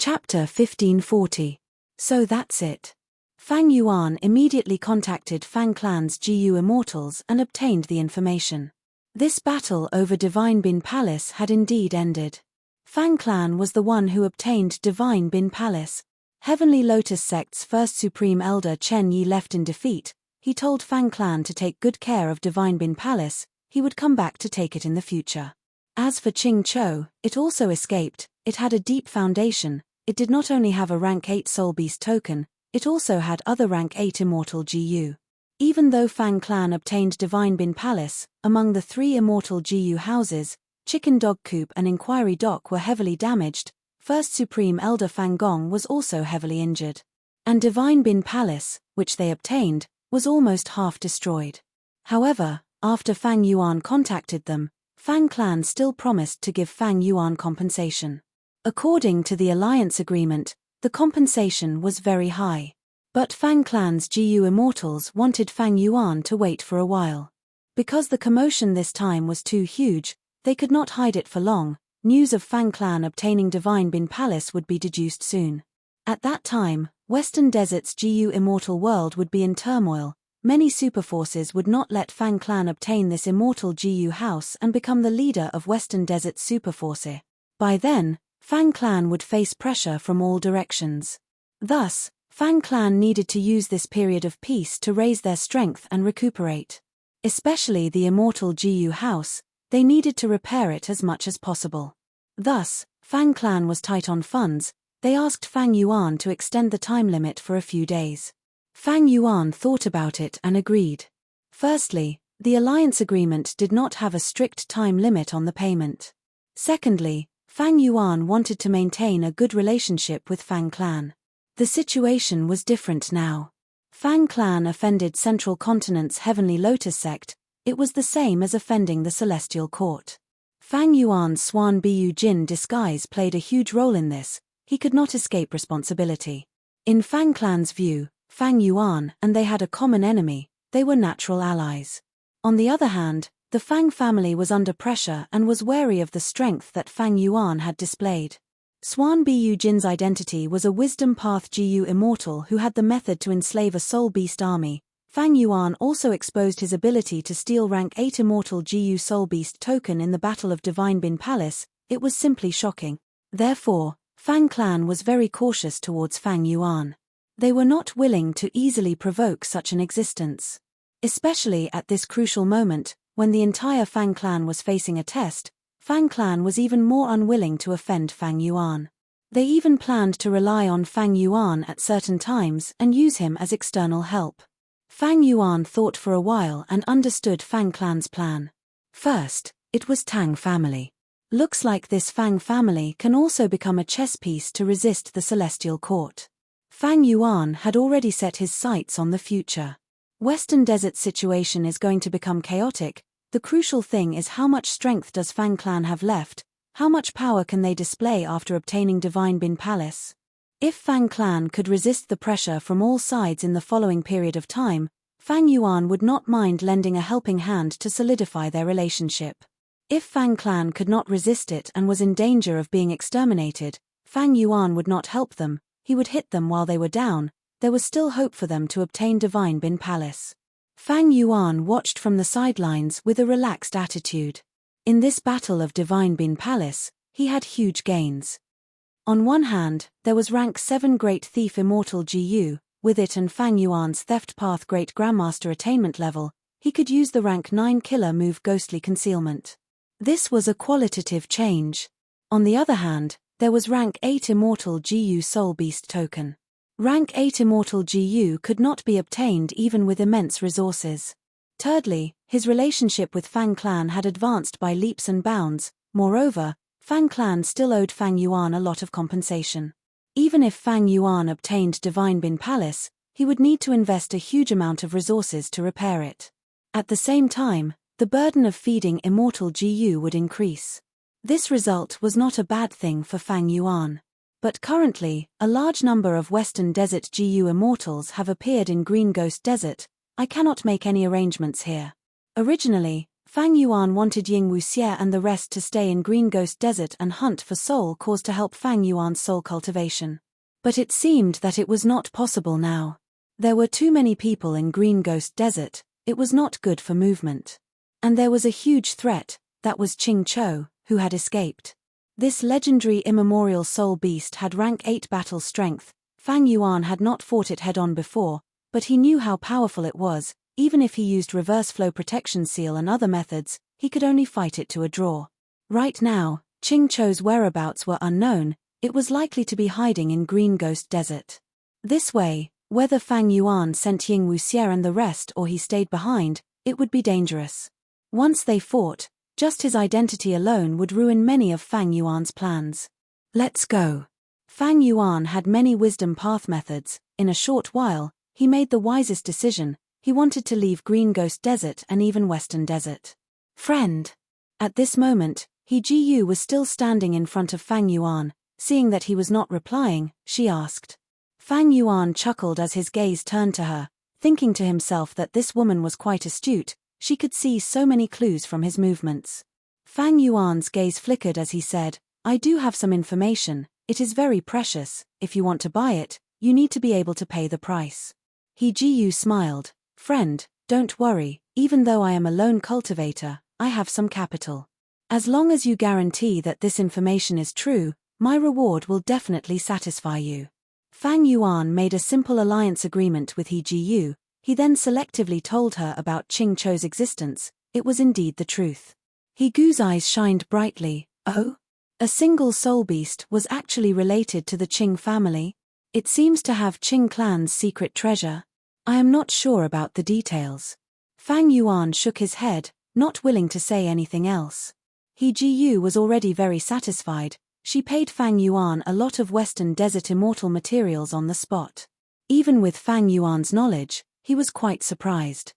Chapter 1540. So that's it. Fang Yuan immediately contacted Fang Clan's GU Immortals and obtained the information. This battle over Divine Bin Palace had indeed ended. Fang Clan was the one who obtained Divine Bin Palace. Heavenly Lotus Sect's first Supreme Elder Chen Yi left in defeat. He told Fang Clan to take good care of Divine Bin Palace, he would come back to take it in the future. As for Ching Chou, it also escaped. It had a deep foundation. It did not only have a rank 8 Soul Beast token, it also had other rank 8 Immortal GU. Even though Fang Clan obtained Divine Bin Palace, among the 3 Immortal GU houses, Chicken Dog Coop and Inquiry Dock were heavily damaged. First Supreme Elder Fang Gong was also heavily injured. And Divine Bin Palace, which they obtained, was almost half destroyed. However, after Fang Yuan contacted them, Fang Clan still promised to give Fang Yuan compensation. According to the alliance agreement, the compensation was very high. But Fang Clan's GU Immortals wanted Fang Yuan to wait for a while. Because the commotion this time was too huge, they could not hide it for long. News of Fang Clan obtaining Divine Bin Palace would be deduced soon. At that time, Western Desert's GU Immortal world would be in turmoil. Many superforces would not let Fang Clan obtain this Immortal GU house and become the leader of Western Desert's superforce. By then, Fang Clan would face pressure from all directions. Thus, Fang Clan needed to use this period of peace to raise their strength and recuperate. Especially the Immortal GU house, they needed to repair it as much as possible. Thus, Fang Clan was tight on funds. They asked Fang Yuan to extend the time limit for a few days. Fang Yuan thought about it and agreed. Firstly, the alliance agreement did not have a strict time limit on the payment. Secondly, Fang Yuan wanted to maintain a good relationship with Fang Clan. The situation was different now. Fang Clan offended Central Continent's Heavenly Lotus Sect. It was the same as offending the Celestial Court. Fang Yuan's Swan Bu Jin disguise played a huge role in this. He could not escape responsibility. In Fang Clan's view, Fang Yuan and they had a common enemy. They were natural allies. On the other hand, the Fang family was under pressure and was wary of the strength that Fang Yuan had displayed. Swan Bu Jin's identity was a Wisdom Path GU Immortal who had the method to enslave a Soul Beast army. Fang Yuan also exposed his ability to steal rank 8 Immortal GU Soul Beast token in the Battle of Divine Bin Palace. It was simply shocking. Therefore, Fang Clan was very cautious towards Fang Yuan. They were not willing to easily provoke such an existence. Especially at this crucial moment, when the entire Fang Clan was facing a test, Fang Clan was even more unwilling to offend Fang Yuan. They even planned to rely on Fang Yuan at certain times and use him as external help. Fang Yuan thought for a while and understood Fang Clan's plan. First, it was Tang family. Looks like this Fang family can also become a chess piece to resist the Celestial Court. Fang Yuan had already set his sights on the future. Western Desert's situation is going to become chaotic. The crucial thing is how much strength does Fang Clan have left, how much power can they display after obtaining Divine Bin Palace. If Fang Clan could resist the pressure from all sides in the following period of time, Fang Yuan would not mind lending a helping hand to solidify their relationship. If Fang Clan could not resist it and was in danger of being exterminated, Fang Yuan would not help them, he would hit them while they were down. There was still hope for them to obtain Divine Bin Palace. Fang Yuan watched from the sidelines with a relaxed attitude. In this battle of Divine Bin Palace, he had huge gains. On one hand, there was rank 7 Great Thief Immortal GU, with it and Fang Yuan's Theft Path Great Grandmaster attainment level, he could use the rank 9 Killer move Ghostly Concealment. This was a qualitative change. On the other hand, there was rank 8 Immortal GU Soul Beast token. Rank 8 Immortal GU could not be obtained even with immense resources. Thirdly, his relationship with Fang Clan had advanced by leaps and bounds. Moreover, Fang Clan still owed Fang Yuan a lot of compensation. Even if Fang Yuan obtained Divine Bin Palace, he would need to invest a huge amount of resources to repair it. At the same time, the burden of feeding Immortal GU would increase. This result was not a bad thing for Fang Yuan. But currently, a large number of Western Desert GU Immortals have appeared in Green Ghost Desert. I cannot make any arrangements here. Originally, Fang Yuan wanted Ying Wuxie and the rest to stay in Green Ghost Desert and hunt for soul cores to help Fang Yuan's soul cultivation. But it seemed that it was not possible now. There were too many people in Green Ghost Desert, it was not good for movement. And there was a huge threat, that was Qing Chou, who had escaped. This legendary immemorial soul beast had rank 8 battle strength. Fang Yuan had not fought it head-on before, but he knew how powerful it was. Even if he used reverse flow protection seal and other methods, he could only fight it to a draw. Right now, Qing Chou's whereabouts were unknown, it was likely to be hiding in Green Ghost Desert. This way, whether Fang Yuan sent Ying Wuxie and the rest or he stayed behind, it would be dangerous. Once they fought, just his identity alone would ruin many of Fang Yuan's plans. Let's go. Fang Yuan had many wisdom path methods. In a short while, he made the wisest decision. He wanted to leave Green Ghost Desert and even Western Desert. Friend. At this moment, He Ji was still standing in front of Fang Yuan. Seeing that he was not replying, she asked. Fang Yuan chuckled as his gaze turned to her, thinking to himself that this woman was quite astute. She could see so many clues from his movements. Fang Yuan's gaze flickered as he said, I do have some information. It is very precious. If you want to buy it, you need to be able to pay the price. He Ji smiled. Friend, don't worry, even though I am a lone cultivator, I have some capital. As long as you guarantee that this information is true, my reward will definitely satisfy you. Fang Yuan made a simple alliance agreement with He Ji. He then selectively told her about Qing Chou's existence. It was indeed the truth. He Gu's eyes shined brightly. Oh? A single soul beast was actually related to the Qing family? It seems to have Qing clan's secret treasure. I am not sure about the details. Fang Yuan shook his head, not willing to say anything else. He Ji was already very satisfied. She paid Fang Yuan a lot of Western Desert immortal materials on the spot. Even with Fang Yuan's knowledge, he was quite surprised.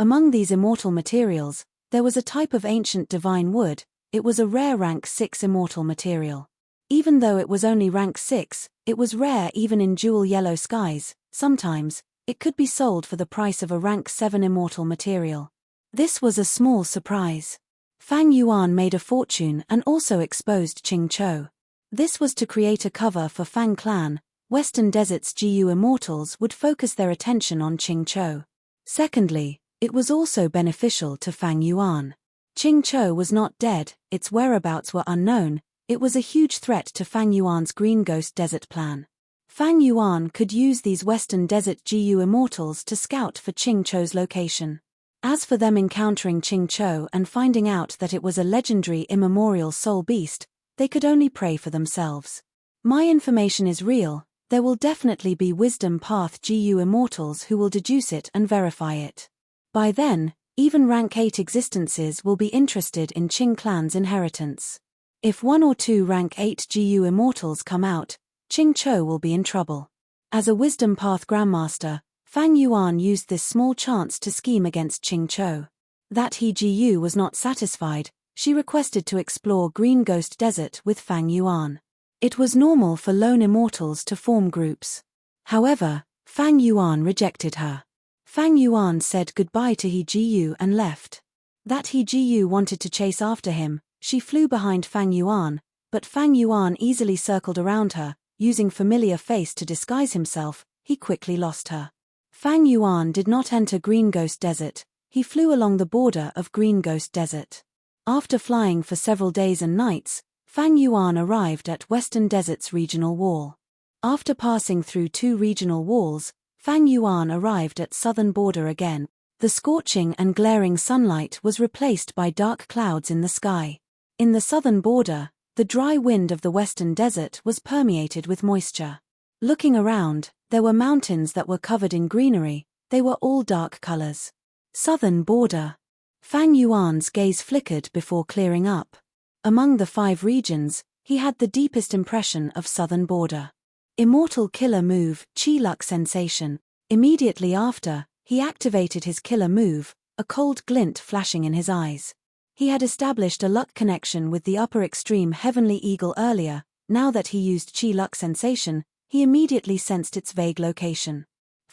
Among these immortal materials, there was a type of ancient divine wood. It was a rare rank 6 immortal material. Even though it was only rank 6, it was rare even in jewel yellow skies. Sometimes, it could be sold for the price of a rank 7 immortal material. This was a small surprise. Fang Yuan made a fortune and also exposed Qing Chou. This was to create a cover for Fang Clan. Western Desert's GU immortals would focus their attention on Qing Chou. Secondly, it was also beneficial to Fang Yuan. Qing Chou was not dead, its whereabouts were unknown. It was a huge threat to Fang Yuan's Green Ghost Desert plan. Fang Yuan could use these Western Desert GU immortals to scout for Qing Chou's location. As for them encountering Qing Chou and finding out that it was a legendary immemorial soul beast, they could only pray for themselves. My information is real. There will definitely be Wisdom Path GU immortals who will deduce it and verify it. By then, even rank 8 existences will be interested in Qing clan's inheritance. If 1 or 2 rank 8 GU immortals come out, Qing Chou will be in trouble. As a Wisdom Path Grandmaster, Fang Yuan used this small chance to scheme against Qing Chou. That He Ji was not satisfied, she requested to explore Green Ghost Desert with Fang Yuan. It was normal for lone immortals to form groups. However, Fang Yuan rejected her. Fang Yuan said goodbye to He Ji and left. That He Ji wanted to chase after him, she flew behind Fang Yuan, but Fang Yuan easily circled around her. Using familiar face to disguise himself, he quickly lost her. Fang Yuan did not enter Green Ghost Desert. He flew along the border of Green Ghost Desert. After flying for several days and nights, Fang Yuan arrived at Western Desert's regional wall. After passing through 2 regional walls, Fang Yuan arrived at southern border again. The scorching and glaring sunlight was replaced by dark clouds in the sky. In the southern border, the dry wind of the Western Desert was permeated with moisture. Looking around, there were mountains that were covered in greenery. They were all dark colors. Southern border. Fang Yuan's gaze flickered before clearing up. Among the 5 regions, he had the deepest impression of southern border. Immortal killer move, Qi Luck sensation. Immediately after, he activated his killer move, a cold glint flashing in his eyes. He had established a luck connection with the upper extreme Heavenly Eagle earlier. Now that he used Qi Luck sensation, he immediately sensed its vague location.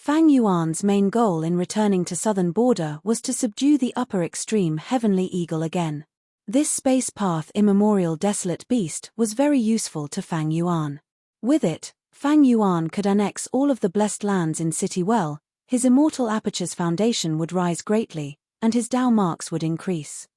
Fang Yuan's main goal in returning to southern border was to subdue the upper extreme heavenly eagle again. This space path immemorial desolate beast was very useful to Fang Yuan. With it, Fang Yuan could annex all of the blessed lands in City Well, his immortal aperture's foundation would rise greatly, and his Dao marks would increase.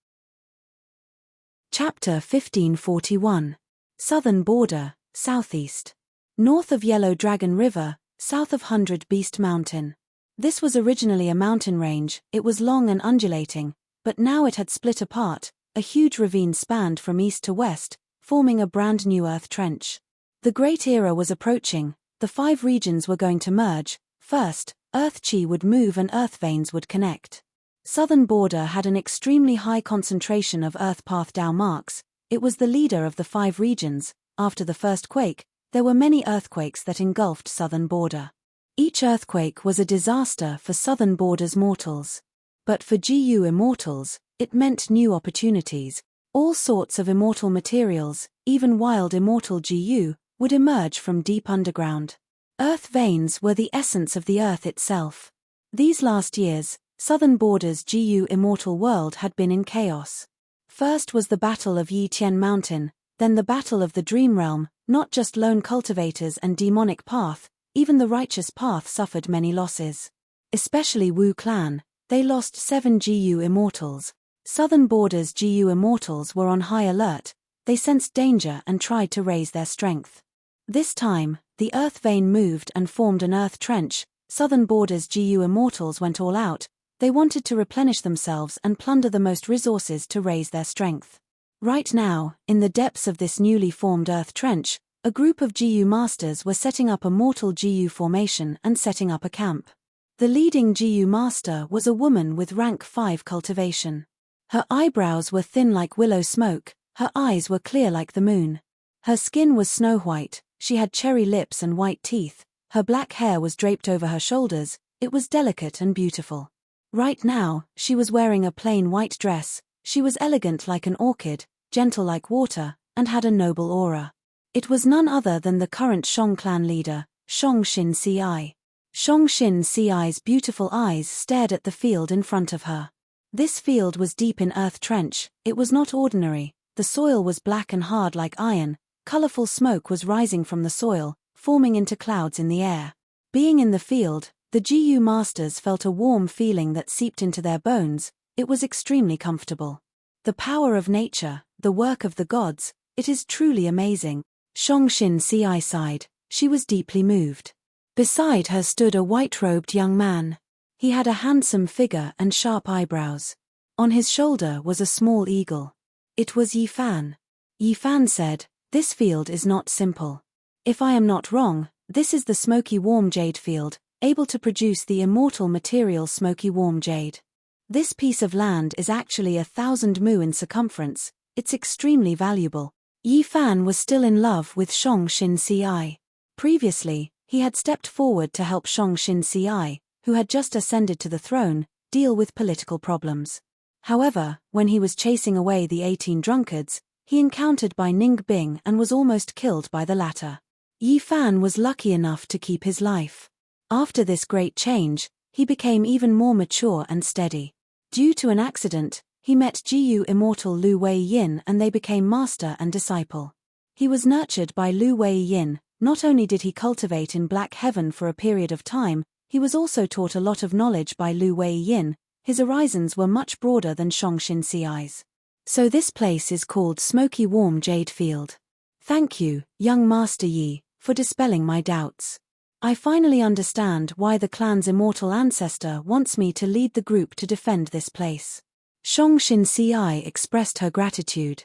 Chapter 1541. Southern Border, Southeast. North of Yellow Dragon River, south of 100 Beast Mountain. This was originally a mountain range, it was long and undulating, but now it had split apart, a huge ravine spanned from east to west, forming a brand new earth trench. The Great Era was approaching, the 5 regions were going to merge. First, Earth Chi would move and Earth veins would connect. Southern Border had an extremely high concentration of Earth Path Dao marks, it was the leader of the 5 regions. After the first quake, there were many earthquakes that engulfed Southern Border. Each earthquake was a disaster for Southern Border's mortals. But for GU immortals, it meant new opportunities. All sorts of immortal materials, even wild immortal GU, would emerge from deep underground. Earth veins were the essence of the earth itself. These last years, Southern Border's GU immortal world had been in chaos. First was the Battle of Yi Tian Mountain, then the Battle of the Dream Realm. Not just lone cultivators and demonic path, even the righteous path suffered many losses. Especially Wu clan, they lost 7 GU immortals. Southern Border's GU immortals were on high alert, they sensed danger and tried to raise their strength. This time, the earth vein moved and formed an earth trench. Southern Border's GU immortals went all out, they wanted to replenish themselves and plunder the most resources to raise their strength. Right now, in the depths of this newly formed earth trench, a group of GU masters were setting up a mortal GU formation and setting up a camp. The leading GU master was a woman with rank 5 cultivation. Her eyebrows were thin like willow smoke, her eyes were clear like the moon. Her skin was snow white, she had cherry lips and white teeth, her black hair was draped over her shoulders, it was delicate and beautiful. Right now, she was wearing a plain white dress. She was elegant like an orchid, gentle like water, and had a noble aura. It was none other than the current Shong clan leader, Shong Xin Ci. Shong Xin Ci's beautiful eyes stared at the field in front of her. This field was deep in earth trench, it was not ordinary, the soil was black and hard like iron, colorful smoke was rising from the soil, forming into clouds in the air. Being in the field, the GU masters felt a warm feeling that seeped into their bones. It was extremely comfortable. The power of nature, the work of the gods, it is truly amazing. Shong Xin Ci sighed, she was deeply moved. Beside her stood a white-robed young man. He had a handsome figure and sharp eyebrows. On his shoulder was a small eagle. It was Yi Fan. Yi Fan said, "This field is not simple. If I am not wrong, this is the smoky warm jade field, able to produce the immortal material smoky warm jade. This piece of land is actually 1,000 mu in circumference, it's extremely valuable." Yi Fan was still in love with Shong Xin Ci. Previously, he had stepped forward to help Shong Xin Ci, who had just ascended to the throne, deal with political problems. However, when he was chasing away the 18 drunkards, he encountered Bai Ningbing and was almost killed by the latter. Yi Fan was lucky enough to keep his life. After this great change, he became even more mature and steady. Due to an accident, he met GU immortal Lu Wei Yin and they became master and disciple. He was nurtured by Lu Wei Yin. Not only did he cultivate in Black Heaven for a period of time, he was also taught a lot of knowledge by Lu Wei Yin. His horizons were much broader than Shong Xin Ci's. So this place is called Smoky Warm Jade Field. Thank you, young Master Yi, for dispelling my doubts. I finally understand why the clan's immortal ancestor wants me to lead the group to defend this place. Shong Xin Ci expressed her gratitude.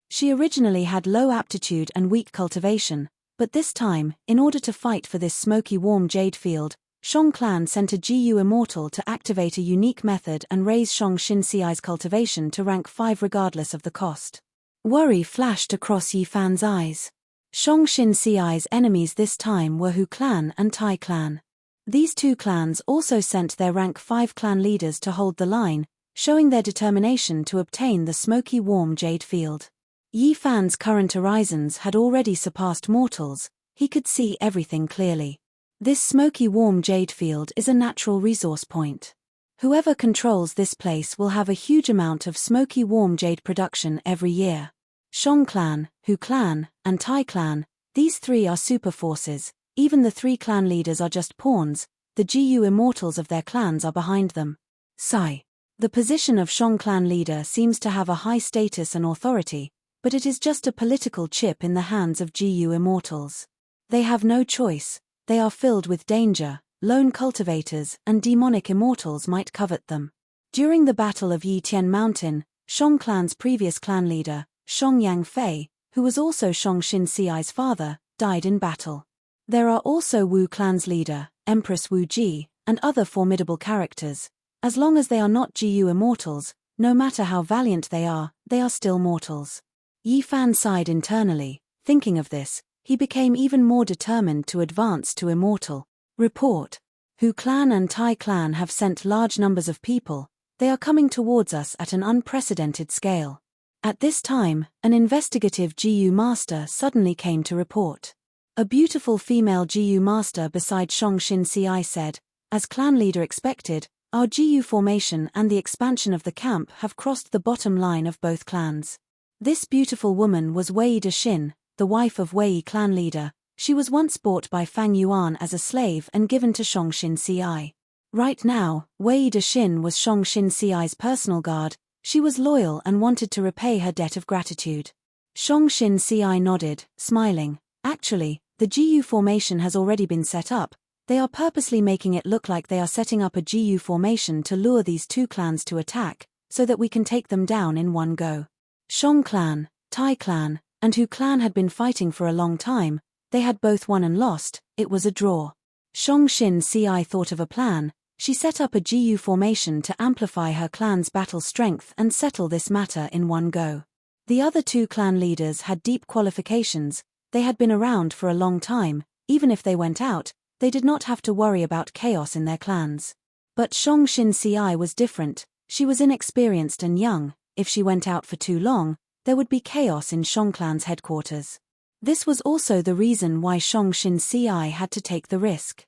She originally had low aptitude and weak cultivation, but this time, in order to fight for this smoky warm jade field, Shong clan sent a GU immortal to activate a unique method and raise Shong Xin Ci's cultivation to rank 5 regardless of the cost. Worry flashed across Yi Fan's eyes. Shong Xin Ci's enemies this time were Hu clan and Tai clan. These two clans also sent their rank 5 clan leaders to hold the line, showing their determination to obtain the smoky warm jade field. Yi Fan's current horizons had already surpassed mortals, he could see everything clearly. This smoky warm jade field is a natural resource point. Whoever controls this place will have a huge amount of smoky warm jade production every year. Shong clan, Hu clan, and Tai clan, these three are super forces. Even the three clan leaders are just pawns, the GU immortals of their clans are behind them. Sigh. The position of Shong clan leader seems to have a high status and authority, but it is just a political chip in the hands of GU immortals. They have no choice, they are filled with danger, lone cultivators and demonic immortals might covet them. During the Battle of Yitian Mountain, Shong clan's previous clan leader, Shong Yang Fei, who was also Shong Xin Siai's father, died in battle. There are also Wu clan's leader, Empress Wu Ji, and other formidable characters. As long as they are not GU immortals, no matter how valiant they are still mortals. Yi Fan sighed internally. Thinking of this, he became even more determined to advance to immortal. Report. Hu clan and Tai clan have sent large numbers of people. They are coming towards us at an unprecedented scale. At this time, an investigative GU master suddenly came to report. A beautiful female GU master beside Shong Xin Siai said, as clan leader expected, our GU formation and the expansion of the camp have crossed the bottom line of both clans. This beautiful woman was Wei De Xin, the wife of Wei clan leader. She was once bought by Fang Yuan as a slave and given to Shong Xin Siai. Right now, Wei De Xin was Shong Xin Siai's personal guard. She was loyal and wanted to repay her debt of gratitude. Shong Xin Siai nodded, smiling. Actually, the GU formation has already been set up. They are purposely making it look like they are setting up a GU formation to lure these two clans to attack, so that we can take them down in one go. Shong clan, Tai clan, and Hu clan had been fighting for a long time. They had both won and lost. It was a draw. Shong Xin Siai thought of a plan. She set up a GU formation to amplify her clan's battle strength and settle this matter in one go. The other two clan leaders had deep qualifications. They had been around for a long time. Even if they went out, they did not have to worry about chaos in their clans. But Shong Xin Siai was different. She was inexperienced and young. If she went out for too long, there would be chaos in Shong clan's headquarters. This was also the reason why Shong Xin Siai had to take the risk.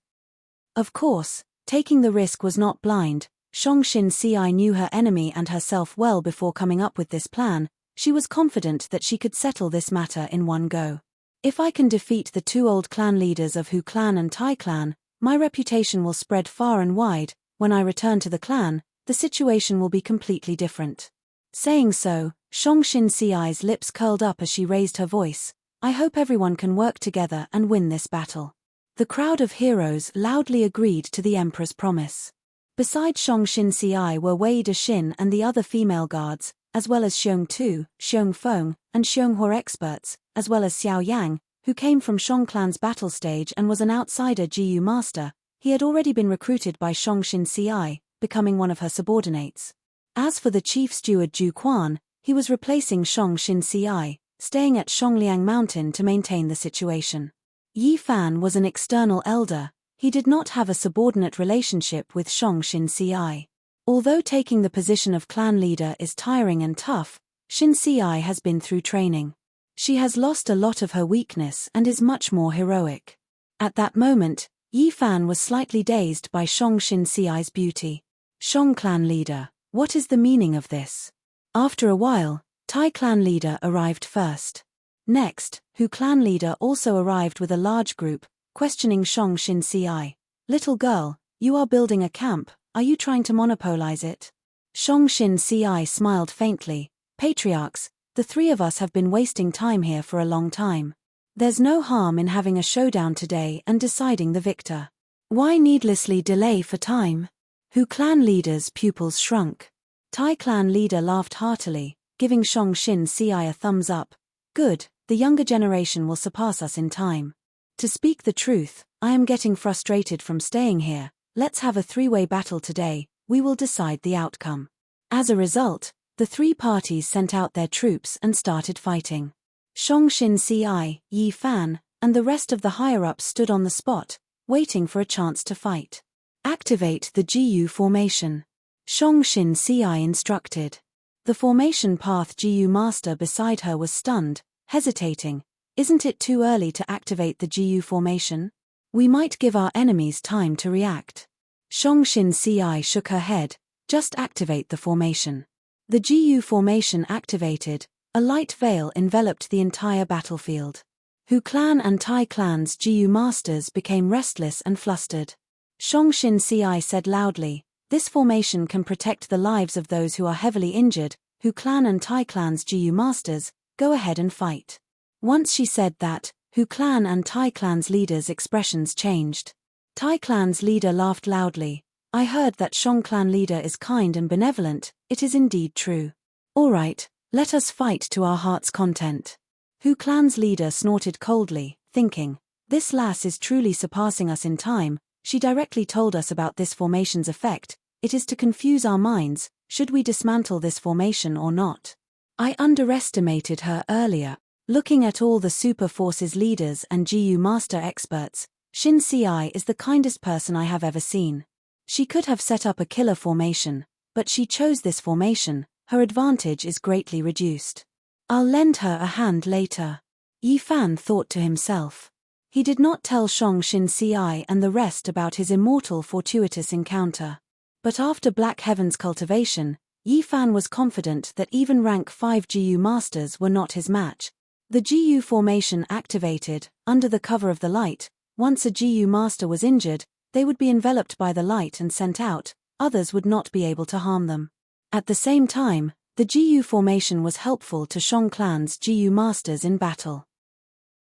Of course, taking the risk was not blind. Shong Xin Siai knew her enemy and herself well before coming up with this plan. She was confident that she could settle this matter in one go. If I can defeat the two old clan leaders of Hu clan and Tai clan, my reputation will spread far and wide. When I return to the clan, the situation will be completely different. Saying so, Shong Xin Siai's lips curled up as she raised her voice. I hope everyone can work together and win this battle. The crowd of heroes loudly agreed to the Emperor's promise. Beside Shong Xin Siai were Wei De Xin and the other female guards, as well as Xiong Tu, Xiong Feng, and Xiong Hua experts, as well as Xiao Yang, who came from Shong clan's battle stage and was an outsider GU master. He had already been recruited by Shong Xin Siai, becoming one of her subordinates. As for the chief steward Ju Quan, he was replacing Shong Xin Siai, staying at Shongliang Mountain to maintain the situation. Yi Fan was an external elder. He did not have a subordinate relationship with Shong Xin Siai. Although taking the position of clan leader is tiring and tough, Xin Siai has been through training. She has lost a lot of her weakness and is much more heroic. At that moment, Yi Fan was slightly dazed by Shong Xin Siai's beauty. Shong clan leader, what is the meaning of this? After a while, Tai clan leader arrived first. Next, Hu clan leader also arrived with a large group, questioning Shong Xin Siai. Little girl, you are building a camp, are you trying to monopolize it? Shong Xin Siai smiled faintly. Patriarchs, the three of us have been wasting time here for a long time. There's no harm in having a showdown today and deciding the victor. Why needlessly delay for time? Hu clan leader's pupils shrunk. Tai clan leader laughed heartily, giving Shong Xin Siai a thumbs up. Good, the younger generation will surpass us in time. To speak the truth, I am getting frustrated from staying here. Let's have a three-way battle today, we will decide the outcome. As a result, the three parties sent out their troops and started fighting. Shong Xin Siai, Yi Fan, and the rest of the higher-ups stood on the spot, waiting for a chance to fight. Activate the GU formation. Shong Xin Siai instructed. The formation path GU master beside her was stunned, hesitating. Isn't it too early to activate the GU formation? We might give our enemies time to react. Shongshin Ci shook her head. Just activate the formation. The GU formation activated. A light veil enveloped the entire battlefield. Hu clan and Tai clan's GU masters became restless and flustered. Shongshin Ci said loudly, "This formation can protect the lives of those who are heavily injured. Hu clan and Tai clan's GU masters, go ahead and fight." Once she said that, Hu clan and Tai clan's leaders' expressions changed. Tai clan's leader laughed loudly. "I heard that Shong clan leader is kind and benevolent. It is indeed true. All right, let us fight to our heart's content." Hu clan's leader snorted coldly, thinking, "This lass is truly surpassing us in time. She directly told us about this formation's effect. It is to confuse our minds. Should we dismantle this formation or not? I underestimated her earlier." Looking at all the super forces leaders and GU master experts, Shin Ci is the kindest person I have ever seen. She could have set up a killer formation, but she chose this formation. Her advantage is greatly reduced. I'll lend her a hand later. Yi Fan thought to himself. He did not tell Shongshin Ci and the rest about his immortal fortuitous encounter. But after Black Heaven's cultivation, Yi Fan was confident that even rank 5 GU masters were not his match. The GU formation activated. Under the cover of the light, once a GU master was injured, they would be enveloped by the light and sent out. Others would not be able to harm them. At the same time, the GU formation was helpful to Shong clan's GU masters in battle.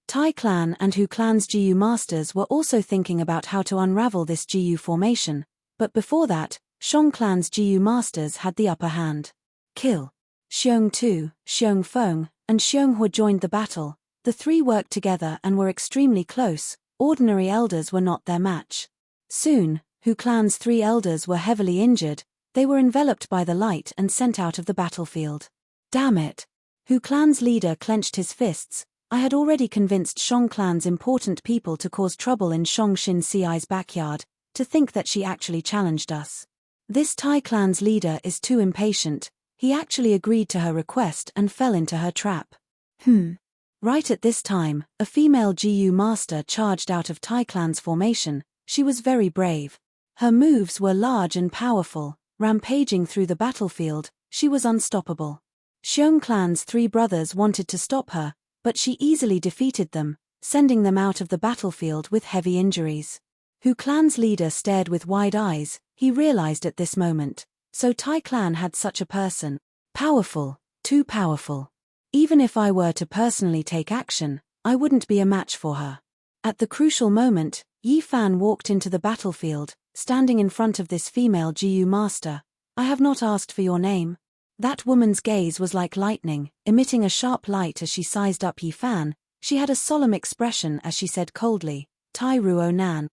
Tai clan and Hu clan's GU masters were also thinking about how to unravel this GU formation, but before that, Shong clan's GU masters had the upper hand. Kill. Xiong Tu, Xiong Feng, and Xiong Hua joined the battle. The three worked together and were extremely close. Ordinary elders were not their match. Soon, Hu clan's 3 elders were heavily injured. They were enveloped by the light and sent out of the battlefield. Damn it! Hu clan's leader clenched his fists. I had already convinced Shong clan's important people to cause trouble in Shongshin Ci's backyard. To think that she actually challenged us. This Tai clan's leader is too impatient. He actually agreed to her request and fell into her trap. Right at this time, a female GU master charged out of Tai clan's formation. She was very brave. Her moves were large and powerful, rampaging through the battlefield. She was unstoppable. Xiong clan's 3 brothers wanted to stop her, but she easily defeated them, sending them out of the battlefield with heavy injuries. Hu clan's leader stared with wide eyes. He realized at this moment, so Tai clan had such a person. Powerful, too powerful. Even if I were to personally take action, I wouldn't be a match for her. At the crucial moment, Yi Fan walked into the battlefield, standing in front of this female GU master. "I have not asked for your name." That woman's gaze was like lightning, emitting a sharp light as she sized up Yi Fan. She had a solemn expression as she said coldly, "Tai Ruo Nan."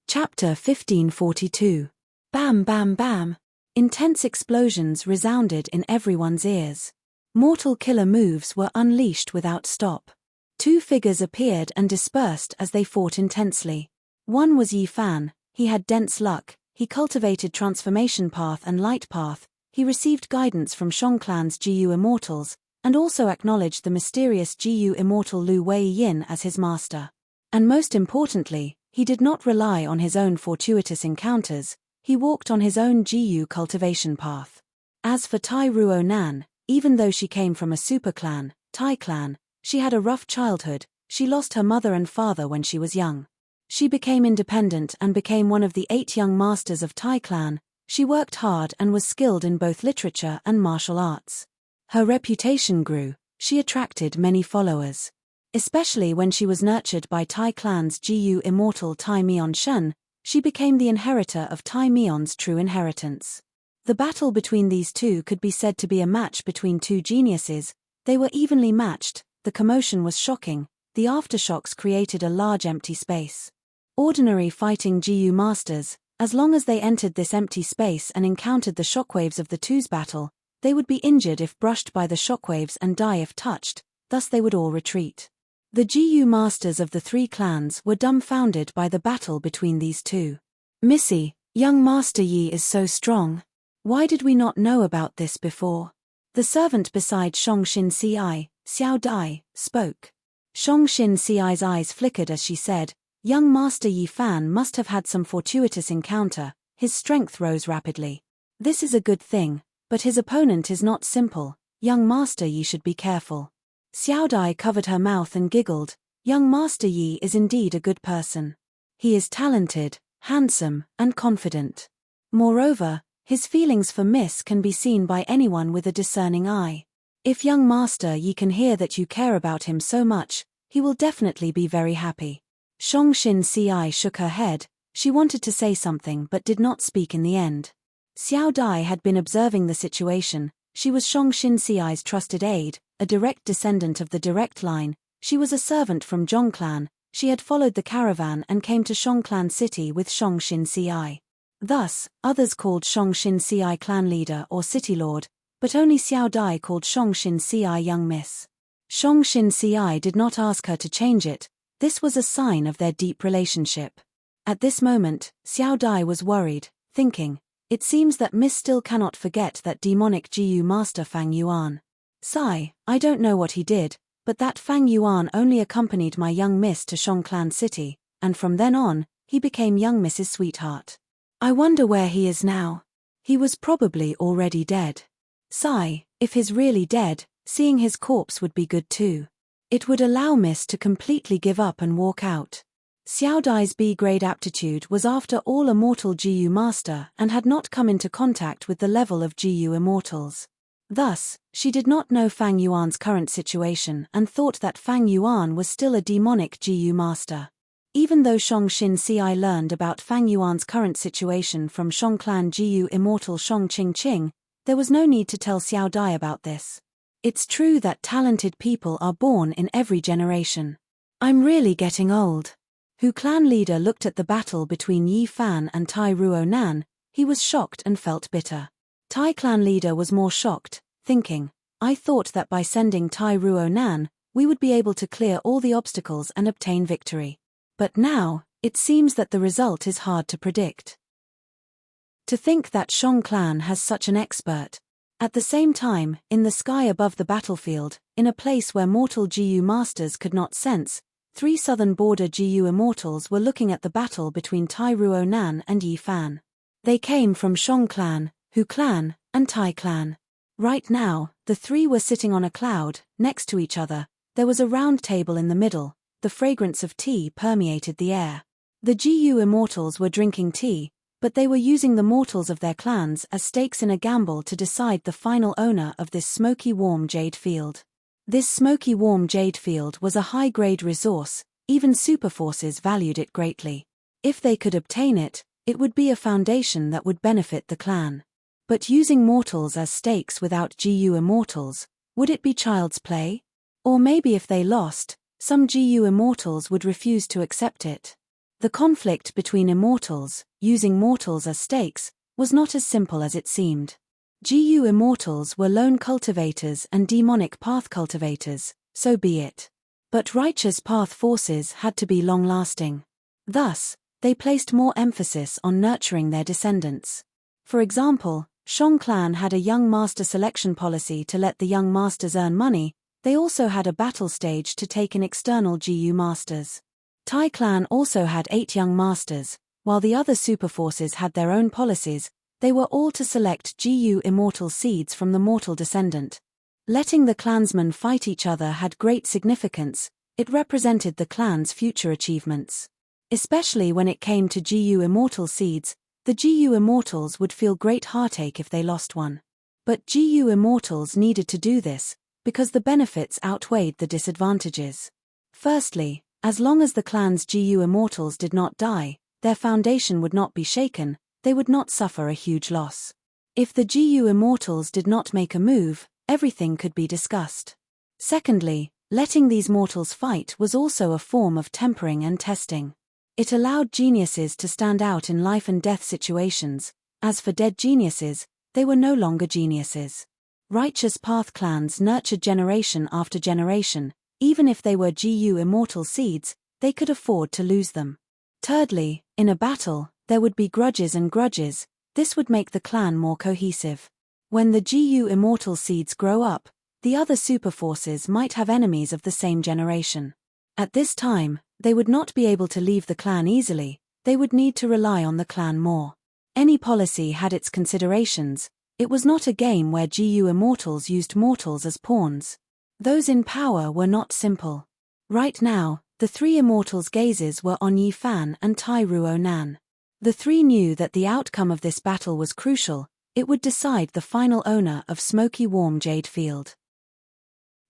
Chapter 1542. Bam bam bam. Intense explosions resounded in everyone's ears. Mortal killer moves were unleashed without stop. 2 figures appeared and dispersed as they fought intensely. One was Yi Fan. He had dense luck. He cultivated Transformation Path and Light Path. He received guidance from Shong clan's GU Immortals, and also acknowledged the mysterious GU Immortal Lu Wei Yin as his master. And most importantly, he did not rely on his own fortuitous encounters. He walked on his own GU cultivation path. As for Tai Ruo Nan, even though she came from a super clan, Tai clan, she had a rough childhood. She lost her mother and father when she was young. She became independent and became one of the 8 young masters of Tai clan. She worked hard and was skilled in both literature and martial arts. Her reputation grew. She attracted many followers. Especially when she was nurtured by Tai clan's GU immortal Tai Mion Shun, she became the inheritor of Tai Mion's true inheritance. The battle between these two could be said to be a match between 2 geniuses. They were evenly matched. The commotion was shocking. The aftershocks created a large empty space. Ordinary fighting GU masters, as long as they entered this empty space and encountered the shockwaves of the two's battle, they would be injured if brushed by the shockwaves and die if touched, thus they would all retreat. The GU masters of the 3 clans were dumbfounded by the battle between these two. "Missy, young Master Yi is so strong. Why did we not know about this before?" The servant beside Shongshin Ci, Xiao Dai, spoke. Shang-Xin Ci's eyes flickered as she said, young Master Yi Fan must have had some fortuitous encounter, his strength rose rapidly. This is a good thing, but his opponent is not simple, young Master Yi should be careful. Xiao Dai covered her mouth and giggled, young Master Yi is indeed a good person. He is talented, handsome, and confident. Moreover, his feelings for Miss can be seen by anyone with a discerning eye. If young Master Yi can hear that you care about him so much, he will definitely be very happy. Shang-Xin Ci shook her head, she wanted to say something but did not speak in the end. Xiao Dai had been observing the situation, she was Shang-Xin Ci's trusted aide, a direct descendant of the direct line, she was a servant from Zhong clan, she had followed the caravan and came to Shang clan city with Shang-Xin Ci. Thus, others called Shang-Xin Ci clan leader or city lord, but only Xiao Dai called Shang-Xin Ci young miss. Shang-Xin Ci did not ask her to change it, this was a sign of their deep relationship. At this moment, Xiao Dai was worried, thinking, it seems that Miss still cannot forget that demonic Gu master Fang Yuan. Sigh, I don't know what he did, but that Fang Yuan only accompanied my young miss to Shang clan city, and from then on, he became young Miss's sweetheart. I wonder where he is now. He was probably already dead. Sigh, if he's really dead, seeing his corpse would be good too. It would allow Miss to completely give up and walk out. Xiao Dai's B-grade aptitude was after all a mortal Gu master and had not come into contact with the level of Gu immortals. Thus, she did not know Fang Yuan's current situation and thought that Fang Yuan was still a demonic Gu master. Even though Shang-Xin Ci learned about Fang Yuan's current situation from Shang clan Gu immortal Shang Qing, there was no need to tell Xiao Dai about this. It's true that talented people are born in every generation. I'm really getting old. Hu clan leader looked at the battle between Yi Fan and Tai Ruo Nan, he was shocked and felt bitter. Tai clan leader was more shocked, thinking, I thought that by sending Tai Ruo Nan, we would be able to clear all the obstacles and obtain victory. But now, it seems that the result is hard to predict. To think that Shang clan has such an expert. At the same time, in the sky above the battlefield, in a place where mortal Gu masters could not sense, 3 southern border Gu immortals were looking at the battle between Tai Ruo Nan and Yi Fan. They came from Shang clan, Hu clan, and Tai clan. Right now, the 3 were sitting on a cloud, next to each other, there was a round table in the middle, the fragrance of tea permeated the air. The Gu immortals were drinking tea, but they were using the mortals of their clans as stakes in a gamble to decide the final owner of this smoky warm jade field. This smoky warm jade field was a high-grade resource, even superforces valued it greatly. If they could obtain it, it would be a foundation that would benefit the clan. But using mortals as stakes without Gu immortals, would it be child's play? Or maybe if they lost, some Gu immortals would refuse to accept it. The conflict between immortals, using mortals as stakes, was not as simple as it seemed. Gu immortals were lone cultivators and demonic path cultivators, so be it. But righteous path forces had to be long-lasting. Thus, they placed more emphasis on nurturing their descendants. For example, Shang clan had a young master selection policy to let the young masters earn money, they also had a battle stage to take in external Gu masters. Tai clan also had 8 young masters, while the other superforces had their own policies, they were all to select Gu immortal seeds from the mortal descendant. Letting the clansmen fight each other had great significance, it represented the clan's future achievements. Especially when it came to Gu immortal seeds, the Gu immortals would feel great heartache if they lost one. But Gu immortals needed to do this, because the benefits outweighed the disadvantages. Firstly, as long as the clan's Gu immortals did not die, their foundation would not be shaken, they would not suffer a huge loss. If the Gu immortals did not make a move, everything could be discussed. Secondly, letting these mortals fight was also a form of tempering and testing. It allowed geniuses to stand out in life and death situations, as for dead geniuses, they were no longer geniuses. Righteous path clans nurtured generation after generation, even if they were Gu immortal seeds, they could afford to lose them. Thirdly, in a battle, there would be grudges and grudges, this would make the clan more cohesive. When the Gu immortal seeds grow up, the other superforces might have enemies of the same generation. At this time, they would not be able to leave the clan easily, they would need to rely on the clan more. Any policy had its considerations. It was not a game where GU immortals used mortals as pawns. Those in power were not simple. Right now, the three immortals' gazes were on Yi Fan and Tai Ruo Nan. The three knew that the outcome of this battle was crucial, it would decide the final owner of Smoky Warm Jade Field.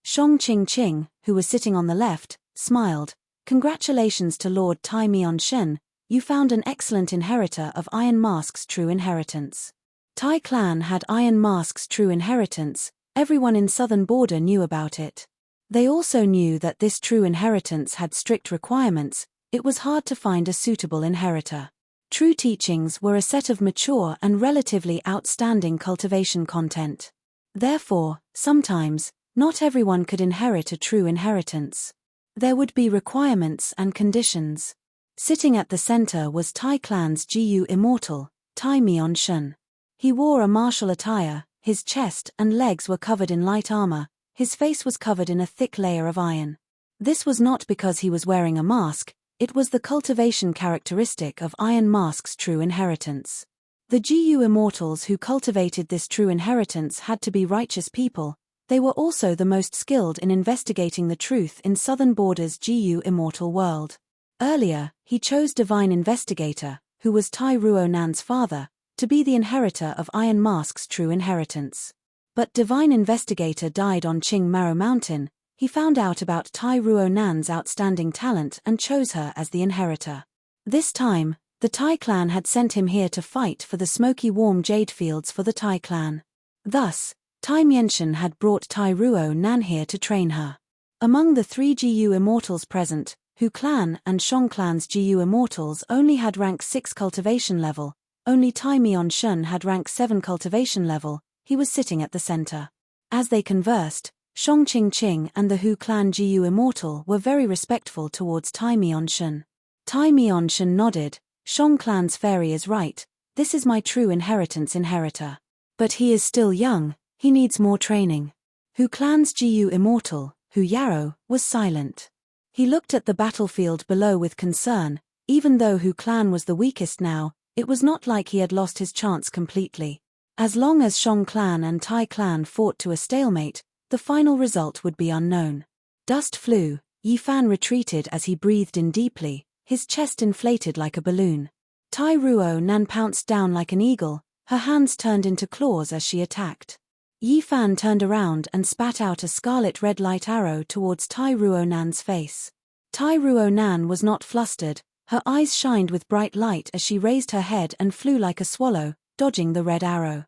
Shang Qing, who was sitting on the left, smiled. Congratulations to Lord Tai Mian-shen, you found an excellent inheritor of Iron Mask's true inheritance. Tai clan had Iron Mask's true inheritance, everyone in southern border knew about it. They also knew that this true inheritance had strict requirements, it was hard to find a suitable inheritor. True teachings were a set of mature and relatively outstanding cultivation content. Therefore, sometimes, not everyone could inherit a true inheritance. There would be requirements and conditions. Sitting at the center was Tai clan's GU immortal, Tai Mian-shen. He wore a martial attire, his chest and legs were covered in light armor, his face was covered in a thick layer of iron. This was not because he was wearing a mask, it was the cultivation characteristic of Iron Mask's true inheritance. The GU immortals who cultivated this true inheritance had to be righteous people, they were also the most skilled in investigating the truth in Southern Border's GU immortal world. Earlier, he chose Divine Investigator, who was Tai Ruo Nan's father, to be the inheritor of Iron Mask's true inheritance. But Divine Investigator died on Qing Maro Mountain, he found out about Tai Ruo Nan's outstanding talent and chose her as the inheritor. This time, the Tai clan had sent him here to fight for the Smoky Warm Jade Fields for the Tai clan. Thus, Tai Mian-shen had brought Tai Ruo Nan here to train her. Among the three GU immortals present, Hu clan and Shang clan's GU immortals only had rank 6 cultivation level, only Tai Mian-shen had rank 7 cultivation level, he was sitting at the center. As they conversed, Shang Qing and the Hu clan GU immortal were very respectful towards Tai Mian-shen. Tai Mian-shen nodded, Shang clan's fairy is right, this is my true inheritance inheritor. But he is still young, he needs more training. Hu clan's GU immortal, Hu Yarrow, was silent. He looked at the battlefield below with concern, even though Hu clan was the weakest now, it was not like he had lost his chance completely. As long as Shang clan and Tai clan fought to a stalemate, the final result would be unknown. Dust flew, Yi Fan retreated as he breathed in deeply, his chest inflated like a balloon. Tai Ruo Nan pounced down like an eagle, her hands turned into claws as she attacked. Yi Fan turned around and spat out a scarlet red light arrow towards Tai Ruo Nan's face. Tai Ruo Nan was not flustered, her eyes shined with bright light as she raised her head and flew like a swallow, dodging the red arrow.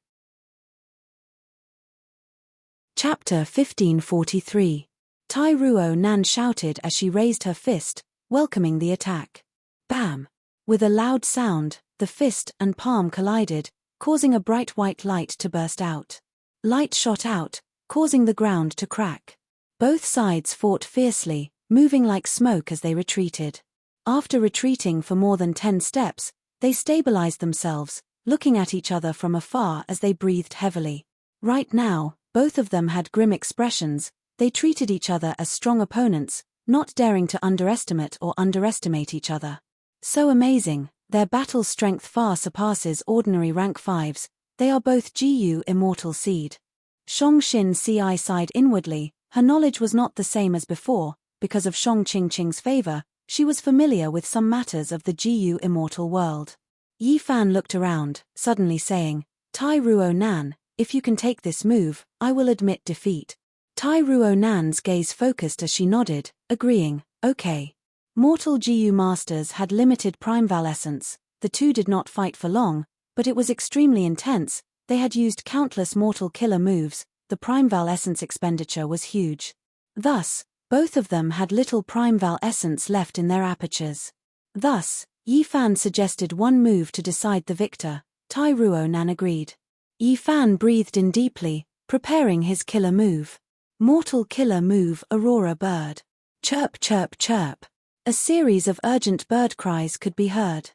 Chapter 1543. Tai Ruo Nan shouted as she raised her fist, welcoming the attack. Bam! With a loud sound, the fist and palm collided, causing a bright white light to burst out. Light shot out, causing the ground to crack. Both sides fought fiercely, moving like smoke as they retreated. After retreating for more than 10 steps, they stabilized themselves, looking at each other from afar as they breathed heavily. Right now, both of them had grim expressions, they treated each other as strong opponents, not daring to underestimate each other. So amazing, their battle strength far surpasses ordinary rank 5s, they are both GU immortal seed. Shang Xin sighed inwardly, her knowledge was not the same as before, because of Shang Qing's favor, she was familiar with some matters of the GU immortal world. Yi Fan looked around, suddenly saying, Tai Ruo Nan, if you can take this move, I will admit defeat. Tai Ruo Nan's gaze focused as she nodded, agreeing, okay. Mortal GU masters had limited Primeval essence, the two did not fight for long, but it was extremely intense, they had used countless mortal killer moves, the Primeval essence expenditure was huge. Thus, both of them had little Primeval essence left in their apertures. Thus, Yi Fan suggested one move to decide the victor, Tai Ruo Nan agreed. Yi Fan breathed in deeply, preparing his killer move. Mortal killer move Aurora Bird. Chirp chirp chirp. A series of urgent bird cries could be heard.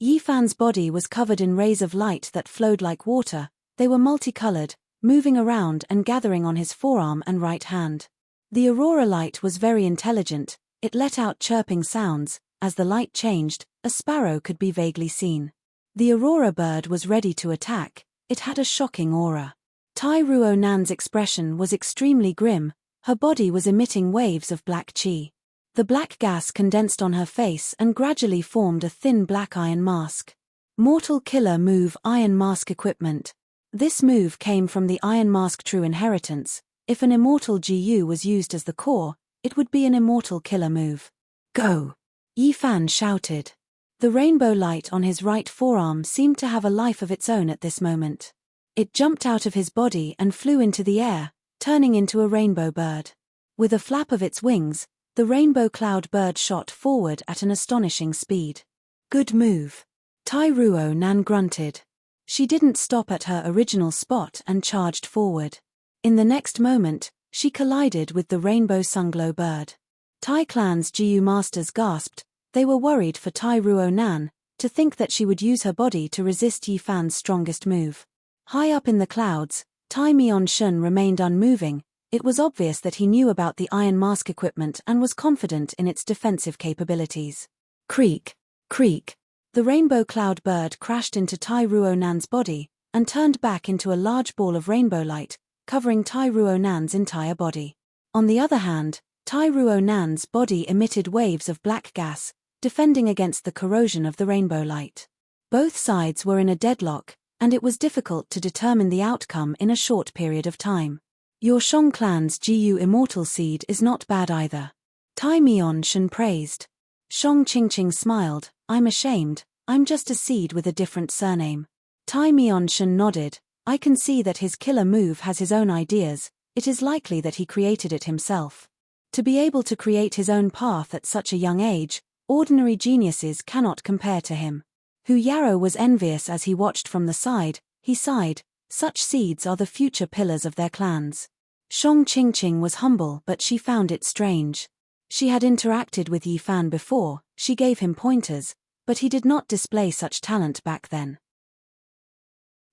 Yi Fan's body was covered in rays of light that flowed like water, they were multicolored, moving around and gathering on his forearm and right hand. The aurora light was very intelligent, It let out chirping sounds. As the light changed, a sparrow could be vaguely seen. The aurora bird was ready to attack. It had a shocking aura. Tai Ruo Nan's expression was extremely grim. Her body was emitting waves of black chi. The black gas condensed on her face and gradually formed a thin black iron mask. Mortal Killer Move Iron Mask Equipment. This move came from the Iron Mask True Inheritance. If an immortal GU was used as the core, it would be an immortal killer move. Go! Yi Fan shouted. The rainbow light on his right forearm seemed to have a life of its own at this moment. It jumped out of his body and flew into the air, turning into a rainbow bird. With a flap of its wings, the rainbow cloud bird shot forward at an astonishing speed. Good move. Tai Ruo Nan grunted. She didn't stop at her original spot and charged forward. In the next moment, she collided with the rainbow sunglow bird. Tai Clan's GU masters gasped. They were worried for Tai Ruo Nan, to think that she would use her body to resist Yi Fan's strongest move. High up in the clouds, Tai Mion Shun remained unmoving. It was obvious that he knew about the iron mask equipment and was confident in its defensive capabilities. Creak, creak. The rainbow cloud bird crashed into Tai Ruo Nan's body, and turned back into a large ball of rainbow light, covering Tai Ruo Nan's entire body. On the other hand, Tai Ruo Nan's body emitted waves of black gas, defending against the corrosion of the rainbow light. Both sides were in a deadlock, and it was difficult to determine the outcome in a short period of time. Your Shong clan's GU immortal seed is not bad either. Tai Mion Shun praised. Shong Qingqing smiled. I'm ashamed, I'm just a seed with a different surname. Tai Mion Shun nodded. I can see that his killer move has his own ideas. It is likely that he created it himself. To be able to create his own path at such a young age, ordinary geniuses cannot compare to him. Hu Yarrow was envious as he watched from the side. He sighed. Such seeds are the future pillars of their clans. Shong Qingqing was humble, but she found it strange. She had interacted with Yi Fan before, she gave him pointers, but he did not display such talent back then.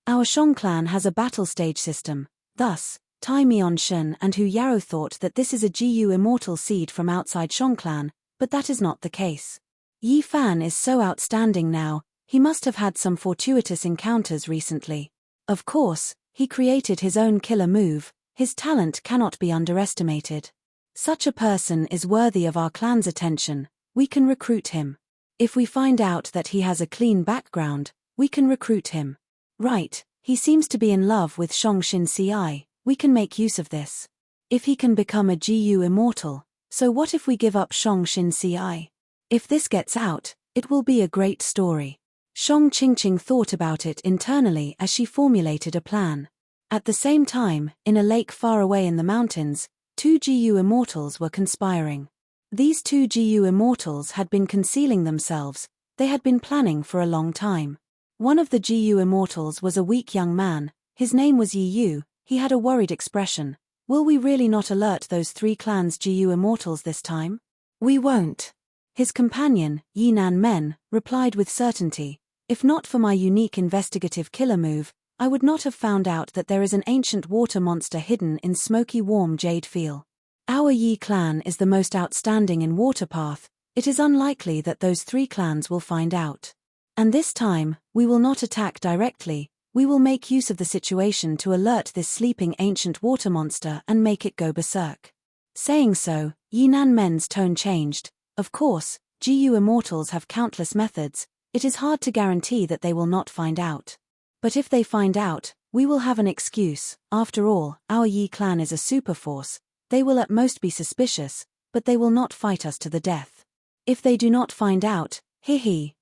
Our Shong clan has a battle stage system. Thus, Tai Mion Shun and Hu Yarrow thought that this is a GU immortal seed from outside Shong clan, but that is not the case. Yi Fan is so outstanding now, he must have had some fortuitous encounters recently. Of course, he created his own killer move. His talent cannot be underestimated. Such a person is worthy of our clan's attention. We can recruit him. If we find out that he has a clean background, we can recruit him. Right, he seems to be in love with Shong Xin Ci. We can make use of this. If he can become a GU immortal, so what if we give up Shong Xin Ci? If this gets out, it will be a great story. Shong Qingqing thought about it internally as she formulated a plan. At the same time, in a lake far away in the mountains, two GU immortals were conspiring. These two GU immortals had been concealing themselves. They had been planning for a long time. One of the GU immortals was a weak young man. His name was Yi Yu. He had a worried expression. Will we really not alert those three clans' GU immortals this time? We won't. His companion, Yi Nan Men, replied with certainty. If not for my unique investigative killer move, I would not have found out that there is an ancient water monster hidden in smoky warm Jade Feel. Our Yi clan is the most outstanding in Waterpath. It is unlikely that those three clans will find out. And this time, we will not attack directly. We will make use of the situation to alert this sleeping ancient water monster and make it go berserk. Saying so, Yi Nan Men's tone changed. Of course, GU immortals have countless methods. It is hard to guarantee that they will not find out. But if they find out, we will have an excuse. After all, our Yi clan is a super force. They will at most be suspicious, but they will not fight us to the death. If they do not find out,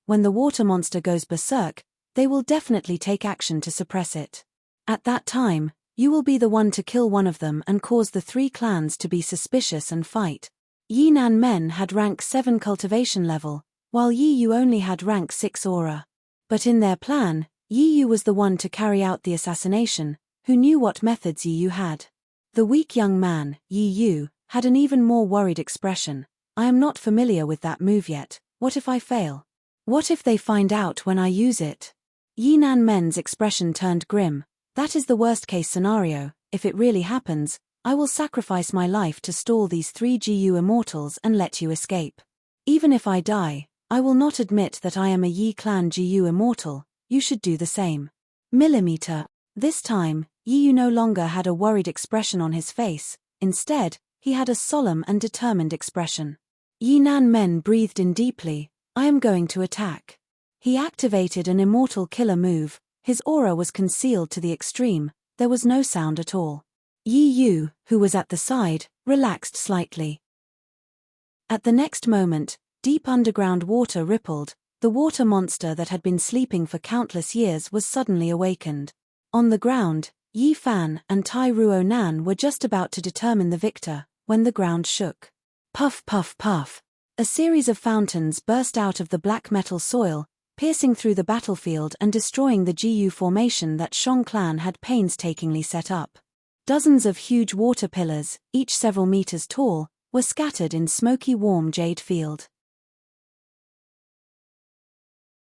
when the water monster goes berserk, they will definitely take action to suppress it. At that time, you will be the one to kill one of them and cause the three clans to be suspicious and fight. Yi Nan Men had rank 7 cultivation level, while Yi Yu only had rank 6 aura. But in their plan, Yi Yu was the one to carry out the assassination, who knew what methods Yi Yu had. The weak young man, Yi Yu, had an even more worried expression. I am not familiar with that move yet. What if I fail? What if they find out when I use it? Yi Nan Men's expression turned grim. That is the worst-case scenario. If it really happens, I will sacrifice my life to stall these 3 Gu immortals and let you escape. Even if I die, I will not admit that I am a Yi clan Gu immortal, you should do the same. Millimeter. This time, Yi Yu no longer had a worried expression on his face, instead, he had a solemn and determined expression. Yi Nan Men breathed in deeply. I am going to attack. He activated an immortal killer move, his aura was concealed to the extreme, there was no sound at all. Yi Yu, who was at the side, relaxed slightly. At the next moment, deep underground water rippled, the water monster that had been sleeping for countless years was suddenly awakened. On the ground, Yi Fan and Tai Ruo Nan were just about to determine the victor, when the ground shook. Puff puff puff. A series of fountains burst out of the black metal soil, piercing through the battlefield and destroying the Gu formation that Shang clan had painstakingly set up. Dozens of huge water pillars, each several meters tall, were scattered in smoky warm jade field.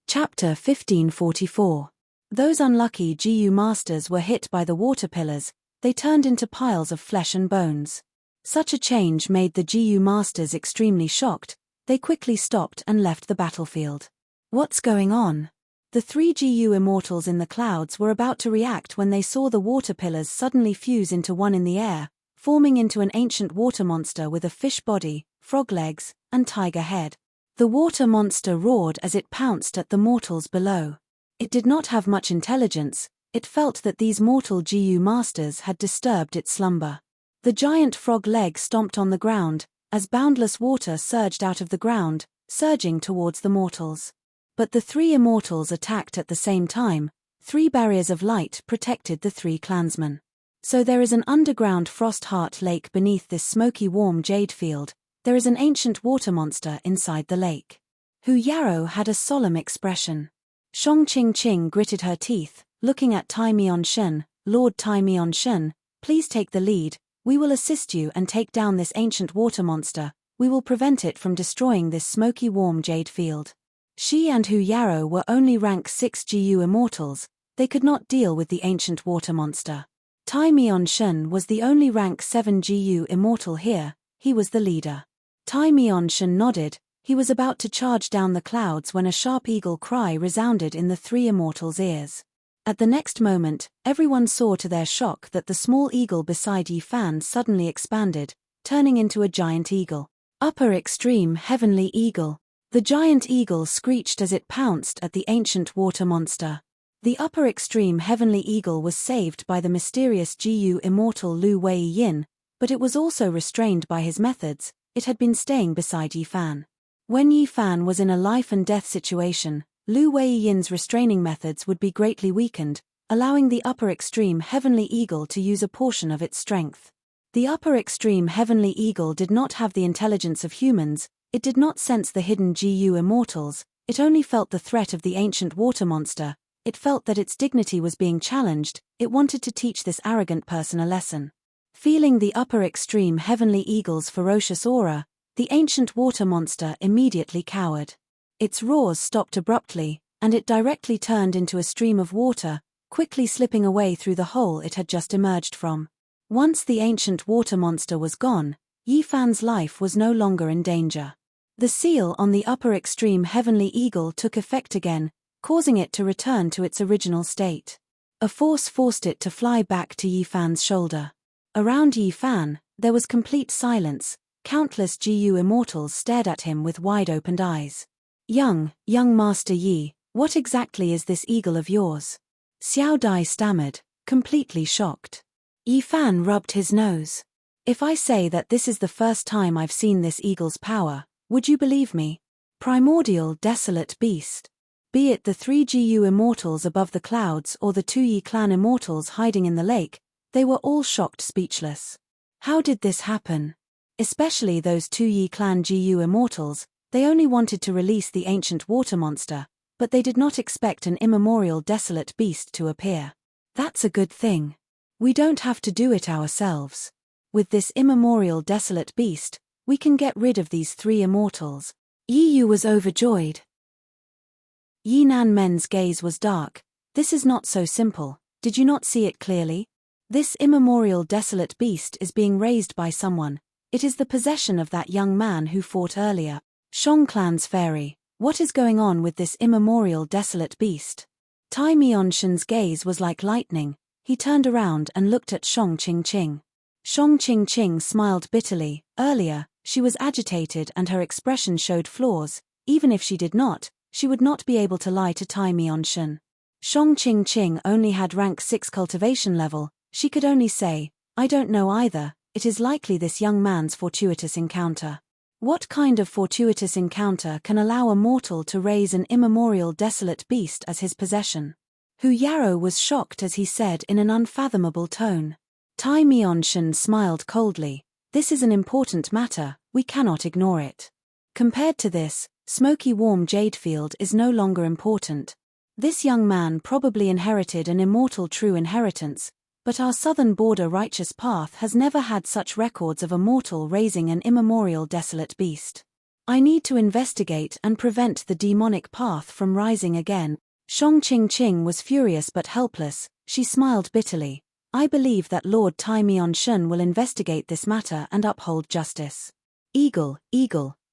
Chapter 1544. Those unlucky Gu masters were hit by the water pillars, they turned into piles of flesh and bones. Such a change made the Gu masters extremely shocked, they quickly stopped and left the battlefield. What's going on? The 3 Gu immortals in the clouds were about to react when they saw the water pillars suddenly fuse into one in the air, forming into an ancient water monster with a fish body, frog legs, and tiger head. The water monster roared as it pounced at the mortals below. It did not have much intelligence, it felt that these mortal Gu masters had disturbed its slumber. The giant frog leg stomped on the ground, as boundless water surged out of the ground, surging towards the mortals. But the 3 immortals attacked at the same time, 3 barriers of light protected the 3 clansmen. So there is an underground frost heart lake beneath this smoky warm jade field, there is an ancient water monster inside the lake. Hu Yarrow had a solemn expression. Shang Ching Ching gritted her teeth, looking at Tai Mian-shen. Lord Tai Mian-shen, please take the lead, we will assist you and take down this ancient water monster, we will prevent it from destroying this smoky warm jade field. She and Hu Yarrow were only rank 6 Gu immortals, they could not deal with the ancient water monster. Tai Mian-shen was the only rank 7 Gu immortal here, he was the leader. Tai Mian-shen nodded, he was about to charge down the clouds when a sharp eagle cry resounded in the 3 immortals' ears. At the next moment, everyone saw to their shock that the small eagle beside Yi Fan suddenly expanded, turning into a giant eagle. Upper extreme heavenly eagle. The giant eagle screeched as it pounced at the ancient water monster. The upper extreme heavenly eagle was saved by the mysterious Gu immortal Lu Wei Yin, but it was also restrained by his methods, it had been staying beside Yi Fan. When Yi Fan was in a life and death situation, Lu Wei Yin's restraining methods would be greatly weakened, allowing the upper extreme heavenly eagle to use a portion of its strength. The upper extreme heavenly eagle did not have the intelligence of humans, it did not sense the hidden Gu immortals, it only felt the threat of the ancient water monster, it felt that its dignity was being challenged, it wanted to teach this arrogant person a lesson. Feeling the upper extreme heavenly eagle's ferocious aura, the ancient water monster immediately cowered. Its roars stopped abruptly, and it directly turned into a stream of water, quickly slipping away through the hole it had just emerged from. Once the ancient water monster was gone, Yi Fan's life was no longer in danger. The seal on the upper extreme heavenly eagle took effect again, causing it to return to its original state. A force forced it to fly back to Yi Fan's shoulder. Around Yi Fan, there was complete silence, countless Gu immortals stared at him with wide-opened eyes. Young Master Yi, what exactly is this eagle of yours? Xiao Dai stammered, completely shocked. Yi Fan rubbed his nose. If I say that this is the first time I've seen this eagle's power, would you believe me? Primordial desolate beast. Be it the 3 Gu immortals above the clouds or the 2 Yi clan immortals hiding in the lake, they were all shocked speechless. How did this happen? Especially those 2 Yi clan Gu immortals, they only wanted to release the ancient water monster, but they did not expect an immemorial desolate beast to appear. That's a good thing. We don't have to do it ourselves. With this immemorial desolate beast, we can get rid of these 3 immortals. Yi Yu was overjoyed. Yi Nan Men's gaze was dark. This is not so simple, did you not see it clearly? This immemorial desolate beast is being raised by someone. It is the possession of that young man who fought earlier. Shang Clan's fairy, what is going on with this immemorial desolate beast? Tai Mianshan's gaze was like lightning. He turned around and looked at Shang Qingqing. Shang Qingqing smiled bitterly. Earlier, she was agitated and her expression showed flaws. Even if she did not, she would not be able to lie to Tai Mianshan. Shang Qingqing only had rank 6 cultivation level. She could only say, I don't know either. It is likely this young man's fortuitous encounter. What kind of fortuitous encounter can allow a mortal to raise an immemorial desolate beast as his possession? Hu Yarrow was shocked as he said in an unfathomable tone. Tai Mianshan smiled coldly. This is an important matter, we cannot ignore it. Compared to this, smoky warm Jadefield is no longer important. This young man probably inherited an immortal true inheritance, but our southern border righteous path has never had such records of a mortal raising an immemorial desolate beast. I need to investigate and prevent the demonic path from rising again. Shang Qingqing was furious but helpless. She smiled bitterly. I believe that Lord Tai Mianshan will investigate this matter and uphold justice. Eagle,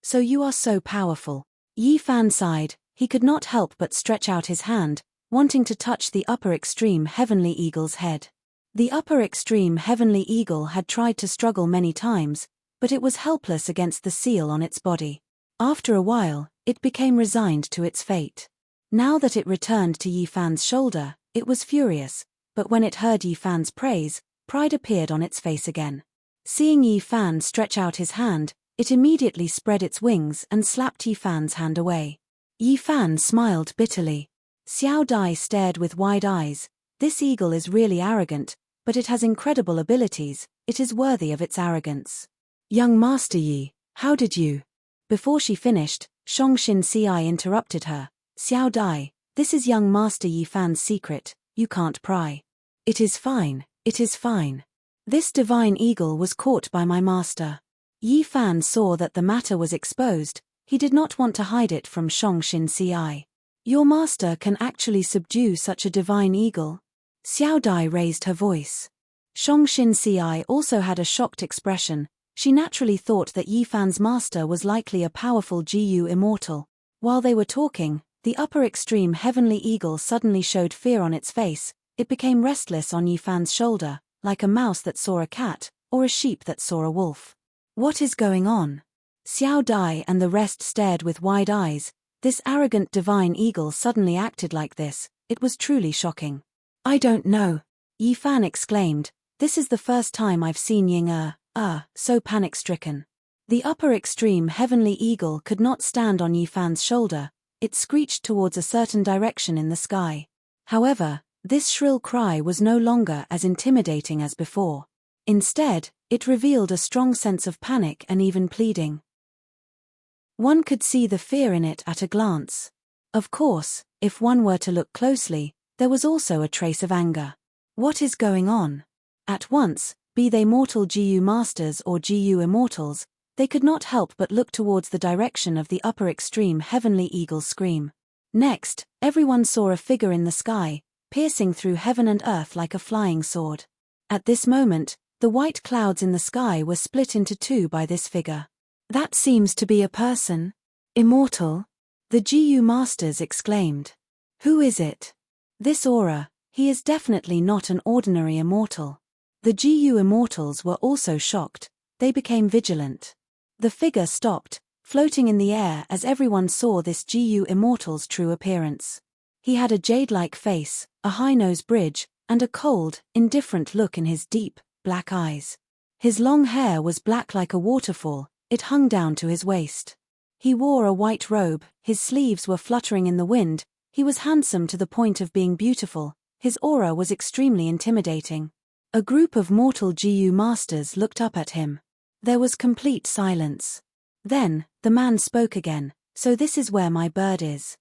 so you are so powerful. Yi Fan sighed. He could not help but stretch out his hand, wanting to touch the upper extreme heavenly eagle's head. The upper extreme heavenly eagle had tried to struggle many times, but it was helpless against the seal on its body. After a while, it became resigned to its fate. Now that it returned to Yi Fan's shoulder, it was furious, but when it heard Yi Fan's praise, pride appeared on its face again. Seeing Yi Fan stretch out his hand, it immediately spread its wings and slapped Yi Fan's hand away. Yi Fan smiled bitterly. Xiao Dai stared with wide eyes. This eagle is really arrogant, but it has incredible abilities. It is worthy of its arrogance. Young Master Yi, how did you? Before she finished, Shongshin Ci interrupted her. Xiao Dai, this is young Master Yi Fan's secret, you can't pry. It is fine, it is fine. This divine eagle was caught by my master. Yi Fan saw that the matter was exposed. He did not want to hide it from Shongshin Ci. Your master can actually subdue such a divine eagle? Xiao Dai raised her voice. Shongshin Ci also had a shocked expression. She naturally thought that Yi Fan's master was likely a powerful GU immortal. While they were talking, the upper extreme heavenly eagle suddenly showed fear on its face. It became restless on Yi Fan's shoulder, like a mouse that saw a cat, or a sheep that saw a wolf. What is going on? Xiao Dai and the rest stared with wide eyes. This arrogant divine eagle suddenly acted like this. It was truly shocking. I don't know. Yi Fan exclaimed. This is the first time I've seen Ying so panic-stricken. The upper extreme heavenly eagle could not stand on Yi Fan's shoulder. It screeched towards a certain direction in the sky. However, this shrill cry was no longer as intimidating as before. Instead, it revealed a strong sense of panic and even pleading. One could see the fear in it at a glance. Of course, if one were to look closely, there was also a trace of anger. What is going on? At once, be they mortal GU masters or GU immortals, they could not help but look towards the direction of the upper extreme heavenly eagle's scream. Next, everyone saw a figure in the sky, piercing through heaven and earth like a flying sword. At this moment, the white clouds in the sky were split into two by this figure. That seems to be a person. Immortal? The GU masters exclaimed. Who is it? This aura, he is definitely not an ordinary immortal. The GU immortals were also shocked. They became vigilant. The figure stopped, floating in the air as everyone saw this GU immortal's true appearance. He had a jade-like face, a high-nose bridge, and a cold, indifferent look in his deep, black eyes. His long hair was black like a waterfall. It hung down to his waist. He wore a white robe, his sleeves were fluttering in the wind. He was handsome to the point of being beautiful. His aura was extremely intimidating. A group of mortal GU masters looked up at him. There was complete silence. Then, the man spoke again. So this is where my bird is.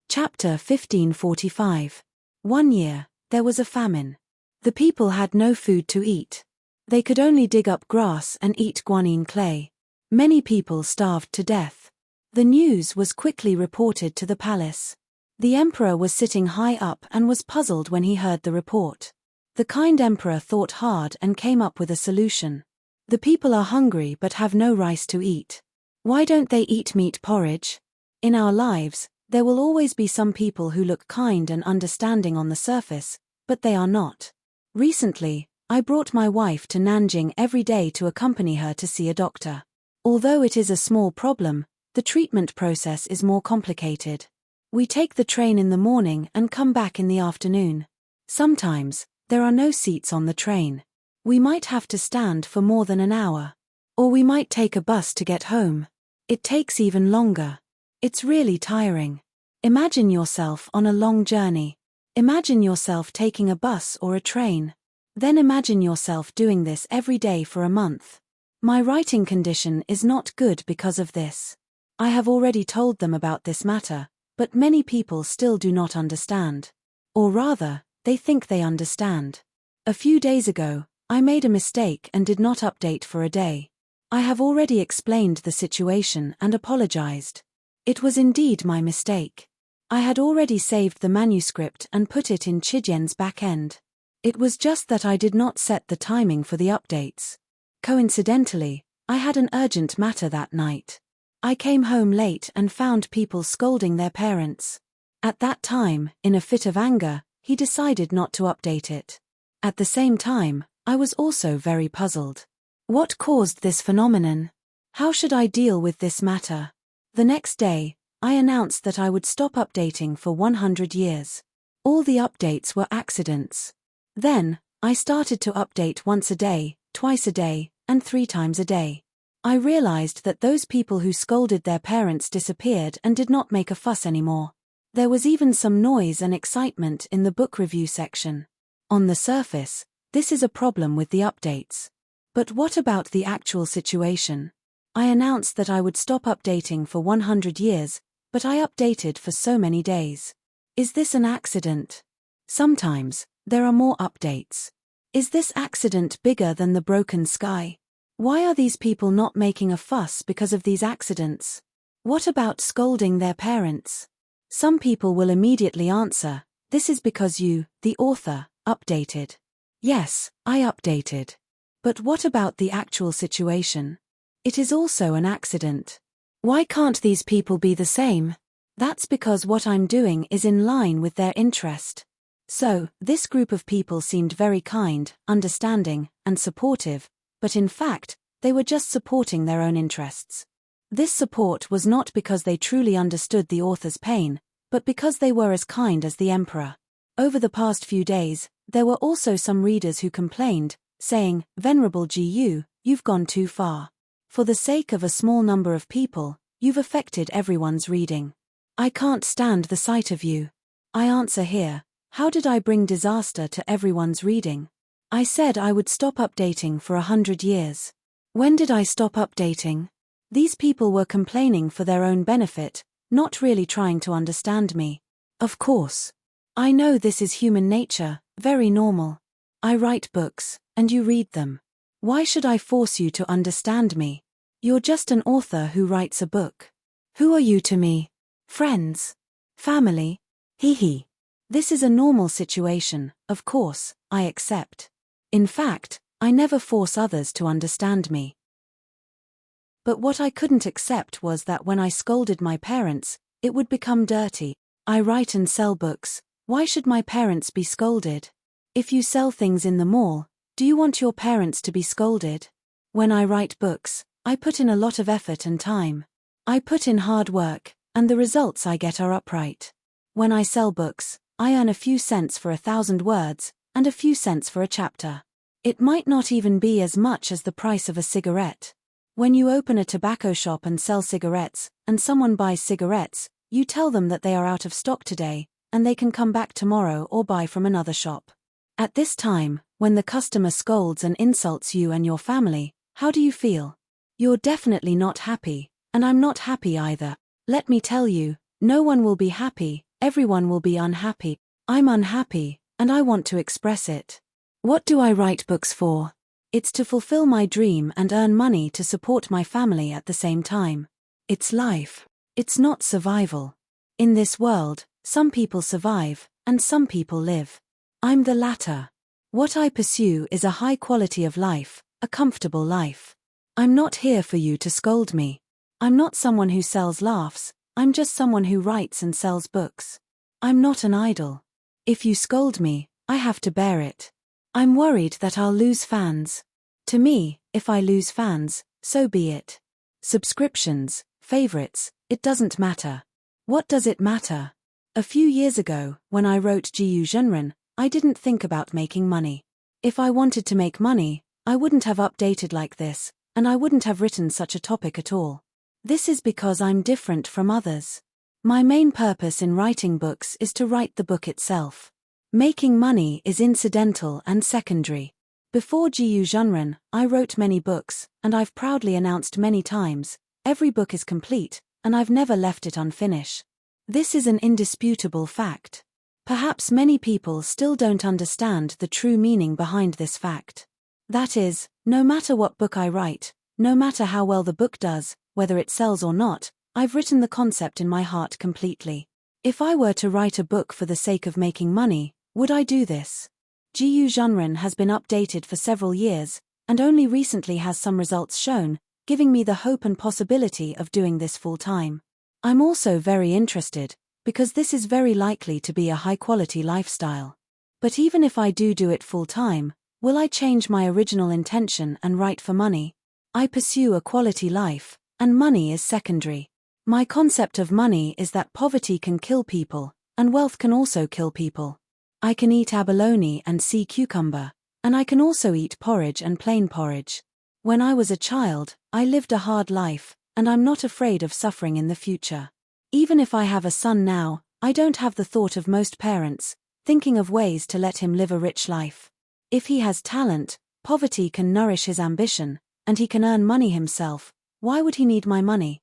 Chapter 1545. 1 year, there was a famine. The people had no food to eat. They could only dig up grass and eat guanine clay. Many people starved to death. The news was quickly reported to the palace. The emperor was sitting high up and was puzzled when he heard the report. The kind emperor thought hard and came up with a solution. The people are hungry but have no rice to eat. Why don't they eat meat porridge? In our lives, there will always be some people who look kind and understanding on the surface, but they are not. Recently, I brought my wife to Nanjing every day to accompany her to see a doctor. Although it is a small problem, the treatment process is more complicated. We take the train in the morning and come back in the afternoon. Sometimes, there are no seats on the train. We might have to stand for more than an hour. Or we might take a bus to get home. It takes even longer. It's really tiring. Imagine yourself on a long journey. Imagine yourself taking a bus or a train. Then imagine yourself doing this every day for a month. My writing condition is not good because of this. I have already told them about this matter, but many people still do not understand. Or rather, they think they understand. A few days ago, I made a mistake and did not update for a day. I have already explained the situation and apologized. It was indeed my mistake. I had already saved the manuscript and put it in Chijian's back-end. It was just that I did not set the timing for the updates. Coincidentally, I had an urgent matter that night. I came home late and found people scolding their parents. At that time, in a fit of anger, he decided not to update it. At the same time, I was also very puzzled. What caused this phenomenon? How should I deal with this matter? The next day, I announced that I would stop updating for 100 years. All the updates were accidents. Then, I started to update once a day, twice a day, and 3 times a day. I realized that those people who scolded their parents disappeared and did not make a fuss anymore. There was even some noise and excitement in the book review section. On the surface, this is a problem with the updates. But what about the actual situation? I announced that I would stop updating for 100 years, but I updated for so many days. Is this an accident? Sometimes, there are more updates. Is this accident bigger than the broken sky? Why are these people not making a fuss because of these accidents? What about scolding their parents? Some people will immediately answer, this is because you, the author, updated. Yes, I updated. But what about the actual situation? It is also an accident. Why can't these people be the same? That's because what I'm doing is in line with their interest. So, this group of people seemed very kind, understanding, and supportive, but in fact, they were just supporting their own interests. This support was not because they truly understood the author's pain, but because they were as kind as the emperor. Over the past few days, there were also some readers who complained, saying, Venerable GU, you've gone too far. For the sake of a small number of people, you've affected everyone's reading. I can't stand the sight of you. I answer here, how did I bring disaster to everyone's reading? I said I would stop updating for 100 years. When did I stop updating? These people were complaining for their own benefit, not really trying to understand me. Of course. I know this is human nature, very normal. I write books, and you read them. Why should I force you to understand me? You're just an author who writes a book. Who are you to me? Friends? Family? Hee. This is a normal situation, of course, I accept. In fact, I never force others to understand me. But what I couldn't accept was that when I scolded my parents, it would become dirty. I write and sell books, why should my parents be scolded? If you sell things in the mall, do you want your parents to be scolded? When I write books, I put in a lot of effort and time. I put in hard work, and the results I get are upright. When I sell books, I earn a few cents for 1,000 words, and a few cents for a chapter. It might not even be as much as the price of a cigarette. When you open a tobacco shop and sell cigarettes, and someone buys cigarettes, you tell them that they are out of stock today, and they can come back tomorrow or buy from another shop. At this time, when the customer scolds and insults you and your family, how do you feel? You're definitely not happy, and I'm not happy either. Let me tell you, no one will be happy, everyone will be unhappy. I'm unhappy, and I want to express it. What do I write books for? It's to fulfill my dream and earn money to support my family at the same time. It's life. It's not survival. In this world, Some people survive, and some people live. I'm the latter. What I pursue is a high quality of life, a comfortable life. I'm not here for you to scold me. I'm not someone who sells laughs, I'm just someone who writes and sells books. I'm not an idol. If you scold me, I have to bear it. I'm worried that I'll lose fans. To me, if I lose fans, so be it. Subscriptions, favorites, it doesn't matter. What does it matter? A few years ago, when I wrote Gu Zhenren, I didn't think about making money. If I wanted to make money, I wouldn't have updated like this, and I wouldn't have written such a topic at all. This is because I'm different from others. My main purpose in writing books is to write the book itself. Making money is incidental and secondary. Before Gu Zhenren, I wrote many books, and I've proudly announced many times, every book is complete, and I've never left it unfinished. This is an indisputable fact. Perhaps many people still don't understand the true meaning behind this fact. That is, no matter what book I write, no matter how well the book does, whether it sells or not, I've written the concept in my heart completely. If I were to write a book for the sake of making money, would I do this? Gu Zhenren has been updated for several years, and only recently has some results shown, giving me the hope and possibility of doing this full-time. I'm also very interested, because this is very likely to be a high-quality lifestyle. But even if I do it full-time, will I change my original intention and write for money? I pursue a quality life, and money is secondary. My concept of money is that poverty can kill people, and wealth can also kill people. I can eat abalone and sea cucumber, and I can also eat porridge and plain porridge. When I was a child, I lived a hard life, and I'm not afraid of suffering in the future. Even if I have a son now, I don't have the thought of most parents, thinking of ways to let him live a rich life. If he has talent, poverty can nourish his ambition, and he can earn money himself. Why would he need my money?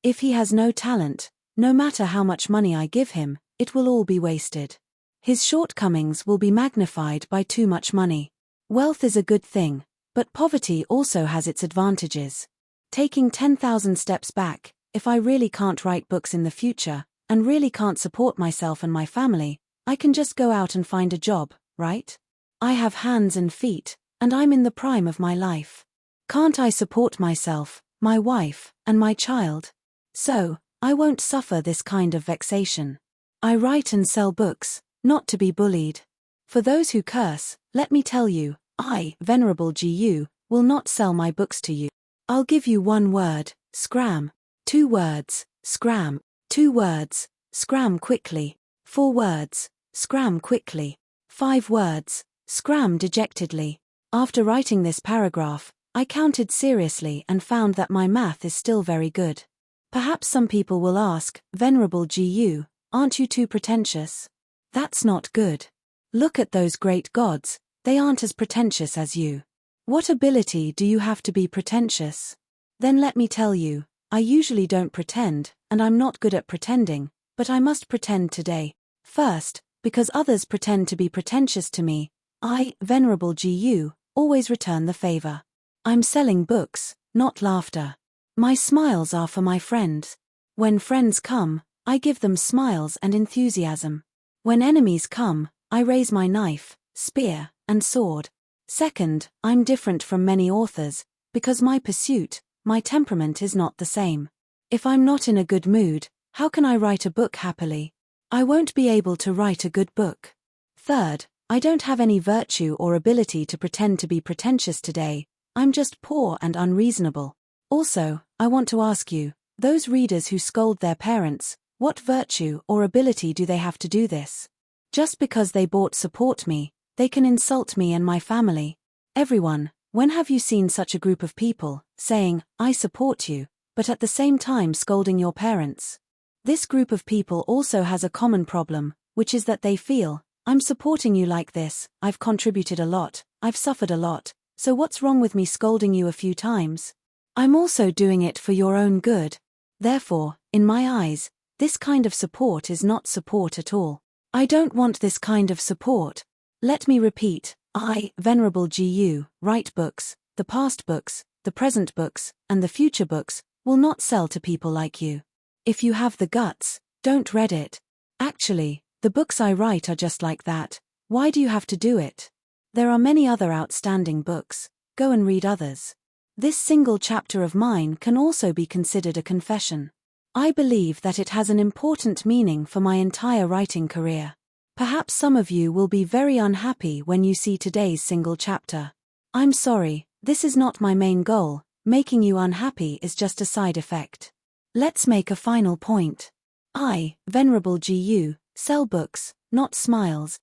If he has no talent, no matter how much money I give him, it will all be wasted. His shortcomings will be magnified by too much money. Wealth is a good thing, but poverty also has its advantages. Taking 10,000 steps back, if I really can't write books in the future, and really can't support myself and my family, I can just go out and find a job, right? I have hands and feet, and I'm in the prime of my life. Can't I support myself, my wife, and my child? So, I won't suffer this kind of vexation. I write and sell books, not to be bullied. For those who curse, let me tell you, I, Venerable Gu, will not sell my books to you. I'll give you one word, scram. 2 words, scram. 2 words, scram quickly. 4 words, scram quickly. 5 words, scram dejectedly. After writing this paragraph, I counted seriously and found that my math is still very good. Perhaps some people will ask, Venerable Gu, aren't you too pretentious? That's not good. Look at those great gods, they aren't as pretentious as you. What ability do you have to be pretentious? Then let me tell you, I usually don't pretend, and I'm not good at pretending, but I must pretend today. First, because others pretend to be pretentious to me, I, Venerable Gu, always return the favor. I'm selling books, not laughter. My smiles are for my friends. When friends come, I give them smiles and enthusiasm. When enemies come, I raise my knife, spear, and sword. Second, I'm different from many authors, because my pursuit, my temperament is not the same. If I'm not in a good mood, how can I write a book happily? I won't be able to write a good book. Third, I don't have any virtue or ability to pretend to be pretentious today, I'm just poor and unreasonable. Also, I want to ask you, those readers who scold their parents, what virtue or ability do they have to do this? Just because they bought support me, they can insult me and my family. Everyone, when have you seen such a group of people, saying, I support you, but at the same time scolding your parents? This group of people also has a common problem, which is that they feel, I'm supporting you like this, I've contributed a lot, I've suffered a lot, so what's wrong with me scolding you a few times? I'm also doing it for your own good. Therefore, in my eyes, this kind of support is not support at all. I don't want this kind of support. Let me repeat, I, Venerable Gu, write books, the past books, the present books, and the future books, will not sell to people like you. If you have the guts, Don't read it. Actually, the books I write are just like that. Why do you have to do it? There are many other outstanding books. Go and read others. This single chapter of mine can also be considered a confession. I believe that it has an important meaning for my entire writing career. Perhaps some of you will be very unhappy when you see today's single chapter. I'm sorry, this is not my main goal. Making you unhappy is just a side effect. Let's make a final point. I, Venerable GU, sell books, not smiles.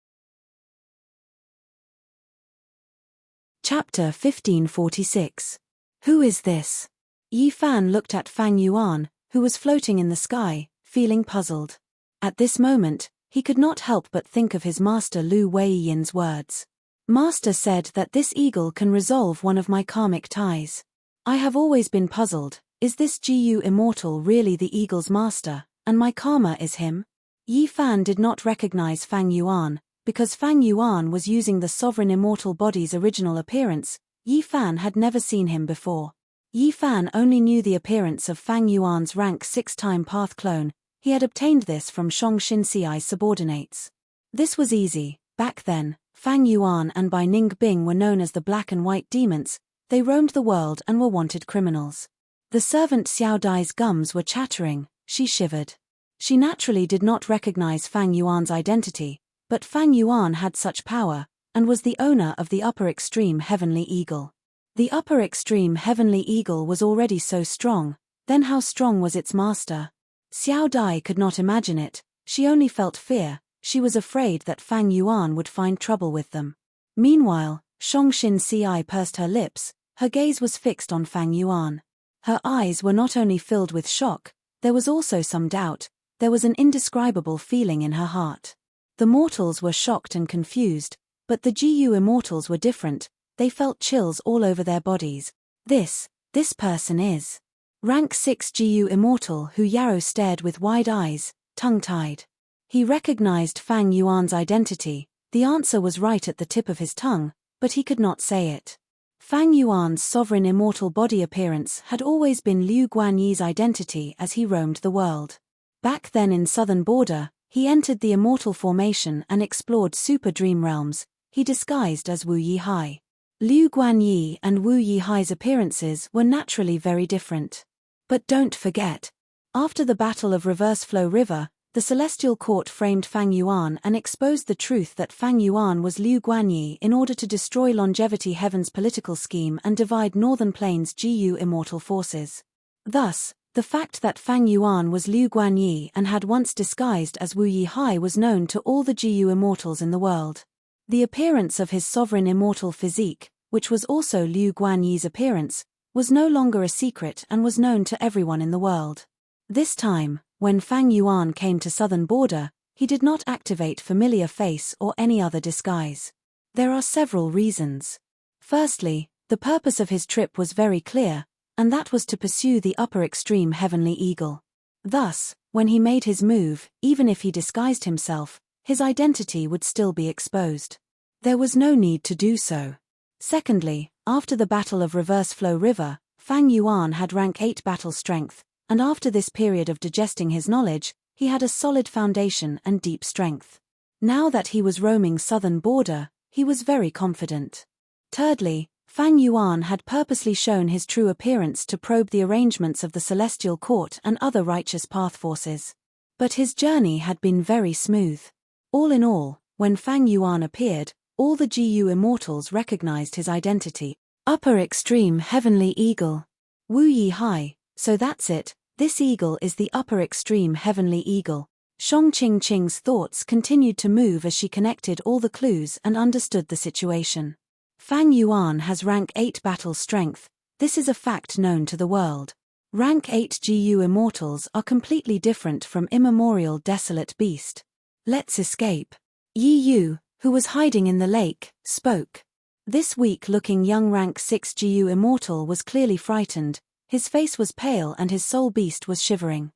Chapter 1546. Who is this? Yi Fan looked at Fang Yuan, who was floating in the sky, feeling puzzled. At this moment, he could not help but think of his master Lu Weiyin's words. Master said that this eagle can resolve one of my karmic ties. I have always been puzzled, is this GU immortal really the eagle's master, and my karma is him? Yi Fan did not recognize Fang Yuan, because Fang Yuan was using the sovereign immortal body's original appearance. Yi Fan had never seen him before. Yi Fan only knew the appearance of Fang Yuan's rank 6-time path clone. He had obtained this from Shongxin Xi's subordinates. This was easy. Back then, Fang Yuan and Bai Ningbing were known as the Black and White Demons. They roamed the world and were wanted criminals. The servant Xiao Dai's gums were chattering. She shivered. She naturally did not recognize Fang Yuan's identity, but Fang Yuan had such power, and was the owner of the upper extreme heavenly eagle. The upper extreme heavenly eagle was already so strong, then how strong was its master? Xiao Dai could not imagine it. She only felt fear. She was afraid that Fang Yuan would find trouble with them. Meanwhile, Shongxin Ci pursed her lips. Her gaze was fixed on Fang Yuan. Her eyes were not only filled with shock, there was also some doubt. There was an indescribable feeling in her heart. The mortals were shocked and confused, but the GU immortals were different. They felt chills all over their bodies. This person is rank 6 GU immortal. Hu Yaro stared with wide eyes, tongue-tied. He recognized Fang Yuan's identity. The answer was right at the tip of his tongue, but he could not say it. Fang Yuan's sovereign immortal body appearance had always been Liu Guanyi's identity as he roamed the world. Back then in Southern Border, he entered the immortal formation and explored super dream realms. He disguised as Wu Yihai. Liu Guanyi and Wu Yihai's appearances were naturally very different. But don't forget, after the Battle of Reverse Flow River, the Celestial Court framed Fang Yuan and exposed the truth that Fang Yuan was Liu Guanyi in order to destroy Longevity Heaven's political scheme and divide Northern Plains GU immortal forces. Thus, the fact that Fang Yuan was Liu Guanyi and had once disguised as Wu Yihai was known to all the GU immortals in the world. The appearance of his sovereign immortal physique, which was also Liu Guanyi's appearance, was no longer a secret and was known to everyone in the world. This time, when Fang Yuan came to Southern Border, he did not activate familiar face or any other disguise. There are several reasons. Firstly, the purpose of his trip was very clear, and that was to pursue the upper extreme heavenly eagle. Thus, when he made his move, even if he disguised himself, his identity would still be exposed. There was no need to do so. Secondly, after the Battle of Reverse Flow River, Fang Yuan had rank 8 battle strength, and after this period of digesting his knowledge, he had a solid foundation and deep strength. Now that he was roaming Southern Border, he was very confident. Thirdly, Fang Yuan had purposely shown his true appearance to probe the arrangements of the Celestial Court and other righteous path forces. But his journey had been very smooth. All in all, when Fang Yuan appeared, all the GU immortals recognized his identity. Upper extreme heavenly eagle. Wu Yihai, so that's it, this eagle is the upper extreme heavenly eagle. Shong Qingqing's thoughts continued to move as she connected all the clues and understood the situation. Fang Yuan has rank 8 battle strength. This is a fact known to the world. Rank 8 GU immortals are completely different from immemorial desolate beast. Let's escape. Yi Yu, who was hiding in the lake, spoke. This weak-looking young rank 6 GU immortal was clearly frightened. His face was pale and his soul beast was shivering.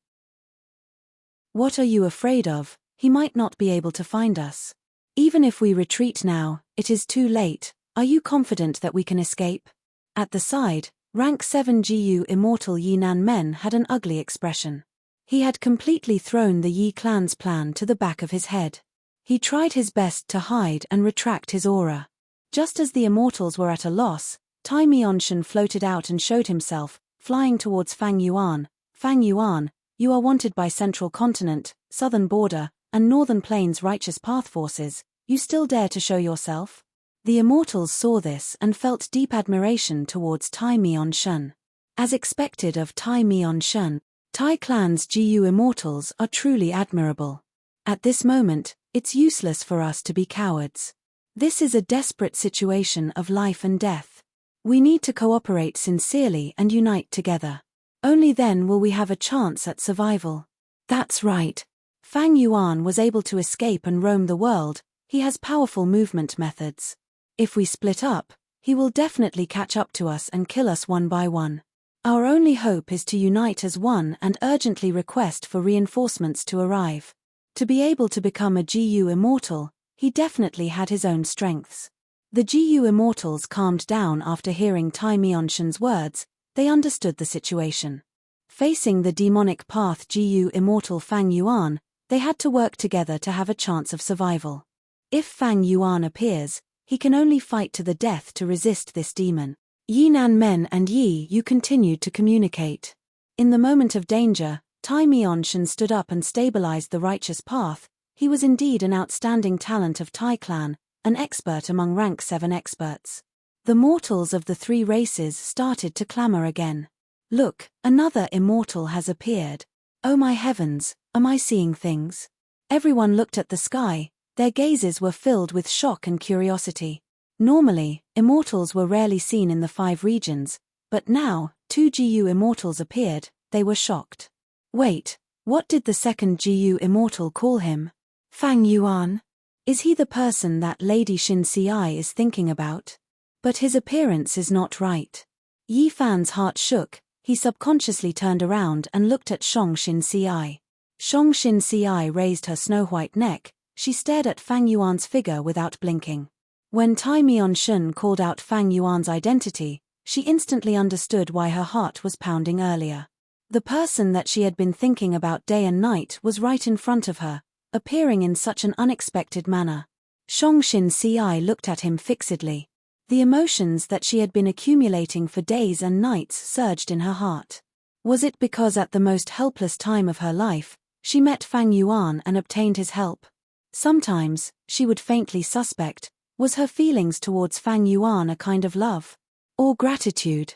What are you afraid of? He might not be able to find us. Even if we retreat now, it is too late. Are you confident that we can escape? At the side, rank 7 GU immortal Yinan Men had an ugly expression. He had completely thrown the Yi clan's plan to the back of his head. He tried his best to hide and retract his aura. Just as the immortals were at a loss, Tai Mianshan floated out and showed himself, flying towards Fang Yuan. Fang Yuan, you are wanted by Central Continent, Southern Border, and Northern Plains Righteous Path forces. You still dare to show yourself? The immortals saw this and felt deep admiration towards Tai Mianshan. As expected of Tai Mianshan, Tai clan's GU immortals are truly admirable. At this moment, it's useless for us to be cowards. This is a desperate situation of life and death. We need to cooperate sincerely and unite together. Only then will we have a chance at survival. That's right. Fang Yuan was able to escape and roam the world. He has powerful movement methods. If we split up, he will definitely catch up to us and kill us one by one. Our only hope is to unite as one and urgently request for reinforcements to arrive. To be able to become a GU immortal, he definitely had his own strengths. The GU immortals calmed down after hearing Tai Mianshan's words. They understood the situation. Facing the demonic path GU immortal Fang Yuan, they had to work together to have a chance of survival. If Fang Yuan appears, he can only fight to the death to resist this demon. Yinan Men and Yi Yu continued to communicate. In the moment of danger, Tai Mianshan stood up and stabilized the righteous path. He was indeed an outstanding talent of Tai clan, an expert among rank 7 experts. The mortals of the three races started to clamor again. Look, another immortal has appeared. Oh my heavens, am I seeing things? Everyone looked at the sky, their gazes were filled with shock and curiosity. Normally, immortals were rarely seen in the 5 regions, but now, 2 GU immortals appeared. They were shocked. Wait, what did the second GU immortal call him? Fang Yuan? Is he the person that Lady Xin Ci is thinking about? But his appearance is not right. Yi Fan's heart shook. He subconsciously turned around and looked at Shang Xin Ci. Shang Xin Ci raised her snow-white neck. She stared at Fang Yuan's figure without blinking. When Tai Mianshan called out Fang Yuan's identity, she instantly understood why her heart was pounding earlier. The person that she had been thinking about day and night was right in front of her, appearing in such an unexpected manner. Shang Xin Ci looked at him fixedly. The emotions that she had been accumulating for days and nights surged in her heart. Was it because at the most helpless time of her life, she met Fang Yuan and obtained his help? Sometimes, she would faintly suspect, was her feelings towards Fang Yuan a kind of love? Or gratitude?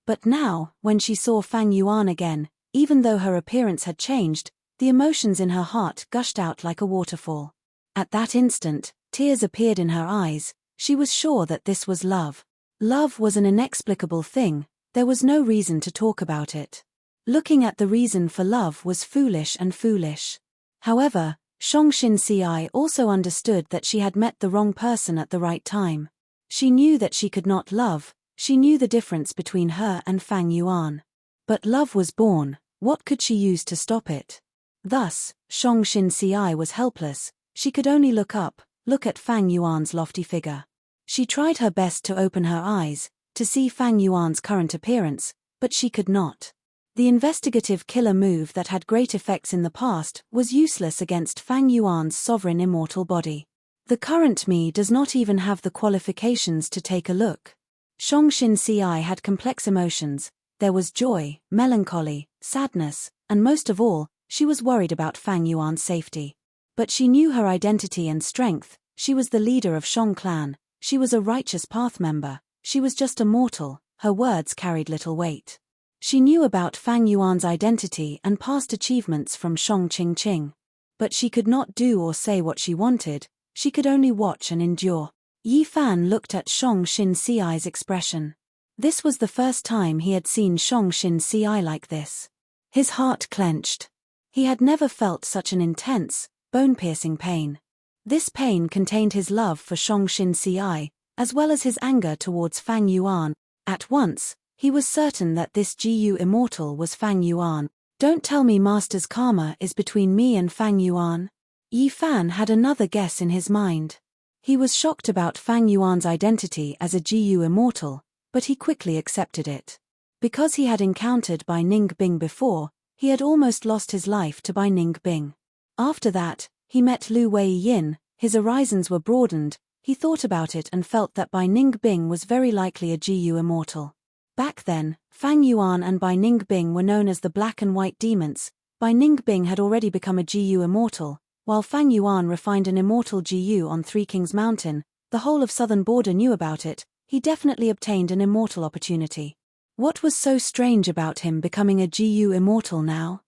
But now, when she saw Fang Yuan again, even though her appearance had changed, the emotions in her heart gushed out like a waterfall. At that instant, tears appeared in her eyes. She was sure that this was love. Love was an inexplicable thing. There was no reason to talk about it. Looking at the reason for love was foolish and foolish. However, Shang Xin Ci also understood that she had met the wrong person at the right time. She knew that she could not love. She knew the difference between her and Fang Yuan. But love was born. What could she use to stop it? Thus, Shang Xin Ci was helpless. She could only look up, look at Fang Yuan's lofty figure. She tried her best to open her eyes, to see Fang Yuan's current appearance, but she could not. The investigative killer move that had great effects in the past was useless against Fang Yuan's sovereign immortal body. The current me does not even have the qualifications to take a look. Shang Xin Ci had complex emotions. There was joy, melancholy, sadness, and most of all, she was worried about Fang Yuan's safety. But she knew her identity and strength. She was the leader of Shang clan. She was a righteous path member. She was just a mortal. Her words carried little weight. She knew about Fang Yuan's identity and past achievements from Shang Qingqing. But she could not do or say what she wanted. She could only watch and endure. Yi Fan looked at Shang Xin Ci's expression. This was the first time he had seen Shang Xin Ci like this. His heart clenched. He had never felt such an intense, bone-piercing pain. This pain contained his love for Shang Xin Ci, as well as his anger towards Fang Yuan. At once, he was certain that this GU immortal was Fang Yuan. Don't tell me Master's karma is between me and Fang Yuan. Yi Fan had another guess in his mind. He was shocked about Fang Yuan's identity as a GU immortal, but he quickly accepted it. Because he had encountered Bai Ning Bing before, He had almost lost his life to Bai Ning Bing. After that, he met Lu Wei Yin, his horizons were broadened, he thought about it and felt that Bai Ning Bing was very likely a GU immortal. Back then, Fang Yuan and Bai Ning Bing were known as the Black and White Demons. Bai Ning Bing had already become a GU immortal, while Fang Yuan refined an immortal GU on Three Kings Mountain. The whole of southern border knew about it. He definitely obtained an immortal opportunity. What was so strange about him becoming a GU immortal now?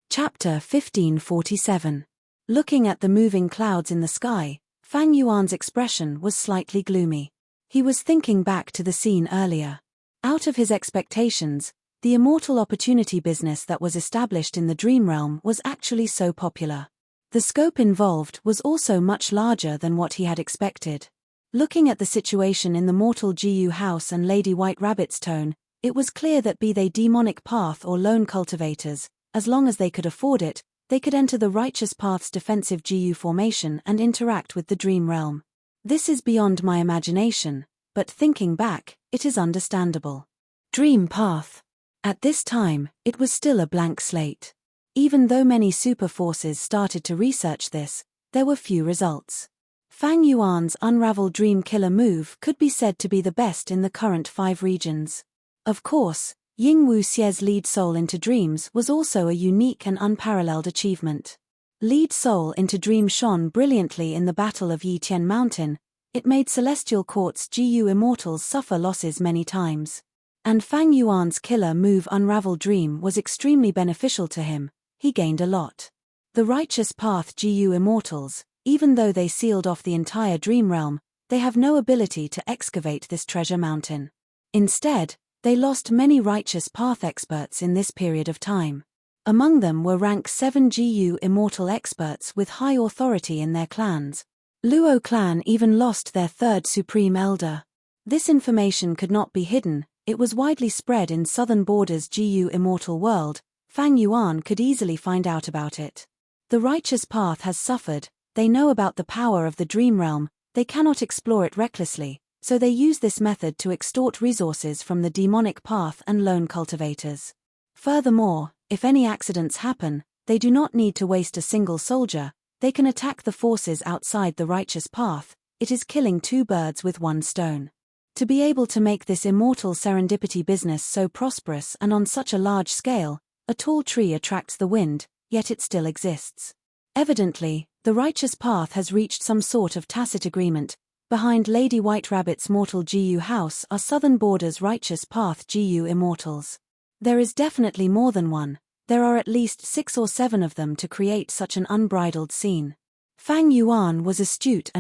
Chapter 1547. Looking at the moving clouds in the sky, Fang Yuan's expression was slightly gloomy. He was thinking back to the scene earlier. Out of his expectations, the immortal opportunity business that was established in the dream realm was actually so popular. The scope involved was also much larger than what he had expected. Looking at the situation in the mortal GU house and Lady White Rabbit's tone, it was clear that be they demonic path or lone cultivators, as long as they could afford it, they could enter the righteous path's defensive GU formation and interact with the dream realm. This is beyond my imagination, but thinking back, it is understandable. Dream path. At this time, it was still a blank slate. Even though many super forces started to research this, there were few results. Fang Yuan's Unravel Dream Killer move could be said to be the best in the current 5 regions. Of course, Ying Wu Xie's lead soul into dreams was also a unique and unparalleled achievement. Lead soul into dream shone brilliantly in the Battle of Yitian Mountain. It made Celestial Court's GU immortals suffer losses many times. And Fang Yuan's killer move Unravel Dream was extremely beneficial to him. He gained a lot. The Righteous Path GU immortals, even though they sealed off the entire dream realm, they have no ability to excavate this treasure mountain. Instead, they lost many Righteous Path experts in this period of time. Among them were rank 7 GU immortal experts with high authority in their clans. Luo clan even lost their 3rd supreme elder. This information could not be hidden, it was widely spread in southern borders GU immortal world. Fang Yuan could easily find out about it. The Righteous Path has suffered, they know about the power of the dream realm, they cannot explore it recklessly, so they use this method to extort resources from the demonic path and lone cultivators. Furthermore, if any accidents happen, they do not need to waste a single soldier, they can attack the forces outside the Righteous Path. It is killing 2 birds with 1 stone. To be able to make this immortal serendipity business so prosperous and on such a large scale, a tall tree attracts the wind, yet it still exists. Evidently, the Righteous Path has reached some sort of tacit agreement. Behind Lady White Rabbit's mortal GU house are southern borders Righteous Path GU immortals. There is definitely more than one, there are at least 6 or 7 of them to create such an unbridled scene. Fang Yuan was astute.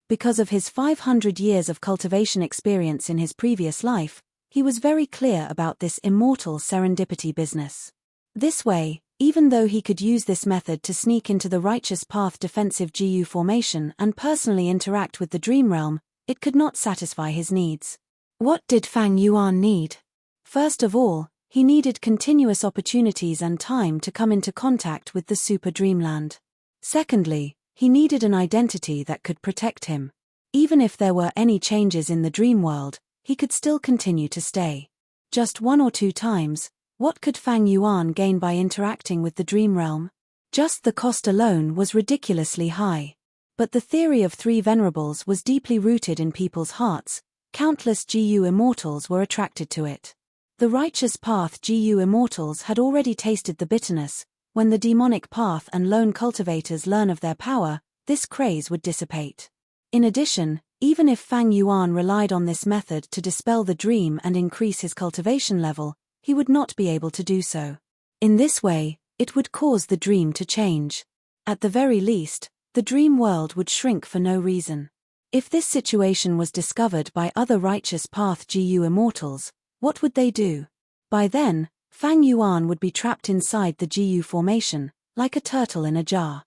Because of his 500 years of cultivation experience in his previous life, he was very clear about this immortal serendipity business. This way, even though he could use this method to sneak into the Righteous Path defensive GU formation and personally interact with the dream realm, it could not satisfy his needs. What did Fang Yuan need? First of all, he needed continuous opportunities and time to come into contact with the super dreamland. Secondly, he needed an identity that could protect him. Even if there were any changes in the dream world, he could still continue to stay. Just 1 or 2 times, what could Fang Yuan gain by interacting with the dream realm? Just the cost alone was ridiculously high. But the theory of 3 venerables was deeply rooted in people's hearts, countless GU immortals were attracted to it. The Righteous Path GU immortals had already tasted the bitterness. When the demonic path and lone cultivators learn of their power, this craze would dissipate. In addition, even if Fang Yuan relied on this method to dispel the dream and increase his cultivation level, he would not be able to do so. In this way, it would cause the dream to change. At the very least, the dream world would shrink for no reason. If this situation was discovered by other Righteous Path GU immortals, what would they do? By then, Fang Yuan would be trapped inside the GU formation, like a turtle in a jar.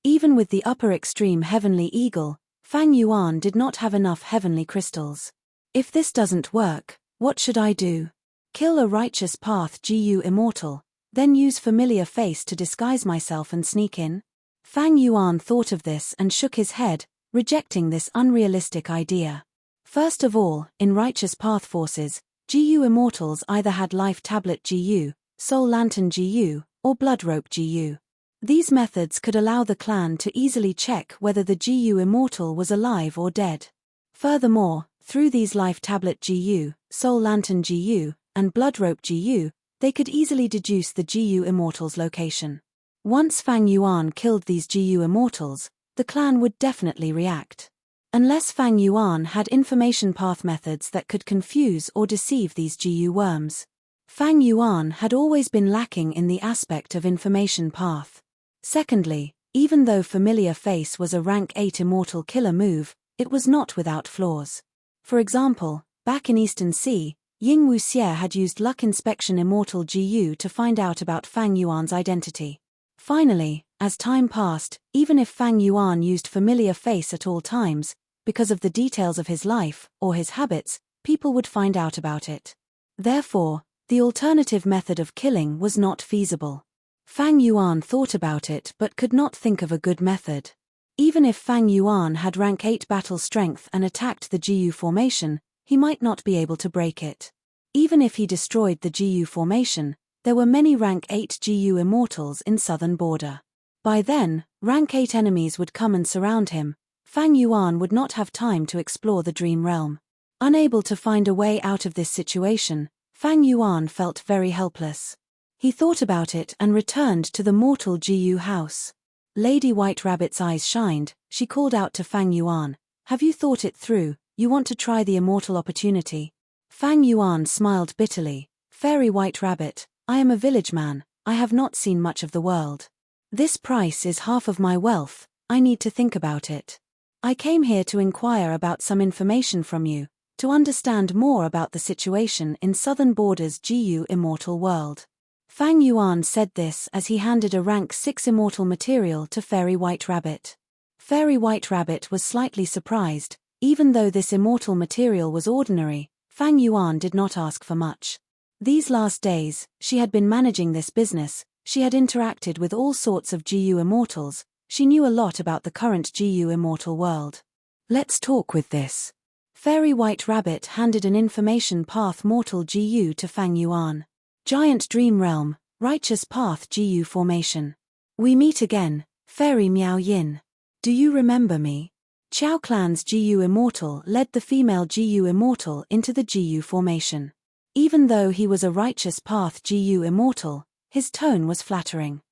Even with the upper extreme Heavenly Eagle, Fang Yuan did not have enough heavenly crystals. If this doesn't work, what should I do? Kill a Righteous Path GU immortal, then use familiar face to disguise myself and sneak in? Fang Yuan thought of this and shook his head, rejecting this unrealistic idea. First of all, in Righteous Path forces, GU Immortals either had Life Tablet GU, Soul Lantern GU, or Blood Rope GU. These methods could allow the clan to easily check whether the GU Immortal was alive or dead. Furthermore, through these Life Tablet GU, Soul Lantern GU, and Blood Rope GU, they could easily deduce the GU Immortal's location. Once Fang Yuan killed these GU Immortals, the clan would definitely react. Unless Fang Yuan had information path methods that could confuse or deceive these GU worms. Fang Yuan had always been lacking in the aspect of information path. Secondly, even though Familiar Face was a rank 8 immortal killer move, it was not without flaws. For example, back in Eastern Sea, Ying Wuxie had used Luck Inspection Immortal GU to find out about Fang Yuan's identity. Finally, as time passed, even if Fang Yuan used Familiar Face at all times, because of the details of his life, or his habits, people would find out about it. Therefore, the alternative method of killing was not feasible. Fang Yuan thought about it but could not think of a good method. Even if Fang Yuan had rank 8 battle strength and attacked the GU formation, he might not be able to break it. Even if he destroyed the GU formation, there were many rank 8 GU Immortals in southern border. By then, rank 8 enemies would come and surround him. Fang Yuan would not have time to explore the Dream Realm. Unable to find a way out of this situation, Fang Yuan felt very helpless. He thought about it and returned to the mortal GU house. Lady White Rabbit's eyes shined. She called out to Fang Yuan, "Have you thought it through? You want to try the immortal opportunity?" Fang Yuan smiled bitterly. "Fairy White Rabbit, I am a village man. I have not seen much of the world. This price is half of my wealth. I need to think about it. I came here to inquire about some information from you, to understand more about the situation in southern border's GU immortal world." Fang Yuan said this as he handed a rank 6 immortal material to Fairy White Rabbit. Fairy White Rabbit was slightly surprised. Even though this immortal material was ordinary, Fang Yuan did not ask for much. These last days, she had been managing this business, she had interacted with all sorts of GU Immortals, she knew a lot about the current GU Immortal world. "Let's talk with this." Fairy White Rabbit handed an information path mortal GU to Fang Yuan. "Giant Dream Realm, Righteous Path GU formation. We meet again, Fairy Miao Yin. Do you remember me?" Chao Clan's GU Immortal led the female GU Immortal into the GU formation. Even though he was a Righteous Path GU Immortal, his tone was flattering.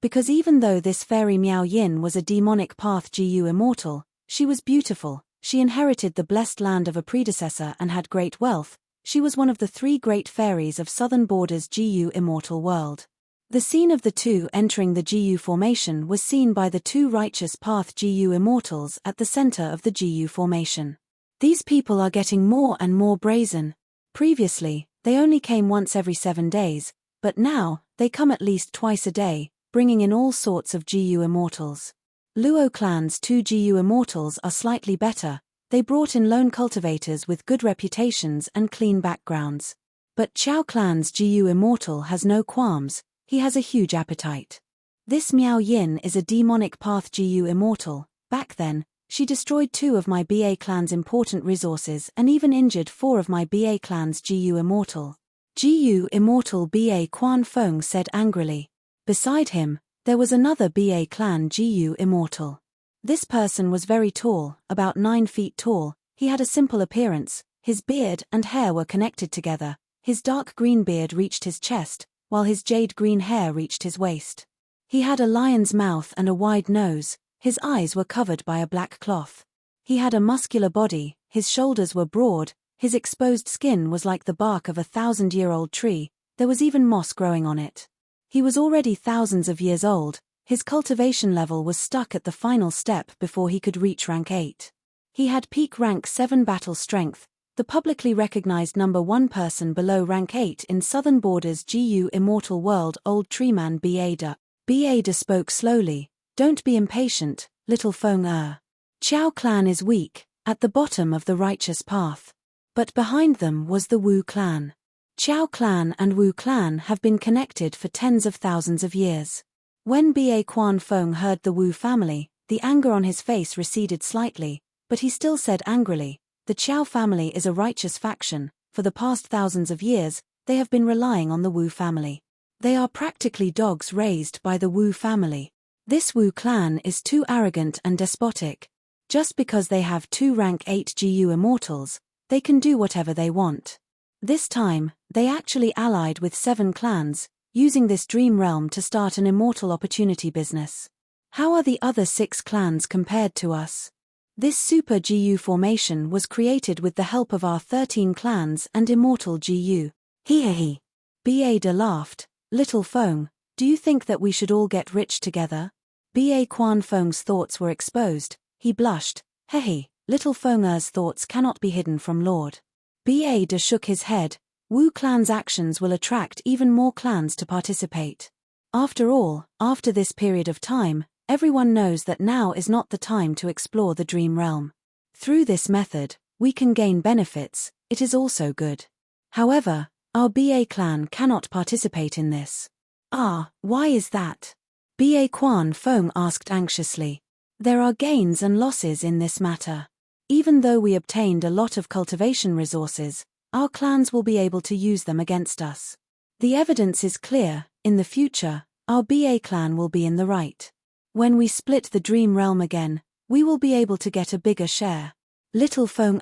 Because even though this Fairy Miao Yin was a demonic path GU Immortal, she was beautiful, she inherited the blessed land of a predecessor and had great wealth, she was one of the 3 great fairies of southern border's GU Immortal world. The scene of the two entering the GU formation was seen by the 2 Righteous Path GU Immortals at the center of the GU formation. These people are getting more and more brazen. Previously, they only came once every 7 days, but now, they come at least twice a day, bringing in all sorts of GU Immortals. Luo Clan's 2 GU Immortals are slightly better, they brought in lone cultivators with good reputations and clean backgrounds. But Chao Clan's GU Immortal has no qualms. He has a huge appetite. This Miao Yin is a demonic path GU Immortal. Back then, she destroyed 2 of my BA clan's important resources and even injured 4 of my BA clan's GU Immortal. GU Immortal BA Quan Feng said angrily. Beside him, there was another BA clan GU Immortal. This person was very tall, about 9 feet tall, he had a simple appearance, his beard and hair were connected together, his dark green beard reached his chest, while his jade green hair reached his waist. He had a lion's mouth and a wide nose, his eyes were covered by a black cloth. He had a muscular body, his shoulders were broad, his exposed skin was like the bark of a 1,000-year-old tree, there was even moss growing on it. He was already thousands of years old, his cultivation level was stuck at the final step before he could reach rank 8. He had peak rank 7 battle strength, the publicly recognized number 1 person below rank 8 in southern border's GU Immortal world. Old Treeman Bada. Bada spoke slowly. "Don't be impatient, little Feng. Chao Clan is weak, at the bottom of the righteous path. But behind them was the Wu Clan. Chao Clan and Wu Clan have been connected for tens of thousands of years." When Ba Quan Feng heard the Wu family, the anger on his face receded slightly, but he still said angrily, The Qiao family is a righteous faction. For the past thousands of years, they have been relying on the Wu family. They are practically dogs raised by the Wu family. This Wu clan is too arrogant and despotic. Just because they have 2 rank 8 GU immortals, they can do whatever they want. This time, they actually allied with 7 clans, using this dream realm to start an immortal opportunity business. How are the other 6 clans compared to us? This super GU formation was created with the help of our 13 clans and immortal GU. Hee. Ba laughed. Little Feng, do you think that we should all get rich together? Ba Quan Feng's thoughts were exposed. He blushed. Hee. Little Feng's thoughts cannot be hidden from Lord. Ba De shook his head. Wu clan's actions will attract even more clans to participate. After all, after this period of time, everyone knows that now is not the time to explore the dream realm. Through this method, we can gain benefits. It is also good. However, our Ba clan cannot participate in this. Why is that? Ba Quan Feng asked anxiously. There are gains and losses in this matter. Even though we obtained a lot of cultivation resources, our clans will be able to use them against us. The evidence is clear. In the future, our Ba clan will be in the right. When we split the dream realm again, we will be able to get a bigger share. Little Feng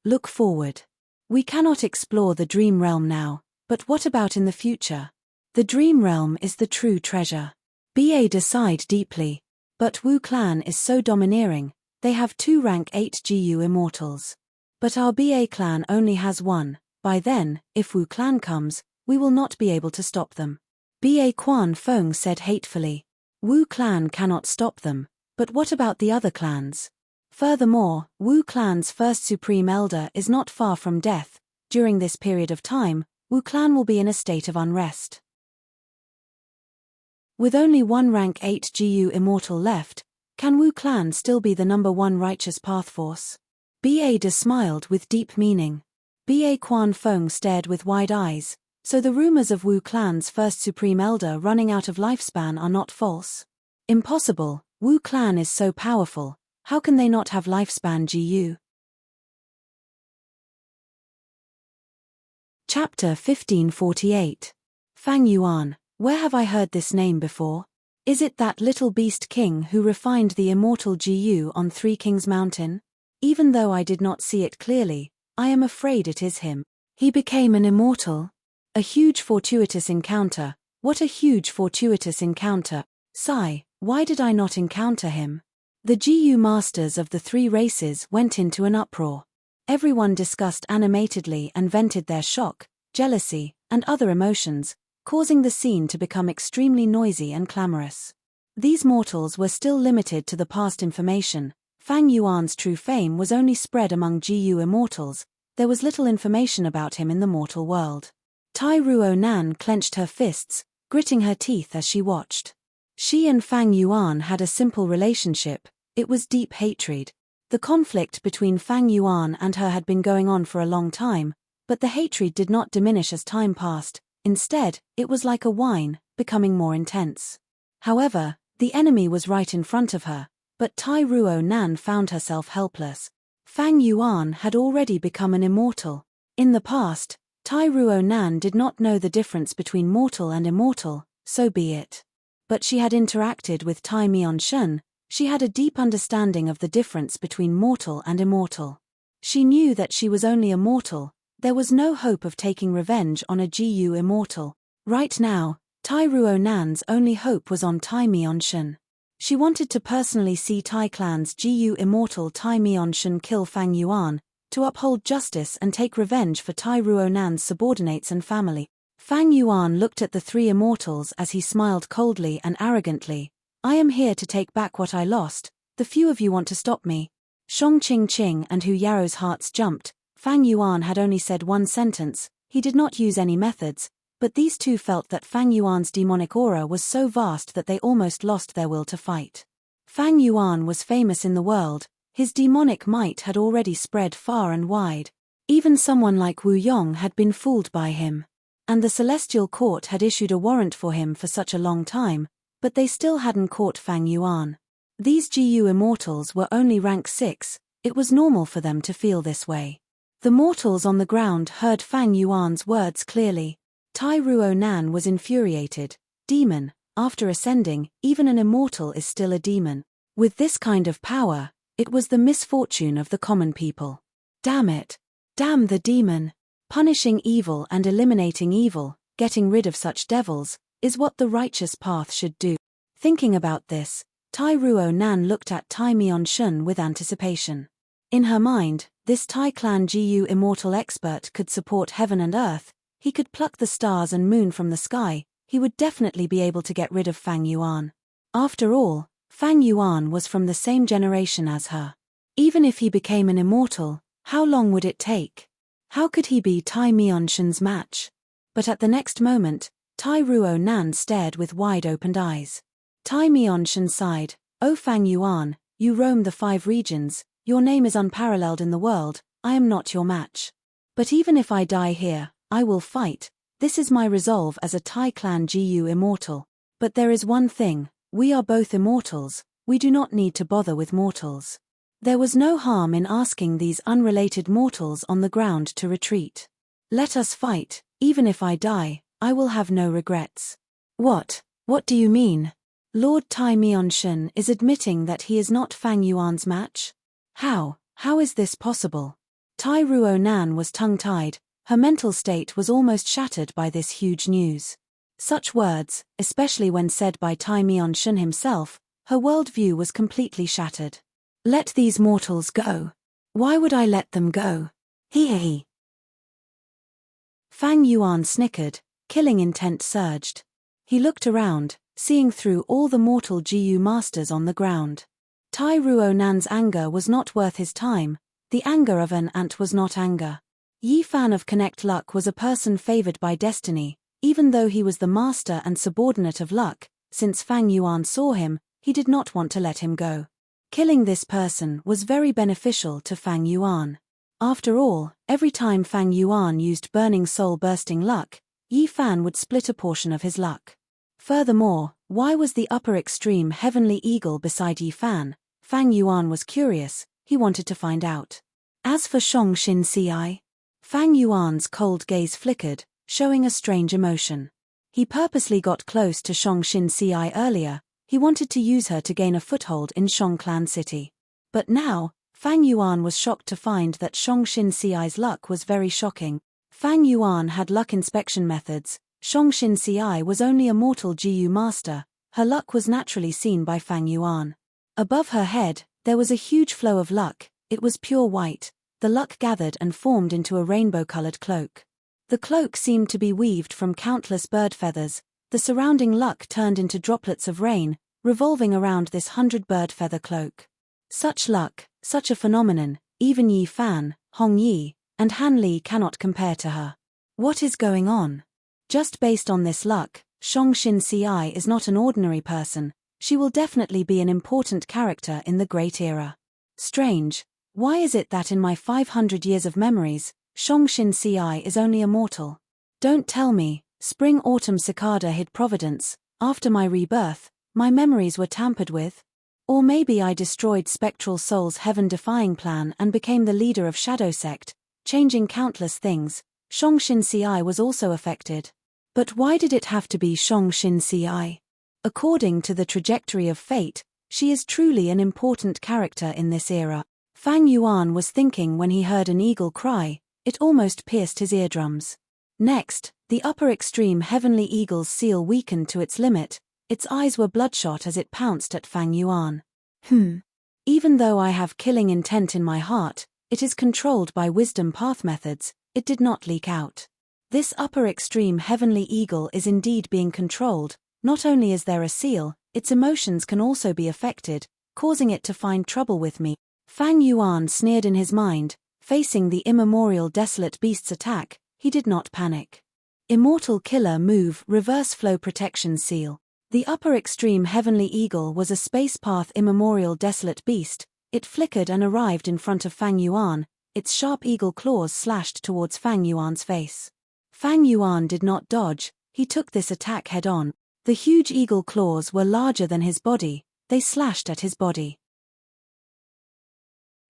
look forward. We cannot explore the dream realm now, but what about in the future? The dream realm is the true treasure. Ba sighed deeply. But Wu clan is so domineering, they have 2 rank 8 GU immortals. But our Ba clan only has 1, by then, if Wu clan comes, we will not be able to stop them. Ba Quan Feng said hatefully. Wu clan cannot stop them, but what about the other clans? Furthermore, Wu clan's first supreme elder is not far from death. During this period of time, Wu clan will be in a state of unrest. With only 1 rank 8 GU immortal left, can Wu clan still be the number 1 righteous path force? Ba De smiled with deep meaning. Ba Quan Feng stared with wide eyes. So the rumors of Wu clan's first supreme elder running out of lifespan are not false? Impossible. Wu clan is so powerful. How can they not have lifespan GU? Chapter 1548. Fang Yuan. Where have I heard this name before? Is it that little beast king who refined the immortal GU on 3 Kings Mountain? Even though I did not see it clearly, I am afraid it is him. He became an immortal? A huge fortuitous encounter. What a huge fortuitous encounter. Sigh, why did I not encounter him? The GU masters of the 3 races went into an uproar. Everyone discussed animatedly and vented their shock, jealousy, and other emotions, causing the scene to become extremely noisy and clamorous. These mortals were still limited to the past information. Fang Yuan's true fame was only spread among GU immortals. There was little information about him in the mortal world. Tai Ruo Nan clenched her fists, gritting her teeth as she watched. She and Fang Yuan had a simple relationship. It was deep hatred. The conflict between Fang Yuan and her had been going on for a long time, but the hatred did not diminish as time passed. Instead, it was like a wine, becoming more intense. However, the enemy was right in front of her, but Tai Ruo Nan found herself helpless. Fang Yuan had already become an immortal. In the past, Tai Ruo Nan did not know the difference between mortal and immortal, so be it. But she had interacted with Tai Mian-shun. She had a deep understanding of the difference between mortal and immortal. She knew that she was only a mortal. There was no hope of taking revenge on a GU immortal. Right now, Tai Ruo Nan's only hope was on Tai Mian-shun. She wanted to personally see Tai clan's GU immortal Tai Mian-shun kill Fang Yuan, to uphold justice and take revenge for Tai Ruo Nan's subordinates and family. Fang Yuan looked at the 3 immortals as he smiled coldly and arrogantly. I am here to take back what I lost. The few of you want to stop me. Shong Qing and Hu Yao's hearts jumped. Fang Yuan had only said 1 sentence. He did not use any methods, but these 2 felt that Fang Yuan's demonic aura was so vast that they almost lost their will to fight. Fang Yuan was famous in the world. His demonic might had already spread far and wide. Even someone like Wu Yong had been fooled by him. And the Celestial Court had issued a warrant for him for such a long time, but they still hadn't caught Fang Yuan. These GU immortals were only rank 6, It was normal for them to feel this way. The mortals on the ground heard Fang Yuan's words clearly. Tai Ruo Nan was infuriated. Demon, after ascending, even an immortal is still a demon. With this kind of power, it was the misfortune of the common people. Damn it. Damn the demon. Punishing evil and eliminating evil, getting rid of such devils, is what the righteous path should do. Thinking about this, Tai Ruo Nan looked at Tai Mian-shun with anticipation. In her mind, this Tai Clan Gu immortal expert could support heaven and earth, he could pluck the stars and moon from the sky, he would definitely be able to get rid of Fang Yuan. After all, Fang Yuan was from the same generation as her. Even if he became an immortal, how long would it take? How could he be Tai Mian-shun's match? But at the next moment, Tai Ruo Nan stared with wide-opened eyes. Tai Mian-shun sighed, "O Fang Yuan, you roam the 5 regions, your name is unparalleled in the world, I am not your match. But even if I die here, I will fight, this is my resolve as a Tai Clan Gu immortal. But there is one thing, we are both immortals, we do not need to bother with mortals." There was no harm in asking these unrelated mortals on the ground to retreat. "Let us fight, even if I die, I will have no regrets." What do you mean? Lord Tai Mian-shun is admitting that he is not Fang Yuan's match? How is this possible? Tai Ruo Nan was tongue-tied, her mental state was almost shattered by this huge news. Such words, especially when said by Tai Mian-shun himself, her worldview was completely shattered. Let these mortals go. Why would I let them go? He. Fang Yuan snickered, killing intent surged. He looked around, seeing through all the mortal Gu masters on the ground. Tai Ruo Nan's anger was not worth his time, the anger of an ant was not anger. Yi Fan of Connect Luck was a person favored by destiny, even though he was the master and subordinate of luck, since Fang Yuan saw him, he did not want to let him go. Killing this person was very beneficial to Fang Yuan. After all, every time Fang Yuan used Burning Soul Bursting Luck, Yi Fan would split a portion of his luck. Furthermore, why was the upper extreme Heavenly Eagle beside Yi Fan? Fang Yuan was curious, he wanted to find out. As for Shong Xin Ci, Fang Yuan's cold gaze flickered, showing a strange emotion. He purposely got close to Shong Xin Ci earlier, he wanted to use her to gain a foothold in Shong Clan City. But now, Fang Yuan was shocked to find that Shong Xin Ci's luck was very shocking. Fang Yuan had luck inspection methods, Shong Xin Ci was only a mortal Gu master, her luck was naturally seen by Fang Yuan. Above her head, there was a huge flow of luck, it was pure white, the luck gathered and formed into a rainbow-colored cloak. The cloak seemed to be weaved from countless bird feathers, the surrounding luck turned into droplets of rain, revolving around this 100-bird feather cloak. Such luck, such a phenomenon, even Yi Fan, Hong Yi, and Han Li cannot compare to her. What is going on? Just based on this luck, Shong Xin Ci is not an ordinary person, she will definitely be an important character in the Great Era. Strange, why is it that in my 500 years of memories, Shong Xin Ci is only a mortal? Don't tell me, spring-autumn cicada hid providence, after my rebirth, my memories were tampered with? Or maybe I destroyed Spectral Soul's heaven-defying plan and became the leader of Shadow Sect, changing countless things. Shong Xin Ci was also affected. But why did it have to be Shong Xin Ci? According to the trajectory of fate, she is truly an important character in this era. Fang Yuan was thinking when he heard an eagle cry, it almost pierced his eardrums. Next, the upper extreme Heavenly Eagle's seal weakened to its limit, its eyes were bloodshot as it pounced at Fang Yuan. Even though I have killing intent in my heart, it is controlled by wisdom path methods, it did not leak out. This upper extreme Heavenly Eagle is indeed being controlled, not only is there a seal, its emotions can also be affected, causing it to find trouble with me. Fang Yuan sneered in his mind, facing the immemorial desolate beast's attack, he did not panic. Immortal Killer Move Reverse Flow Protection Seal. The upper extreme Heavenly Eagle was a space path immemorial desolate beast, it flickered and arrived in front of Fang Yuan, its sharp eagle claws slashed towards Fang Yuan's face. Fang Yuan did not dodge, he took this attack head-on. The huge eagle claws were larger than his body, they slashed at his body.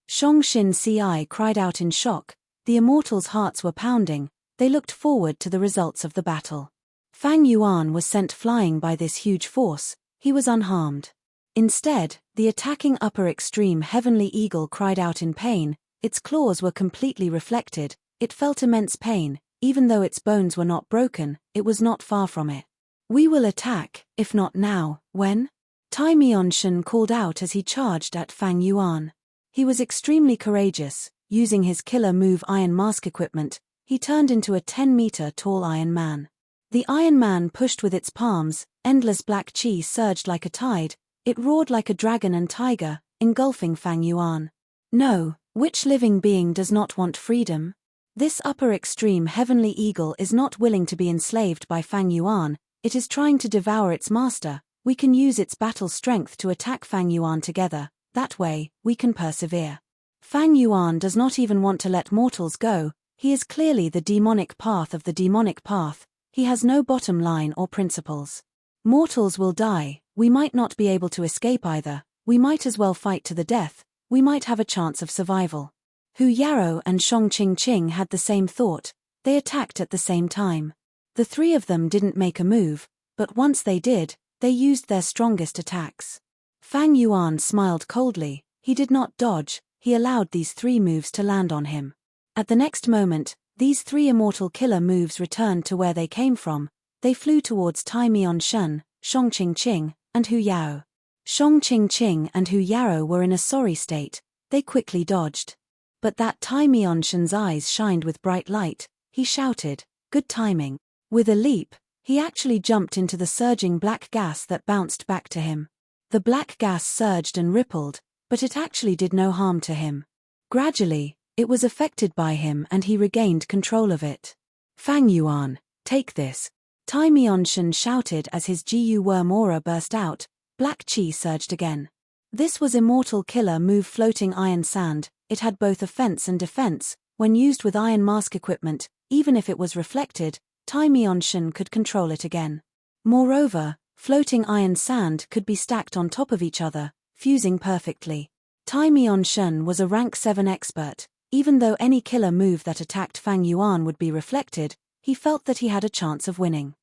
Shang-Xin Ci cried out in shock. The immortals' hearts were pounding. They looked forward to the results of the battle. Fang Yuan was sent flying by this huge force. He was unharmed. Instead, the attacking upper extreme heavenly eagle cried out in pain. Its claws were completely reflected. It felt immense pain. Even though its bones were not broken, it was not far from it. We will attack, if not now, when? Tai Mianshan called out as he charged at Fang Yuan. He was extremely courageous. Using his killer move Iron Mask equipment, he turned into a 10-meter-tall Iron Man. The Iron Man pushed with its palms, endless black chi surged like a tide, it roared like a dragon and tiger, engulfing Fang Yuan. No, which living being does not want freedom? This upper extreme heavenly eagle is not willing to be enslaved by Fang Yuan, it is trying to devour its master. We can use its battle strength to attack Fang Yuan together, that way, we can persevere. Fang Yuan does not even want to let mortals go, he is clearly the demonic path of the demonic path, he has no bottom line or principles. Mortals will die, we might not be able to escape either, we might as well fight to the death, we might have a chance of survival. Hu Yarou and Shang Qing had the same thought, they attacked at the same time. The three of them didn't make a move, but once they did, they used their strongest attacks. Fang Yuan smiled coldly, he did not dodge, he allowed these three moves to land on him. At the next moment, these three immortal killer moves returned to where they came from, they flew towards Tai Mianshan, Shang Qing, and Hu Yao. Shang Qing and Hu Yarou were in a sorry state, they quickly dodged. But that Tai Mianshan's eyes shined with bright light, he shouted, "Good timing." With a leap, he actually jumped into the surging black gas that bounced back to him. The black gas surged and rippled, but it actually did no harm to him. Gradually, it was affected by him and he regained control of it. "Fang Yuan, take this." Tai Mianshan shouted as his Jiu worm aura burst out, black chi surged again. This was immortal killer move floating iron sand, it had both offense and defense, when used with Iron Mask equipment, even if it was reflected, Tai Mianshan could control it again. Moreover, floating iron sand could be stacked on top of each other, fusing perfectly. Tai Mianshan was a rank 7 expert, even though any killer move that attacked Fang Yuan would be reflected, he felt that he had a chance of winning.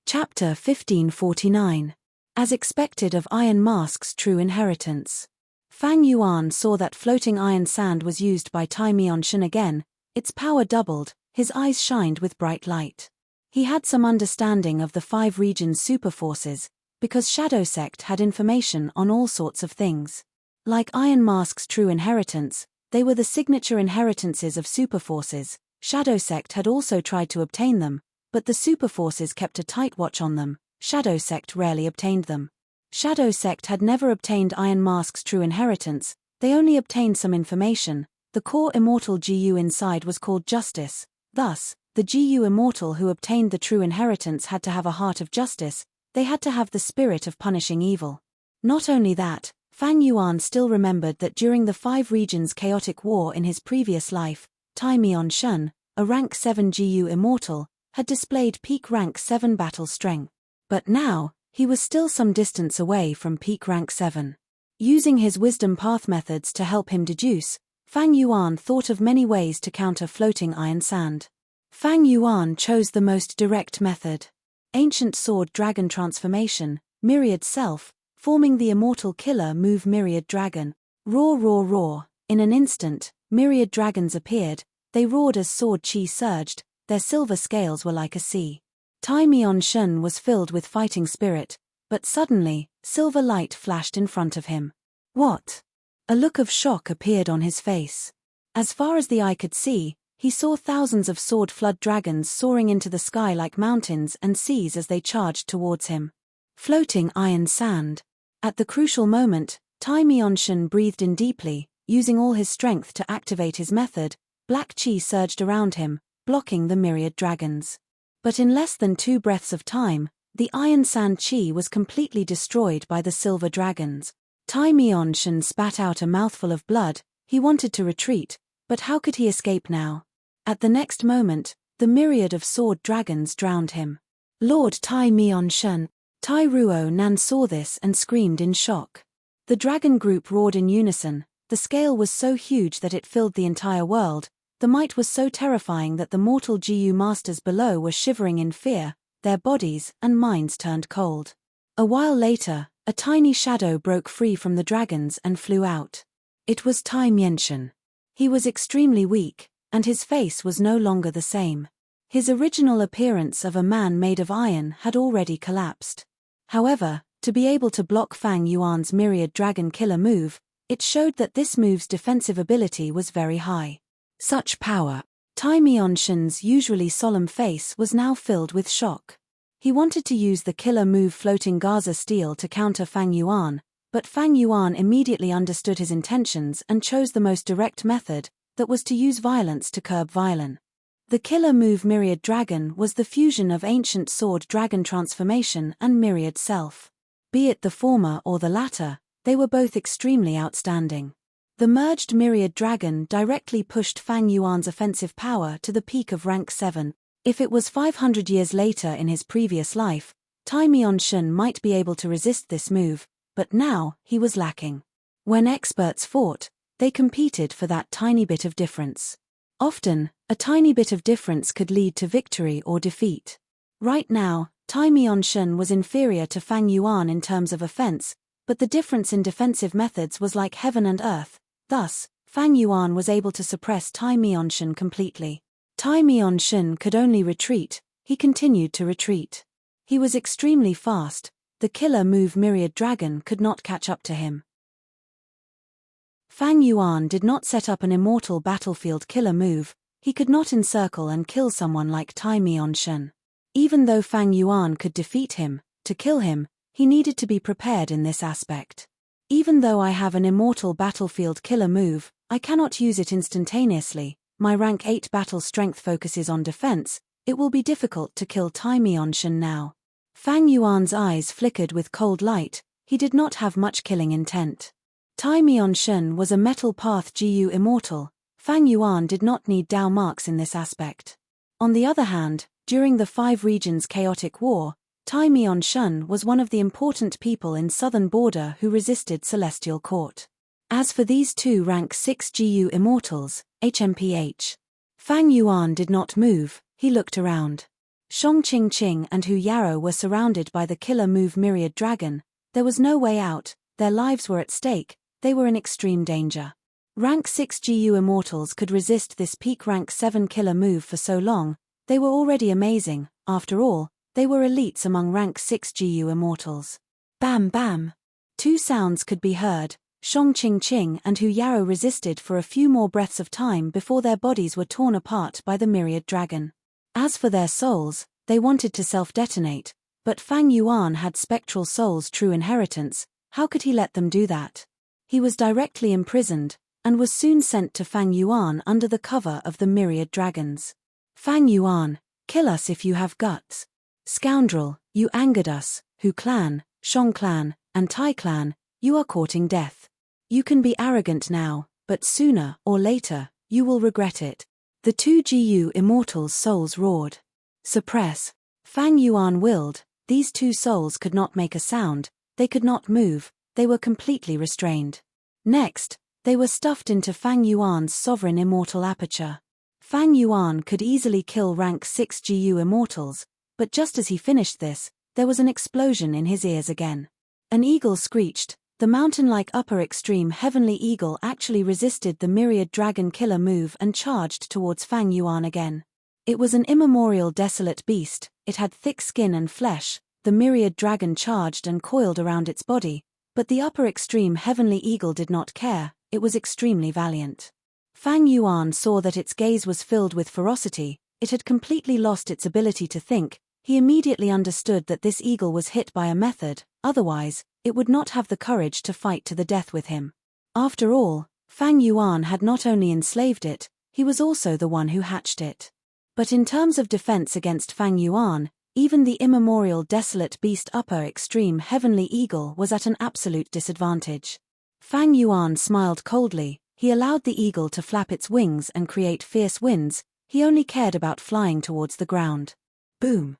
Chapter 1549. As expected of Iron Mask's true inheritance. Fang Yuan saw that floating iron sand was used by Tai Mianshan again, its power doubled, his eyes shined with bright light. He had some understanding of the 5 regions' superforces, because Shadow Sect had information on all sorts of things. Like Iron Mask's true inheritance, they were the signature inheritances of superforces. Shadow Sect had also tried to obtain them, but the superforces kept a tight watch on them. Shadow Sect rarely obtained them. Shadow Sect had never obtained Iron Mask's true inheritance, they only obtained some information. The core immortal GU inside was called Justice, thus, the GU immortal who obtained the true inheritance had to have a heart of justice, they had to have the spirit of punishing evil. Not only that, Fang Yuan still remembered that during the 5 regions chaotic war in his previous life, Tai Mianshan, a rank 7 GU immortal, had displayed peak rank 7 battle strength. But now, he was still some distance away from peak rank 7. Using his wisdom path methods to help him deduce, Fang Yuan thought of many ways to counter floating iron sand. Fang Yuan chose the most direct method. Ancient Sword Dragon Transformation, Myriad Self, forming the immortal killer move Myriad Dragon. Roar roar roar, in an instant, myriad dragons appeared, they roared as sword chi surged, their silver scales were like a sea. Tai Mianshan was filled with fighting spirit, but suddenly, silver light flashed in front of him. What? A look of shock appeared on his face. As far as the eye could see, he saw thousands of sword flood dragons soaring into the sky like mountains and seas as they charged towards him. Floating iron sand. At the crucial moment, Tai Mianshan breathed in deeply, using all his strength to activate his method, black chi surged around him, blocking the myriad dragons. But in less than 2 breaths of time, the iron sand chi was completely destroyed by the silver dragons. Tai Mianshan spat out a mouthful of blood, he wanted to retreat, but how could he escape now? At the next moment, the myriad of sword dragons drowned him. Lord Tai Mianshan, Tai Ruo Nan saw this and screamed in shock. The dragon group roared in unison. The scale was so huge that it filled the entire world. The might was so terrifying that the mortal GU masters below were shivering in fear, their bodies and minds turned cold. A while later, a tiny shadow broke free from the dragons and flew out. It was Tai Mienshan. He was extremely weak, and his face was no longer the same. His original appearance of a man made of iron had already collapsed. However, to be able to block Fang Yuan's myriad dragon killer move, it showed that this move's defensive ability was very high. Such power. Tai Mienshan's usually solemn face was now filled with shock. He wanted to use the killer move Floating Gaza Steel to counter Fang Yuan, but Fang Yuan immediately understood his intentions and chose the most direct method, that was to use violence to curb violence. The killer move Myriad Dragon was the fusion of Ancient Sword Dragon Transformation and Myriad Self. Be it the former or the latter, they were both extremely outstanding. The merged Myriad Dragon directly pushed Fang Yuan's offensive power to the peak of rank 7. If it was 500 years later in his previous life, Tai Mienshan might be able to resist this move, but now he was lacking. When experts fought, they competed for that tiny bit of difference. Often, a tiny bit of difference could lead to victory or defeat. Right now, Tai Mienshan was inferior to Fang Yuan in terms of offense, but the difference in defensive methods was like heaven and earth. Thus, Fang Yuan was able to suppress Tai Mienshan completely. Tai Mienshan could only retreat. He continued to retreat. He was extremely fast. The killer move Myriad Dragon could not catch up to him. Fang Yuan did not set up an immortal battlefield killer move. He could not encircle and kill someone like Tai Mienshan. Even though Fang Yuan could defeat him, to kill him, he needed to be prepared in this aspect. Even though I have an immortal battlefield killer move, I cannot use it instantaneously. My rank 8 battle strength focuses on defense. It will be difficult to kill Tai Mienshan now. Fang Yuan's eyes flickered with cold light. He did not have much killing intent. Tai Mienshan was a metal path GU immortal. Fang Yuan did not need Dao marks in this aspect. On the other hand, during the 5 regions chaotic war, Tai Mienshan was one of the important people in southern border who resisted Celestial Court. As for these two rank 6 GU immortals, HMPH. Fang Yuan did not move. He looked around. Shang Qing and Hu Yarrow were surrounded by the killer move Myriad Dragon. There was no way out, their lives were at stake, they were in extreme danger. Rank 6 GU immortals could resist this peak rank 7 killer move for so long. They were already amazing. After all, they were elites among rank 6 GU immortals. Bam bam. 2 sounds could be heard. Shang Qing and Hu Yarrow resisted for a few more breaths of time before their bodies were torn apart by the Myriad Dragon. As for their souls, they wanted to self-detonate, but Fang Yuan had spectral souls' true inheritance. How could he let them do that? He was directly imprisoned, and was soon sent to Fang Yuan under the cover of the Myriad Dragons. Fang Yuan, kill us if you have guts. Scoundrel, you angered us. Hu clan, Shang clan, and Tai clan, you are courting death. You can be arrogant now, but sooner or later, you will regret it. The 2 GU immortals' souls roared. Suppress. Fang Yuan willed. These 2 souls could not make a sound, they could not move, they were completely restrained. Next, they were stuffed into Fang Yuan's sovereign immortal aperture. Fang Yuan could easily kill rank 6 GU immortals, but just as he finished this, there was an explosion in his ears again. An eagle screeched. The mountain-like upper extreme heavenly eagle actually resisted the Myriad Dragon killer move and charged towards Fang Yuan again. It was an immemorial desolate beast, it had thick skin and flesh. The Myriad Dragon charged and coiled around its body, but the upper extreme heavenly eagle did not care. It was extremely valiant. Fang Yuan saw that its gaze was filled with ferocity. It had completely lost its ability to think. He immediately understood that this eagle was hit by a method, otherwise, it would not have the courage to fight to the death with him. After all, Fang Yuan had not only enslaved it, he was also the one who hatched it. But in terms of defense against Fang Yuan, even the immemorial desolate beast upper extreme heavenly eagle was at an absolute disadvantage. Fang Yuan smiled coldly. He allowed the eagle to flap its wings and create fierce winds. He only cared about flying towards the ground. Boom.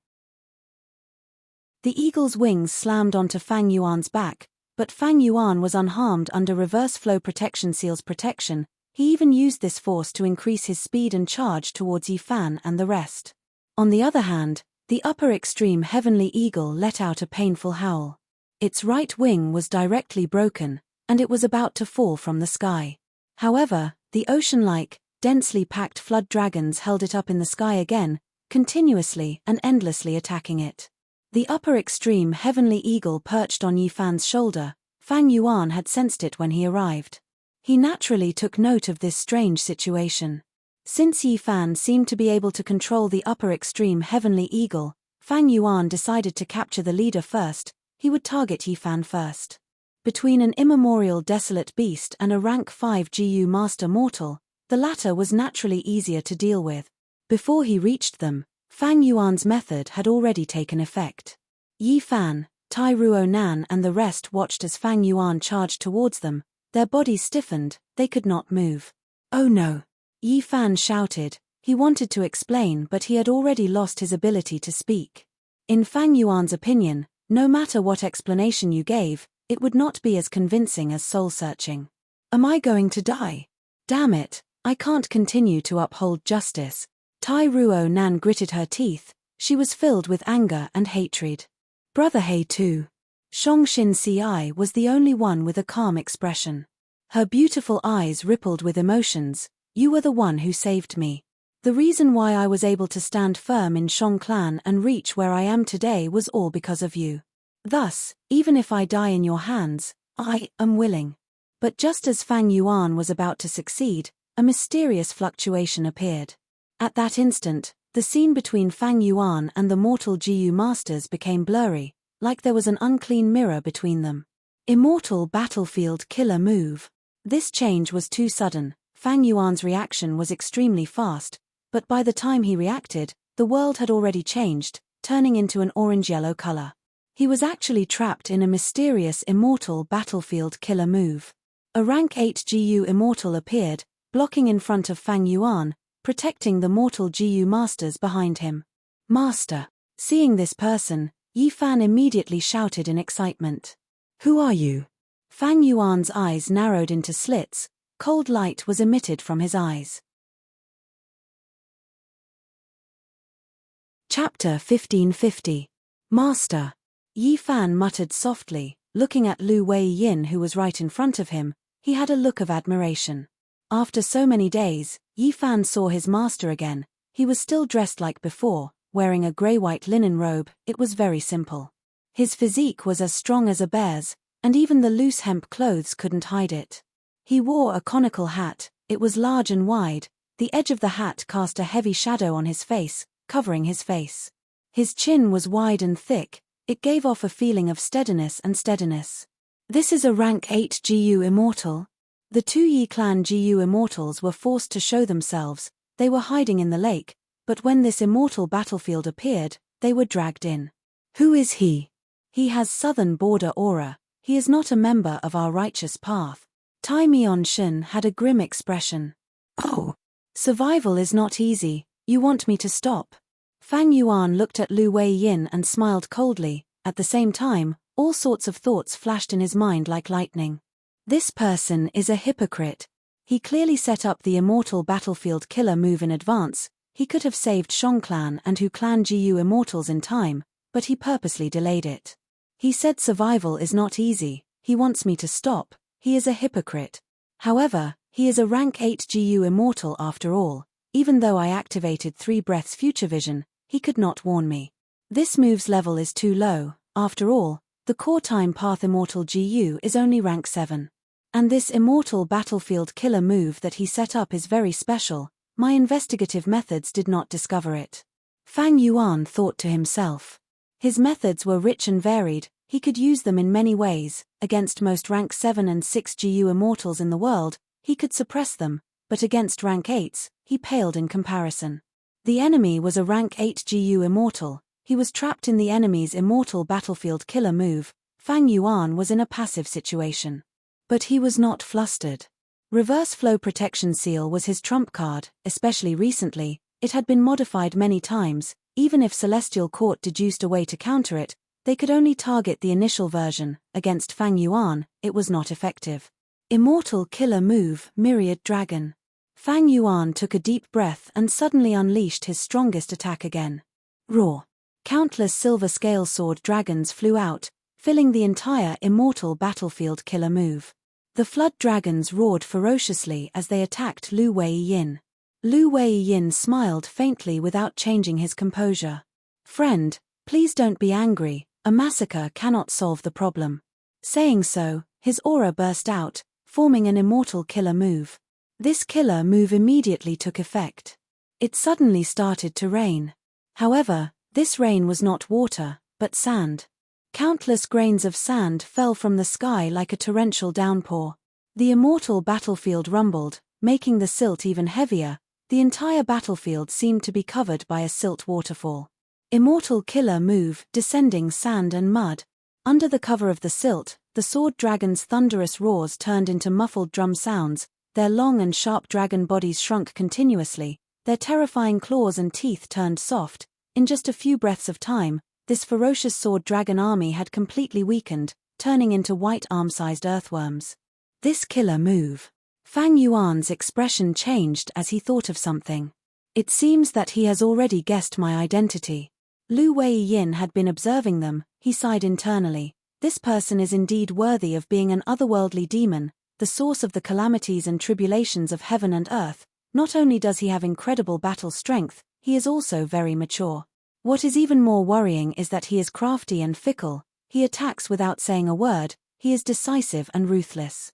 The eagle's wings slammed onto Fang Yuan's back. But Fang Yuan was unharmed under reverse flow protection seal's protection. He even used this force to increase his speed and charge towards Yi Fan and the rest. On the other hand, the upper extreme heavenly eagle let out a painful howl. Its right wing was directly broken, and it was about to fall from the sky. However, the ocean-like, densely packed flood dragons held it up in the sky again, continuously and endlessly attacking it. The upper extreme heavenly eagle perched on Yi Fan's shoulder. Fang Yuan had sensed it when he arrived. He naturally took note of this strange situation. Since Yi Fan seemed to be able to control the upper extreme heavenly eagle, Fang Yuan decided to capture the leader first. He would target Yi Fan first. Between an immemorial desolate beast and a rank 5 GU master mortal, the latter was naturally easier to deal with. Before he reached them, Fang Yuan's method had already taken effect. Yi Fan, Tai Ruo Nan and the rest watched as Fang Yuan charged towards them. Their bodies stiffened, they could not move. "Oh no!" Yi Fan shouted. He wanted to explain, but he had already lost his ability to speak. In Fang Yuan's opinion, no matter what explanation you gave, it would not be as convincing as soul-searching. "Am I going to die? Damn it, I can't continue to uphold justice." Tai Ruo Nan gritted her teeth. She was filled with anger and hatred. Brother He too. Shongshin Ci was the only one with a calm expression. Her beautiful eyes rippled with emotions. "You were the one who saved me. The reason why I was able to stand firm in Shong Clan and reach where I am today was all because of you. Thus, even if I die in your hands, I am willing." But just as Fang Yuan was about to succeed, a mysterious fluctuation appeared. At that instant, the scene between Fang Yuan and the mortal GU masters became blurry, like there was an unclean mirror between them. Immortal battlefield killer move. This change was too sudden. Fang Yuan's reaction was extremely fast, but by the time he reacted, the world had already changed, turning into an orange-yellow color. He was actually trapped in a mysterious immortal battlefield killer move. A rank 8 GU immortal appeared, blocking in front of Fang Yuan, protecting the mortal GU masters behind him. "Master!" Seeing this person, Yi Fan immediately shouted in excitement. "Who are you?" Fang Yuan's eyes narrowed into slits. Cold light was emitted from his eyes. Chapter 1550. Master. Yi Fan muttered softly, looking at Lu Wei-yin who was right in front of him. He had a look of admiration. After so many days, Yi Fan saw his master again. He was still dressed like before, wearing a grey-white linen robe. It was very simple. His physique was as strong as a bear's, and even the loose hemp clothes couldn't hide it. He wore a conical hat. It was large and wide. The edge of the hat cast a heavy shadow on his face, covering his face. His chin was wide and thick. It gave off a feeling of steadiness. "This is a rank 8 GU immortal." The two Yi clan GU immortals were forced to show themselves. They were hiding in the lake, but when this immortal battlefield appeared, they were dragged in. "Who is he?" "He has southern border aura. He is not a member of our righteous path." Tai Mion-shin had a grim expression. "Oh, survival is not easy. You want me to stop?" Fang Yuan looked at Lu Wei-yin and smiled coldly. At the same time, all sorts of thoughts flashed in his mind like lightning. This person is a hypocrite. He clearly set up the immortal battlefield killer move in advance. He could have saved Shong Clan and Hu Clan GU immortals in time, but he purposely delayed it. He said survival is not easy. He wants me to stop. He is a hypocrite. However, he is a rank 8 GU immortal after all. Even though I activated 3 breaths future vision, he could not warn me. This move's level is too low. After all, the core time path immortal GU is only rank 7. And this immortal battlefield killer move that he set up is very special. My investigative methods did not discover it. Fang Yuan thought to himself. His methods were rich and varied. He could use them in many ways. Against most rank 7 and 6 GU immortals in the world, he could suppress them, but against rank 8s, he paled in comparison. The enemy was a rank 8 GU immortal. He was trapped in the enemy's immortal battlefield killer move. Fang Yuan was in a passive situation. But he was not flustered. Reverse flow protection seal was his trump card, especially recently. It had been modified many times. Even if Celestial Court deduced a way to counter it, They could only target the initial version. Against Fang Yuan, it was not effective. Immortal killer move, Myriad Dragon. Fang Yuan took a deep breath and suddenly unleashed his strongest attack again. Roar. Countless silver scale sword dragons flew out, filling the entire immortal battlefield killer move. The flood dragons roared ferociously as they attacked Lu Weiyin. Lu Weiyin smiled faintly without changing his composure. Friend, please don't be angry, a massacre cannot solve the problem. Saying so, his aura burst out, forming an immortal killer move. This killer move immediately took effect. It suddenly started to rain. However, this rain was not water, but sand. Countless grains of sand fell from the sky like a torrential downpour. The immortal battlefield rumbled, making the silt even heavier. The entire battlefield seemed to be covered by a silt waterfall. Immortal killer move, descending sand and mud. Under the cover of the silt, the sword dragon's thunderous roars turned into muffled drum sounds, their long and sharp dragon bodies shrunk continuously, their terrifying claws and teeth turned soft. In just a few breaths of time, this ferocious sword dragon army had completely weakened, turning into white arm-sized earthworms. This killer move. Fang Yuan's expression changed as he thought of something. It seems that he has already guessed my identity. Lu Weiyin had been observing them. He sighed internally. This person is indeed worthy of being an otherworldly demon, the source of the calamities and tribulations of heaven and earth. Not only does he have incredible battle strength, he is also very mature. What is even more worrying is that he is crafty and fickle. He attacks without saying a word. He is decisive and ruthless.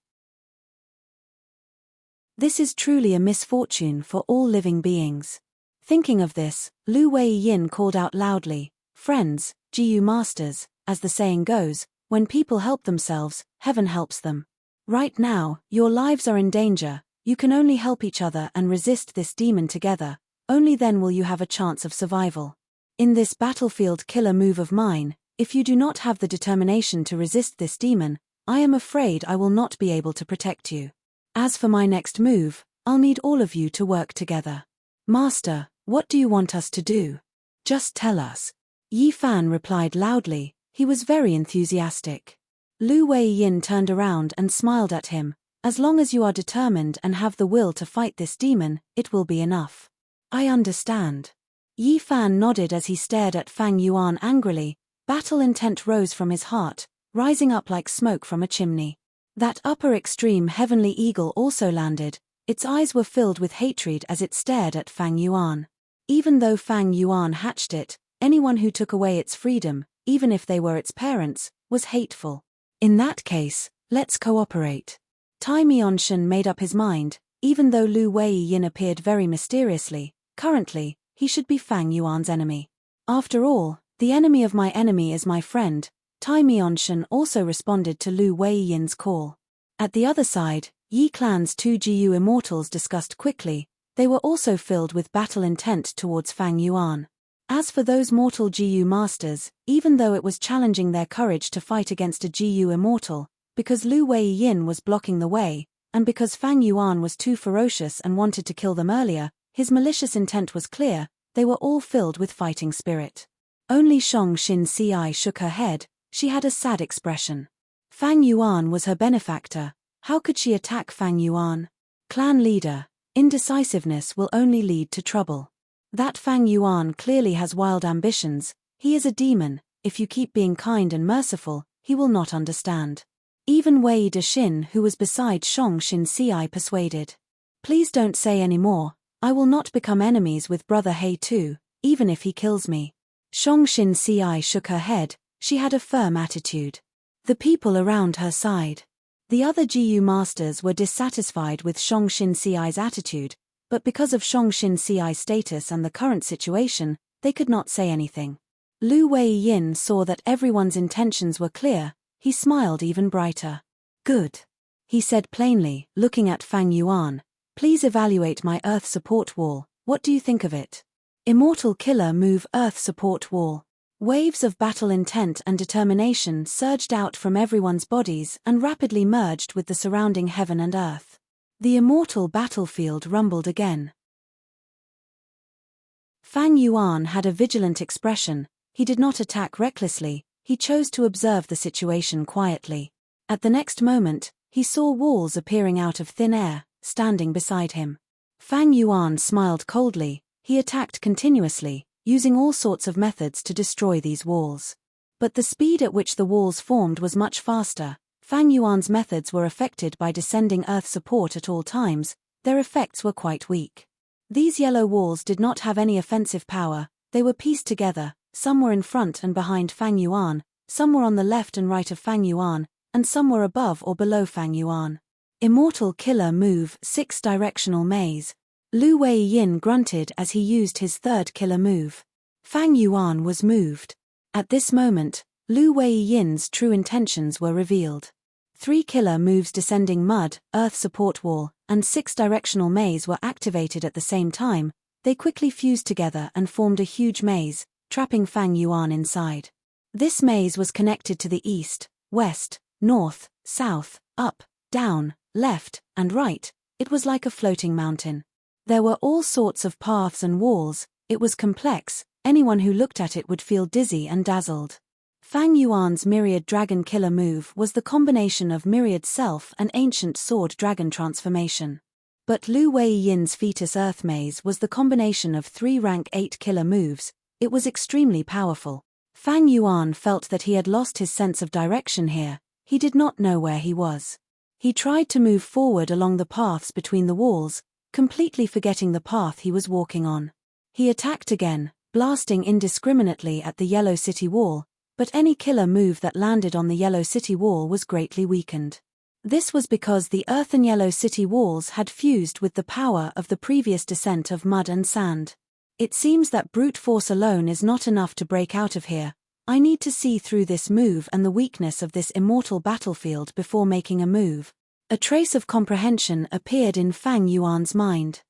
This is truly a misfortune for all living beings. Thinking of this, Lu Weiyin called out loudly, "Friends, Jiyu masters, as the saying goes, when people help themselves, heaven helps them. Right now, your lives are in danger. You can only help each other and resist this demon together. Only then will you have a chance of survival. In this battlefield killer move of mine, if you do not have the determination to resist this demon, I am afraid I will not be able to protect you. As for my next move, I'll need all of you to work together. Master, what do you want us to do? Just tell us." Yi Fan replied loudly. He was very enthusiastic. Lu Weiyin turned around and smiled at him. "As long as you are determined and have the will to fight this demon, it will be enough." "I understand." Yi Fan nodded as he stared at Fang Yuan angrily. Battle intent rose from his heart, rising up like smoke from a chimney. That upper extreme heavenly eagle also landed. Its eyes were filled with hatred as it stared at Fang Yuan. Even though Fang Yuan hatched it, anyone who took away its freedom, even if they were its parents, was hateful. In that case, let's cooperate. Tai Mianshan made up his mind. Even though Lu Weiyin appeared very mysteriously, currently, he should be Fang Yuan's enemy. After all, the enemy of my enemy is my friend. Tai Mianshan also responded to Lu Weiyin's call. At the other side, Yi Clan's two Jiyu immortals discussed quickly. They were also filled with battle intent towards Fang Yuan. As for those mortal Jiyu masters, even though it was challenging their courage to fight against a Jiyu immortal, because Lu Weiyin was blocking the way, and because Fang Yuan was too ferocious and wanted to kill them earlier, his malicious intent was clear. They were all filled with fighting spirit. Only Shang Xin Si shook her head. She had a sad expression. Fang Yuan was her benefactor. How could she attack Fang Yuan? Clan leader. Indecisiveness will only lead to trouble. That Fang Yuan clearly has wild ambitions. He is a demon. If you keep being kind and merciful, he will not understand. Even Wei Dexin, who was beside Shang Xin Si, persuaded. Please don't say any more. I will not become enemies with Brother He too, even if he kills me. Shang Xin Si shook her head. She had a firm attitude. The people around her sighed. The other Jiyu masters were dissatisfied with Shang Xin Si's attitude, but because of Shang Xin Si's status and the current situation, they could not say anything. Lu Weiyin saw that everyone's intentions were clear. He smiled even brighter. "Good," he said plainly, looking at Fang Yuan. "Please evaluate my Earth support wall. What do you think of it?" Immortal killer move Earth support wall. Waves of battle intent and determination surged out from everyone's bodies and rapidly merged with the surrounding heaven and earth. The immortal battlefield rumbled again. Fang Yuan had a vigilant expression. He did not attack recklessly. he chose to observe the situation quietly. At the next moment, he saw walls appearing out of thin air, standing beside him. Fang Yuan smiled coldly. He attacked continuously, using all sorts of methods to destroy these walls. But the speed at which the walls formed was much faster. Fang Yuan's methods were affected by descending earth support at all times. Their effects were quite weak. These yellow walls did not have any offensive power. They were pieced together. Some were in front and behind Fang Yuan, some were on the left and right of Fang Yuan, and some were above or below Fang Yuan. Immortal Killer Move 6 Directional Maze. Lu Wei-yin grunted as he used his third killer move. Fang Yuan was moved. At this moment, Lu Wei-yin's true intentions were revealed. 3 killer moves descending mud, earth support wall, and 6 directional maze were activated at the same time. They quickly fused together and formed a huge maze, trapping Fang Yuan inside. This maze was connected to the east, west, north, south, up, down, left, and right. It was like a floating mountain. There were all sorts of paths and walls. It was complex. Anyone who looked at it would feel dizzy and dazzled. Fang Yuan's Myriad Dragon Killer move was the combination of Myriad Self and Ancient Sword Dragon transformation. But Lu Wei-yin's Fetus Earth Maze was the combination of 3 rank 8 killer moves. It was extremely powerful. Fang Yuan felt that he had lost his sense of direction here. He did not know where he was. He tried to move forward along the paths between the walls, completely forgetting the path he was walking on. He attacked again, blasting indiscriminately at the Yellow City wall, but any killer move that landed on the Yellow City wall was greatly weakened. This was because the earthen Yellow City walls had fused with the power of the previous descent of mud and sand. It seems that brute force alone is not enough to break out of here. I need to see through this move and the weakness of this immortal battlefield before making a move. A trace of comprehension appeared in Fang Yuan's mind.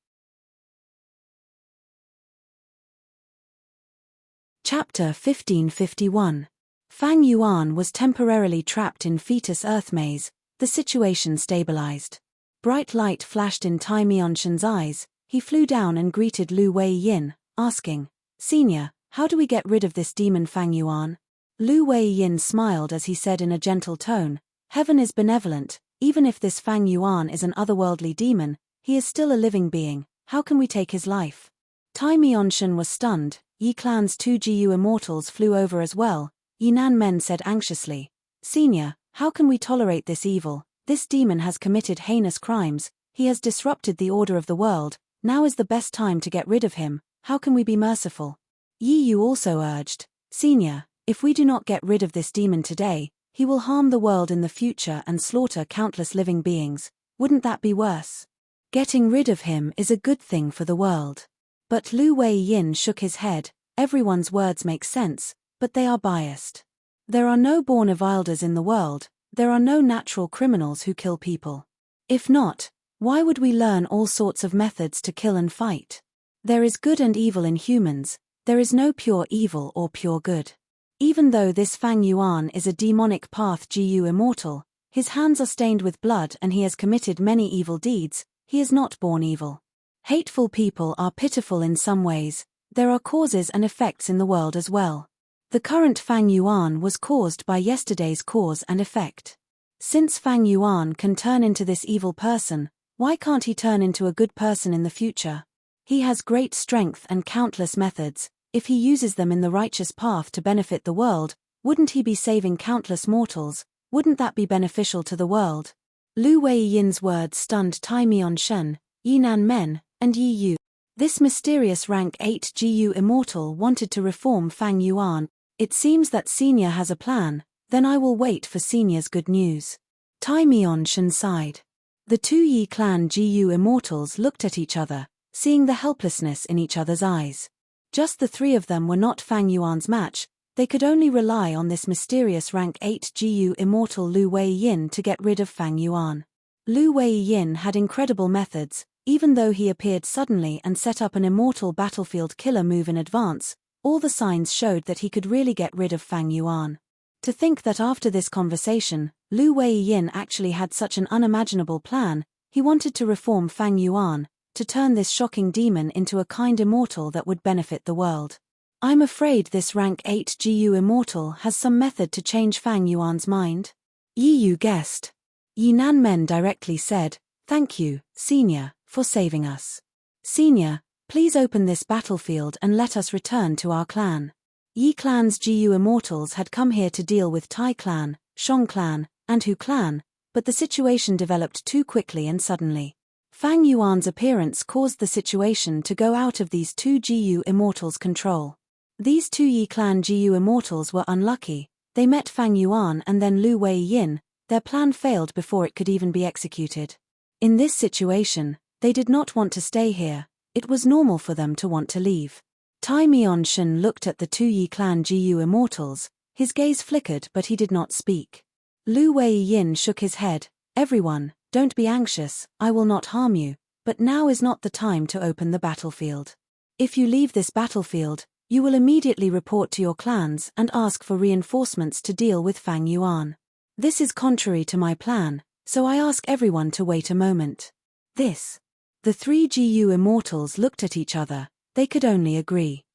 Chapter 1551. Fang Yuan was temporarily trapped in Fetus Earth Maze. The situation stabilized. Bright light flashed in Tai Mianshen's eyes. He flew down and greeted Lu Wei-yin, asking, "Senior, how do we get rid of this demon Fang Yuan?" Lu Wei-yin smiled as he said in a gentle tone, "Heaven is benevolent. Even if this Fang Yuan is an otherworldly demon, he is still a living being. How can we take his life?" Tai Mianshen was stunned. Yi Clan's 2 GU immortals flew over as well. Yinan Men said anxiously, "Senior, how can we tolerate this evil? This demon has committed heinous crimes. He has disrupted the order of the world. Now is the best time to get rid of him. How can we be merciful?" Yi Yu also urged, "Senior, if we do not get rid of this demon today, he will harm the world in the future and slaughter countless living beings. Wouldn't that be worse? Getting rid of him is a good thing for the world." But Lu Wei-yin shook his head. Everyone's words make sense, but they are biased. There are no born Avilders in the world. There are no natural criminals who kill people. If not, why would we learn all sorts of methods to kill and fight? There is good and evil in humans. There is no pure evil or pure good. Even though this Fang Yuan is a demonic path GU immortal, his hands are stained with blood and he has committed many evil deeds. He is not born evil. Hateful people are pitiful in some ways. There are causes and effects in the world as well. The current Fang Yuan was caused by yesterday's cause and effect. Since Fang Yuan can turn into this evil person, why can't he turn into a good person in the future? He has great strength and countless methods. If he uses them in the righteous path to benefit the world, wouldn't he be saving countless mortals? Wouldn't that be beneficial to the world? Lu Wei-yin's words stunned Tai Mianshen, Yinan Men, and Yi Yu. This mysterious rank 8 GU immortal wanted to reform Fang Yuan. It seems that Senior has a plan. Then I will wait for Senior's good news. Tai Mianshen sighed. The 2 Yi Clan GU immortals looked at each other, seeing the helplessness in each other's eyes. Just the 3 of them were not Fang Yuan's match. They could only rely on this mysterious rank 8 GU immortal Lu Wei-yin to get rid of Fang Yuan. Lu Wei-yin had incredible methods. Even though he appeared suddenly and set up an immortal battlefield killer move in advance, all the signs showed that he could really get rid of Fang Yuan. To think that after this conversation, Lu Wei-yin actually had such an unimaginable plan. He wanted to reform Fang Yuan, to turn this shocking demon into a kind immortal that would benefit the world. I'm afraid this rank 8 GU immortal has some method to change Fang Yuan's mind. Yi Yu guessed. Yi Nanmen directly said, "Thank you, Senior, for saving us. Senior, please open this battlefield and let us return to our clan." Yi clan's GU immortals had come here to deal with Tai clan, Shong clan, and Hu clan, but the situation developed too quickly and suddenly. Fang Yuan's appearance caused the situation to go out of these two GU immortals' control. These two Yi clan GU immortals were unlucky. They met Fang Yuan and then Lu Wei Yin. Their plan failed before it could even be executed. In this situation, they did not want to stay here. It was normal for them to want to leave. Tai Mian-shen looked at the two Yi clan GU immortals. His gaze flickered but he did not speak. Lu Wei Yin shook his head. "Everyone, don't be anxious, I will not harm you, but now is not the time to open the battlefield. If you leave this battlefield, you will immediately report to your clans and ask for reinforcements to deal with Fang Yuan. This is contrary to my plan, so I ask everyone to wait a moment." This. The three GU immortals looked at each other. They could only agree.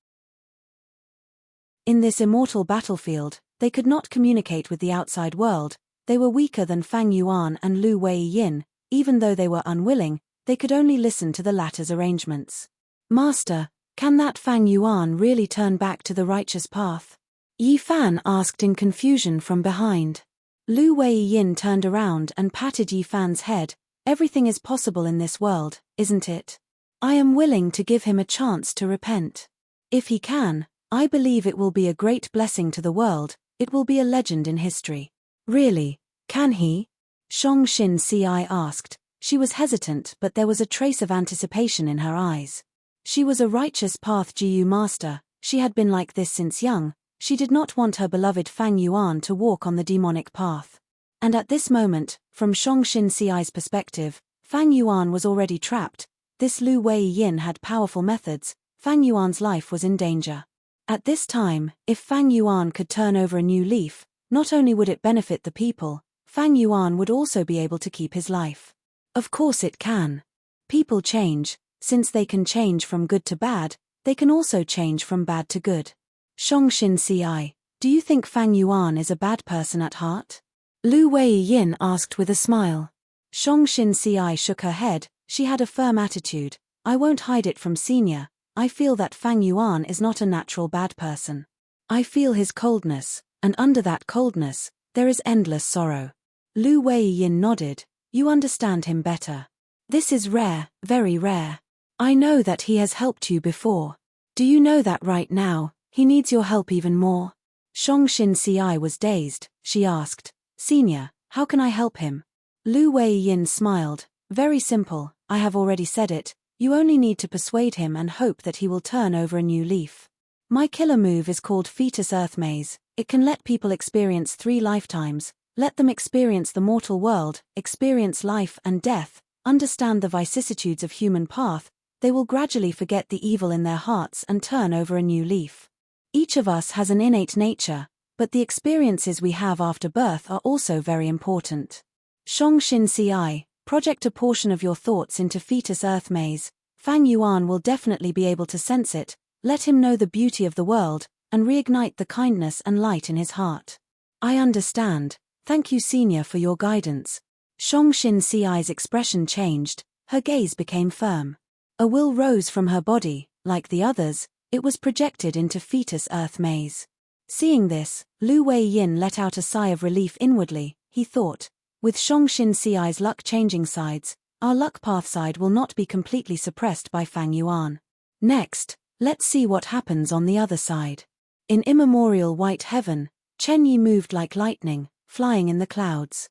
In this immortal battlefield, they could not communicate with the outside world. They were weaker than Fang Yuan and Lu Wei Yin. Even though they were unwilling, they could only listen to the latter's arrangements. "Master, can that Fang Yuan really turn back to the righteous path?" Yi Fan asked in confusion from behind. Lu Wei Yin turned around and patted Yi Fan's head. "Everything is possible in this world, isn't it? I am willing to give him a chance to repent. If he can, I believe it will be a great blessing to the world. It will be a legend in history." "Really, can he?" Shong Xin Si asked. She was hesitant but there was a trace of anticipation in her eyes. She was a righteous path GU master. She had been like this since young. She did not want her beloved Fang Yuan to walk on the demonic path. And at this moment, from Shong Xin Si's perspective, Fang Yuan was already trapped. This Lu Wei Yin had powerful methods. Fang Yuan's life was in danger. At this time, if Fang Yuan could turn over a new leaf, not only would it benefit the people, Fang Yuan would also be able to keep his life. Of course it can. People change. Since they can change from good to bad, they can also change from bad to good. Shong Xin Si, do you think Fang Yuan is a bad person at heart? Lu Wei Yin asked with a smile. Shong Xin Si shook her head. She had a firm attitude. "I won't hide it from Senior. I feel that Fang Yuan is not a natural bad person. I feel his coldness, and under that coldness, there is endless sorrow." Lu Wei Yin nodded. "You understand him better. This is rare, very rare. I know that he has helped you before. Do you know that right now, he needs your help even more?" Shong Xin Si was dazed. She asked, "Senior, how can I help him?" Lu Wei Yin smiled. "Very simple, I have already said it. You only need to persuade him and hope that he will turn over a new leaf. My killer move is called Fetus Earth Maze. It can let people experience 3 lifetimes. Let them experience the mortal world, experience life and death, understand the vicissitudes of human path. They will gradually forget the evil in their hearts and turn over a new leaf. Each of us has an innate nature, but the experiences we have after birth are also very important. Shong Xin Si, project a portion of your thoughts into Fetus Earth Maze. Fang Yuan will definitely be able to sense it. Let him know the beauty of the world, and reignite the kindness and light in his heart." "I understand. Thank you, Senior, for your guidance." Shong Xin Si's expression changed. Her gaze became firm. A will rose from her body. Like the others, it was projected into Fetus Earth Maze. Seeing this, Lu Wei Yin let out a sigh of relief inwardly. He thought, with Shong Xin Si's luck changing sides, our luck path side will not be completely suppressed by Fang Yuan. Next, let's see what happens on the other side. In immemorial white heaven, Chen Yi moved like lightning, flying in the clouds.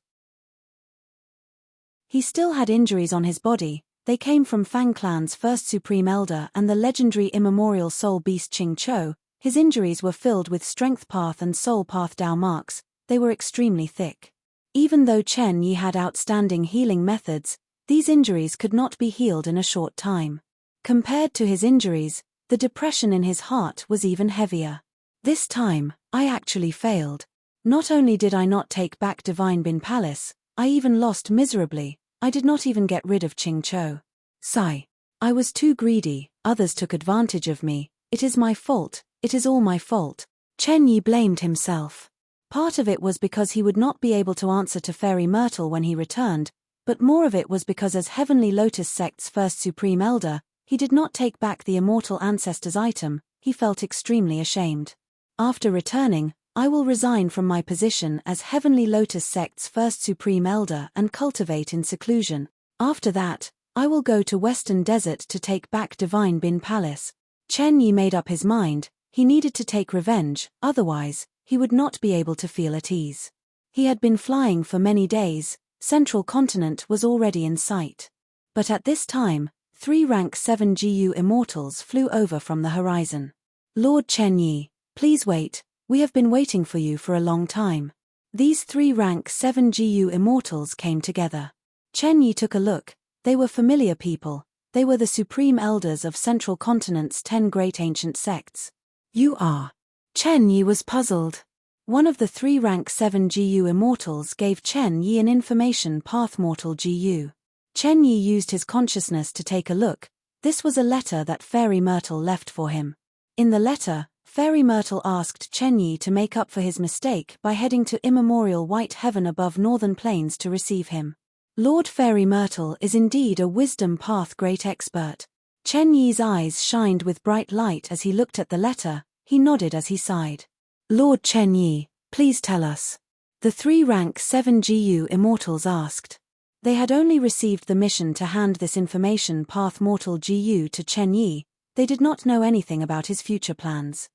He still had injuries on his body. They came from Fang Clan's first Supreme Elder and the legendary immemorial soul beast Ching Cho. His injuries were filled with strength path and soul path Dao marks. They were extremely thick. Even though Chen Yi had outstanding healing methods, these injuries could not be healed in a short time. Compared to his injuries, the depression in his heart was even heavier. This time, I actually failed. Not only did I not take back Divine Bin Palace, I even lost miserably. I did not even get rid of Ching Cho. Sigh. I was too greedy, others took advantage of me. It is my fault. It is all my fault. Chen Yi blamed himself. Part of it was because he would not be able to answer to Fairy Myrtle when he returned, but more of it was because as Heavenly Lotus Sect's first Supreme Elder, he did not take back the Immortal Ancestors item. He felt extremely ashamed. After returning, I will resign from my position as Heavenly Lotus Sect's first Supreme Elder and cultivate in seclusion. After that, I will go to Western Desert to take back Divine Bin Palace. Chen Yi made up his mind. He needed to take revenge, otherwise, he would not be able to feel at ease. He had been flying for many days, Central Continent was already in sight. But at this time, 3 rank 7 GU immortals flew over from the horizon. Lord Chen Yi, please wait, we have been waiting for you for a long time. These 3 rank 7 GU immortals came together. Chen Yi took a look, they were familiar people, they were the Supreme Elders of Central Continent's 10 great ancient sects. You are. Chen Yi was puzzled. One of the 3 rank 7 GU immortals gave Chen Yi an information path mortal GU. Chen Yi used his consciousness to take a look. This was a letter that Fairy Myrtle left for him. In the letter, Fairy Myrtle asked Chen Yi to make up for his mistake by heading to immemorial white heaven above northern plains to receive him. Lord Fairy Myrtle is indeed a wisdom path great expert. Chen Yi's eyes shined with bright light as he looked at the letter. He nodded as he sighed. Lord Chen Yi, please tell us. The 3 rank 7 GU immortals asked. They had only received the mission to hand this information path mortal GU to Chen Yi. They did not know anything about his future plans.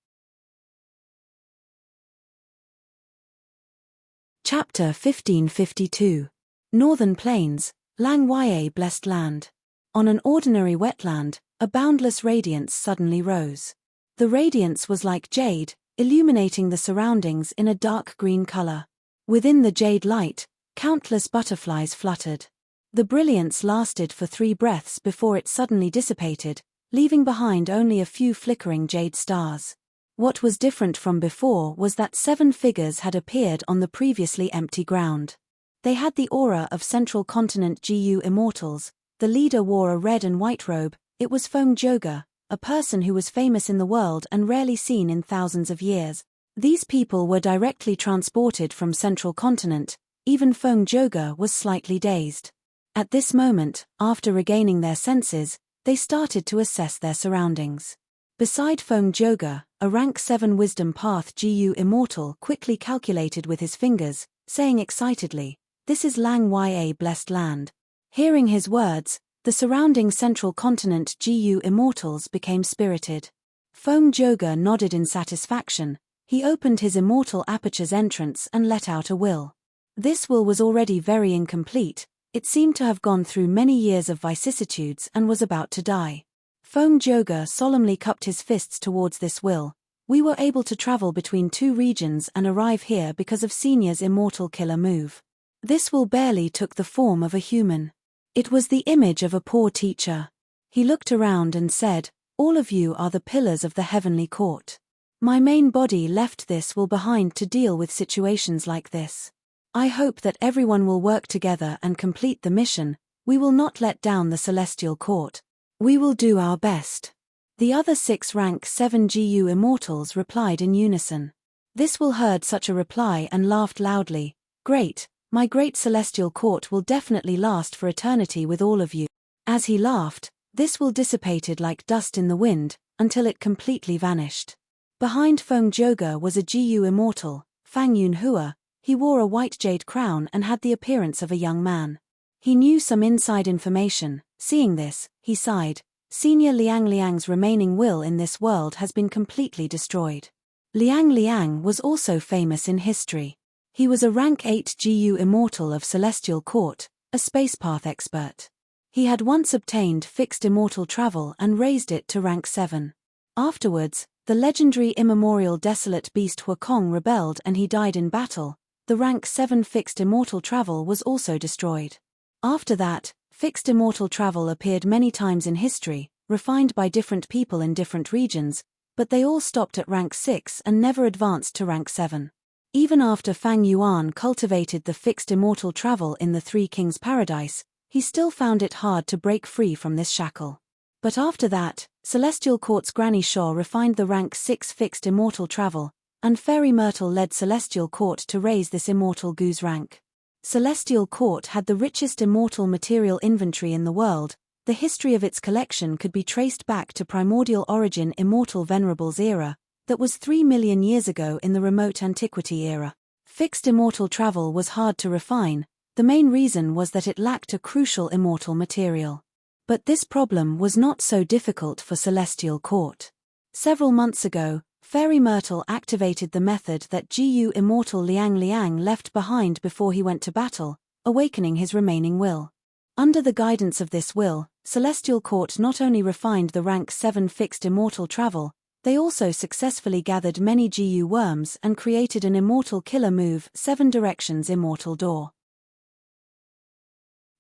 Chapter 1552. Northern Plains, Lang Wei Blessed Land. On an ordinary wetland, a boundless radiance suddenly rose. The radiance was like jade, illuminating the surroundings in a dark green color. Within the jade light, countless butterflies fluttered. The brilliance lasted for 3 breaths before it suddenly dissipated, leaving behind only a few flickering jade stars. What was different from before was that 7 figures had appeared on the previously empty ground. They had the aura of Central Continent GU immortals. The leader wore a red and white robe. It was Feng Joga, a person who was famous in the world and rarely seen in thousands of years. These people were directly transported from Central Continent. Even Feng Joga was slightly dazed. At this moment, after regaining their senses, they started to assess their surroundings. Beside Feng Joga, a rank 7 wisdom path GU immortal quickly calculated with his fingers, saying excitedly, "This is Lang Wei Blessed Land." Hearing his words, the surrounding Central Continent GU immortals became spirited. Feng Joga nodded in satisfaction. He opened his immortal aperture's entrance and let out a will. This will was already very incomplete. It seemed to have gone through many years of vicissitudes and was about to die. Feng Joga solemnly cupped his fists towards this will. We were able to travel between 2 regions and arrive here because of Senior's immortal killer move. This will barely took the form of a human. It was the image of a poor teacher. He looked around and said, "All of you are the pillars of the heavenly court. My main body left this will behind to deal with situations like this. I hope that everyone will work together and complete the mission. We will not let down the celestial court. We will do our best." The other 6 rank 7 GU immortals replied in unison. This will heard such a reply and laughed loudly. "Great, my great celestial court will definitely last for eternity with all of you." As he laughed, this will dissipated like dust in the wind, until it completely vanished. Behind Feng Joga was a GU immortal, Fang Yunhua. He wore a white jade crown and had the appearance of a young man. He knew some inside information. Seeing this, he sighed. Senior Liang Liang's remaining will in this world has been completely destroyed. Liang Liang was also famous in history. He was a rank 8 GU immortal of Celestial Court, a spacepath expert. He had once obtained fixed immortal travel and raised it to rank 7. Afterwards, the legendary immemorial desolate beast Huakong rebelled and he died in battle. The rank 7 fixed immortal travel was also destroyed. After that, fixed immortal travel appeared many times in history, refined by different people in different regions, but they all stopped at rank 6 and never advanced to rank 7. Even after Fang Yuan cultivated the fixed immortal travel in the Three Kings Paradise, he still found it hard to break free from this shackle. But after that, Celestial Court's Granny Shaw refined the rank 6 fixed immortal travel, and Fairy Myrtle led Celestial Court to raise this immortal goose rank. Celestial Court had the richest immortal material inventory in the world. The history of its collection could be traced back to primordial origin immortal Venerable's era, that was 3 million years ago in the remote antiquity era. Fixed immortal travel was hard to refine. The main reason was that it lacked a crucial immortal material. But this problem was not so difficult for Celestial Court. Several months ago, Fairy Myrtle activated the method that GU immortal Liang Liang left behind before he went to battle, awakening his remaining will. Under the guidance of this will, Celestial Court not only refined the rank 7 fixed immortal travel, they also successfully gathered many GU worms and created an immortal killer move, 7 Directions Immortal Door.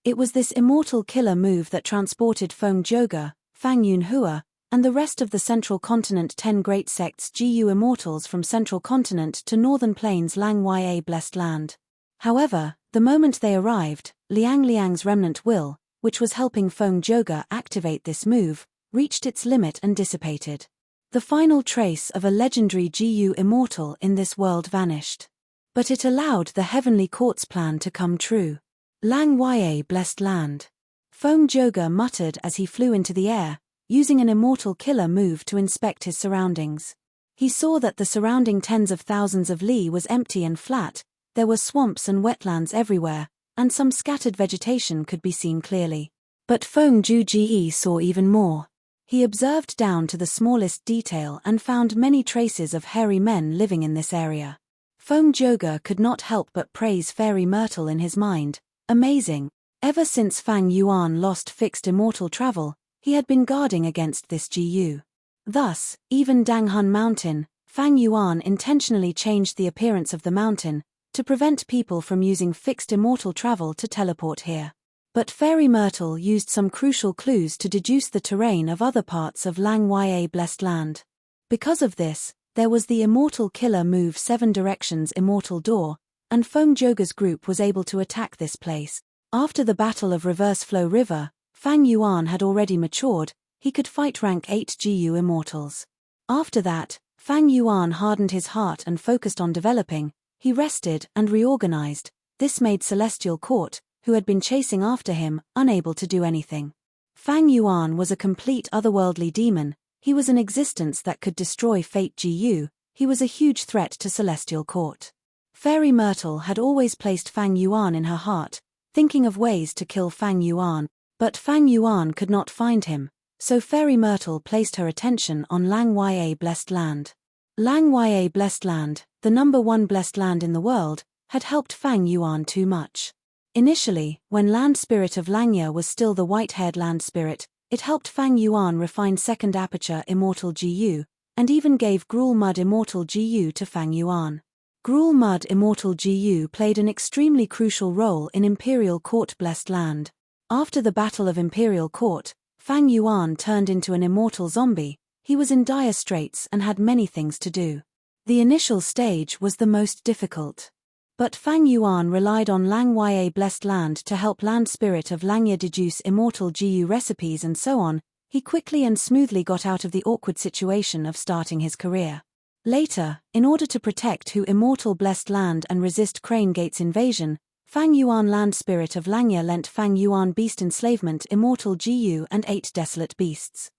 It was this immortal killer move that transported Feng Zhouge, Fang Yunhua, and the rest of the Central Continent 10 Great Sects GU Immortals from Central Continent to Northern Plains Lang Ya Blessed Land. However, the moment they arrived, Liang Liang's remnant will, which was helping Feng Zhouge activate this move, reached its limit and dissipated. The final trace of a legendary GU immortal in this world vanished. But it allowed the Heavenly Court's plan to come true. Lang Ya Blessed Land. Feng Zhouge muttered as he flew into the air, using an immortal killer move to inspect his surroundings. He saw that the surrounding tens of thousands of li was empty and flat. There were swamps and wetlands everywhere, and some scattered vegetation could be seen clearly. But Feng Zhouge saw even more. He observed down to the smallest detail and found many traces of hairy men living in this area. Feng Zhouge could not help but praise Fairy Myrtle in his mind. Amazing. Ever since Fang Yuan lost fixed immortal travel, he had been guarding against this GU. Thus, even Danghun Mountain, Fang Yuan intentionally changed the appearance of the mountain, to prevent people from using fixed immortal travel to teleport here. But Fairy Myrtle used some crucial clues to deduce the terrain of other parts of Lang Ya Blessed Land. Because of this, there was the immortal killer move 7 Directions Immortal Door, and Feng Zhouge's group was able to attack this place. After the Battle of Reverse Flow River, Fang Yuan had already matured. He could fight rank 8 GU immortals. After that, Fang Yuan hardened his heart and focused on developing. He rested and reorganized. This made Celestial Court, who had been chasing after him, unable to do anything. Fang Yuan was a complete otherworldly demon. He was an existence that could destroy Fate GU. He was a huge threat to Celestial Court. Fairy Myrtle had always placed Fang Yuan in her heart, thinking of ways to kill Fang Yuan, but Fang Yuan could not find him, so Fairy Myrtle placed her attention on Lang Ya Blessed Land. Lang Ya Blessed Land, the number 1 blessed land in the world, had helped Fang Yuan too much. Initially, when Land Spirit of Langya was still the white-haired Land Spirit, it helped Fang Yuan refine Second Aperture Immortal GU, and even gave Gruel Mud Immortal GU to Fang Yuan. Gruel Mud Immortal GU played an extremely crucial role in Imperial Court Blessed Land. After the Battle of Imperial Court, Fang Yuan turned into an immortal zombie. He was in dire straits and had many things to do. The initial stage was the most difficult. But Fang Yuan relied on Lang Ya Blessed Land to help Land Spirit of Langya deduce immortal GU recipes and so on. He quickly and smoothly got out of the awkward situation of starting his career. Later, in order to protect Hu Immortal Blessed Land and resist Crane Gate's invasion, Fang Yuan Land Spirit of Langya lent Fang Yuan Beast Enslavement Immortal GU and 8 Desolate Beasts.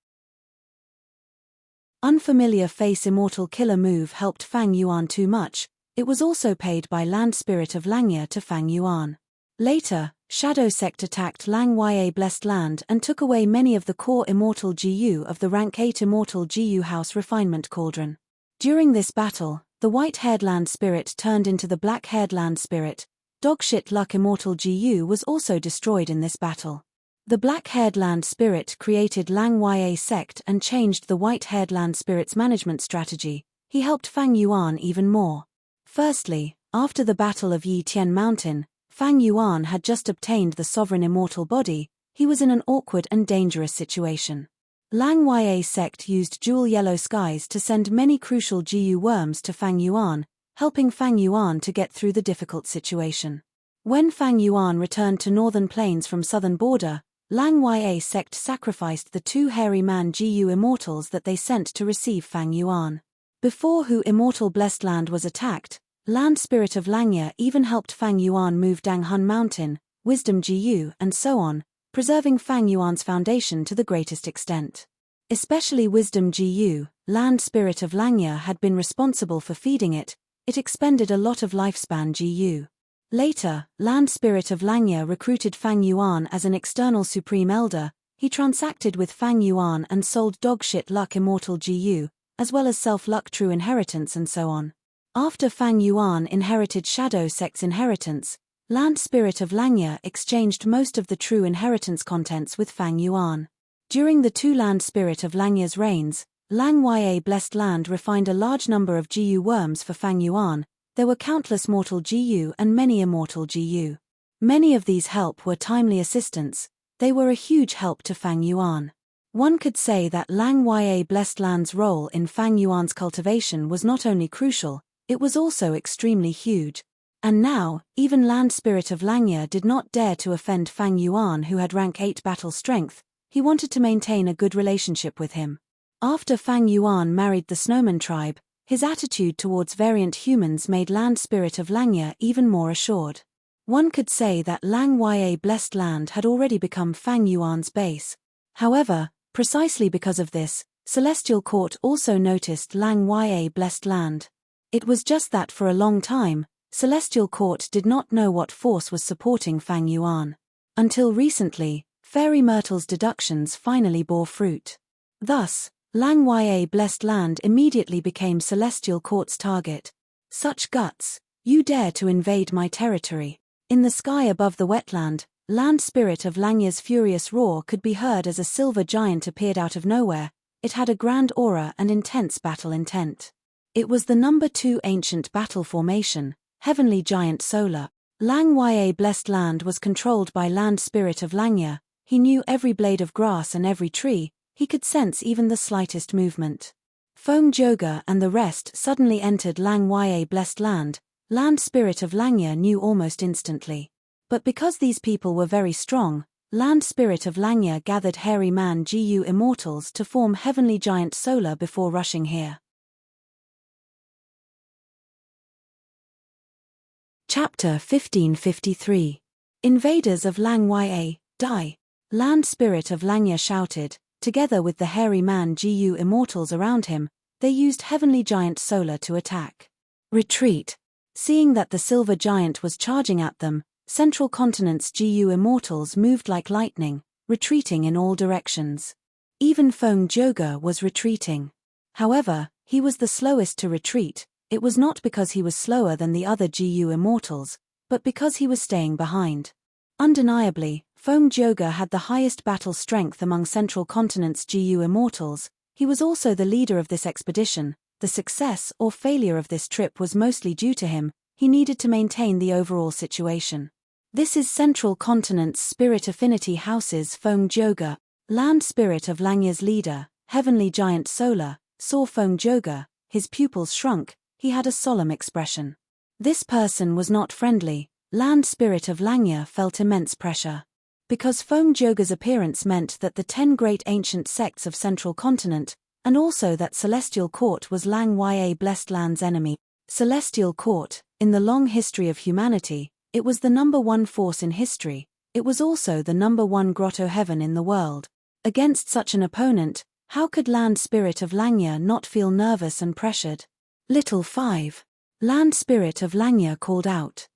Unfamiliar Face Immortal Killer move helped Fang Yuan too much. It was also paid by Land Spirit of Langya to Fang Yuan. Later, Shadow Sect attacked Lang Ya Blessed Land and took away many of the core Immortal GU of the Rank 8 Immortal GU House Refinement Cauldron. During this battle, the white-haired Land Spirit turned into the black-haired Land Spirit. Dogshit Luck Immortal GU was also destroyed in this battle. The black-haired Land Spirit created Lang Ya Sect and changed the white-haired Land Spirit's management strategy. He helped Fang Yuan even more. Firstly, after the Battle of Yi Tian Mountain, Fang Yuan had just obtained the Sovereign Immortal Body. He was in an awkward and dangerous situation. Lang Ya Sect used Jewel Yellow Skies to send many crucial GU worms to Fang Yuan, helping Fang Yuan to get through the difficult situation. When Fang Yuan returned to Northern Plains from southern border, Lang Ya sect sacrificed the 2 hairy man Gu immortals that they sent to receive Fang Yuan. Before Hu immortal blessed land was attacked, Land Spirit of Langya even helped Fang Yuan move Dang Hun Mountain, Wisdom Gu, and so on, preserving Fang Yuan's foundation to the greatest extent. Especially Wisdom Gu, Land Spirit of Langya had been responsible for feeding it. It expended a lot of lifespan Gu. Later, Land Spirit of Langya recruited Fang Yuan as an external Supreme Elder. He transacted with Fang Yuan and sold dogshit luck immortal Gu, as well as self-luck true inheritance and so on. After Fang Yuan inherited Shadow Sect's inheritance, Land Spirit of Langya exchanged most of the true inheritance contents with Fang Yuan. During the 2 Land Spirit of Langya's reigns, Lang Ya Blessed Land refined a large number of Gu worms for Fang Yuan. There were countless mortal Gu and many immortal Gu. Many of these help were timely assistance. They were a huge help to Fang Yuan. One could say that Lang Ya Blessed Land's role in Fang Yuan's cultivation was not only crucial, it was also extremely huge. And now, even Land Spirit of Langya did not dare to offend Fang Yuan, who had rank 8 battle strength. He wanted to maintain a good relationship with him. After Fang Yuan married the Snowman tribe, his attitude towards variant humans made Land Spirit of Langya even more assured. One could say that Lang Ya Blessed Land had already become Fang Yuan's base. However, precisely because of this, Celestial Court also noticed Lang Ya Blessed Land. It was just that for a long time, Celestial Court did not know what force was supporting Fang Yuan. Until recently, Fairy Myrtle's deductions finally bore fruit. Thus, Lang Ya Blessed Land immediately became Celestial Court's target. Such guts! You dare to invade my territory. In the sky above the wetland, Land Spirit of Langya's furious roar could be heard as a silver giant appeared out of nowhere. It had a grand aura and intense battle intent. It was the number 2 ancient battle formation, Heavenly Giant Solar. Lang Ya Blessed Land was controlled by Land Spirit of Langya. He knew every blade of grass and every tree. He could sense even the slightest movement. Feng Joga and the rest suddenly entered Lang Ya Blessed Land. Land Spirit of Langya knew almost instantly. But because these people were very strong, Land Spirit of Langya gathered hairy man Gu immortals to form Heavenly Giant Solar before rushing here. Chapter 1553. Invaders of Lang Ya, die! Land Spirit of Langya shouted. Together with the hairy man Gu immortals around him, they used Heavenly Giant Solar to attack. Retreat! Seeing that the silver giant was charging at them, Central Continent's Gu immortals moved like lightning, retreating in all directions. Even Feng Joga was retreating. However, he was the slowest to retreat. It was not because he was slower than the other Gu immortals, but because he was staying behind. Undeniably, Feng Joga had the highest battle strength among Central Continent's Gu immortals. He was also the leader of this expedition. The success or failure of this trip was mostly due to him. He needed to maintain the overall situation. This is Central Continent's Spirit Affinity House's Feng Joga. Land Spirit of Langya's leader, Heavenly Giant Solar, saw Feng Joga. His pupils shrunk. He had a solemn expression. This person was not friendly. Land Spirit of Langya felt immense pressure. Because Feng Joga's appearance meant that the 10 great ancient sects of Central Continent, and also that Celestial Court was Lang Ya Blessed Land's enemy. Celestial Court, in the long history of humanity, it was the number 1 force in history. It was also the number 1 grotto heaven in the world. Against such an opponent, how could Land Spirit of Langya not feel nervous and pressured? Little 5. Land Spirit of Langya called out.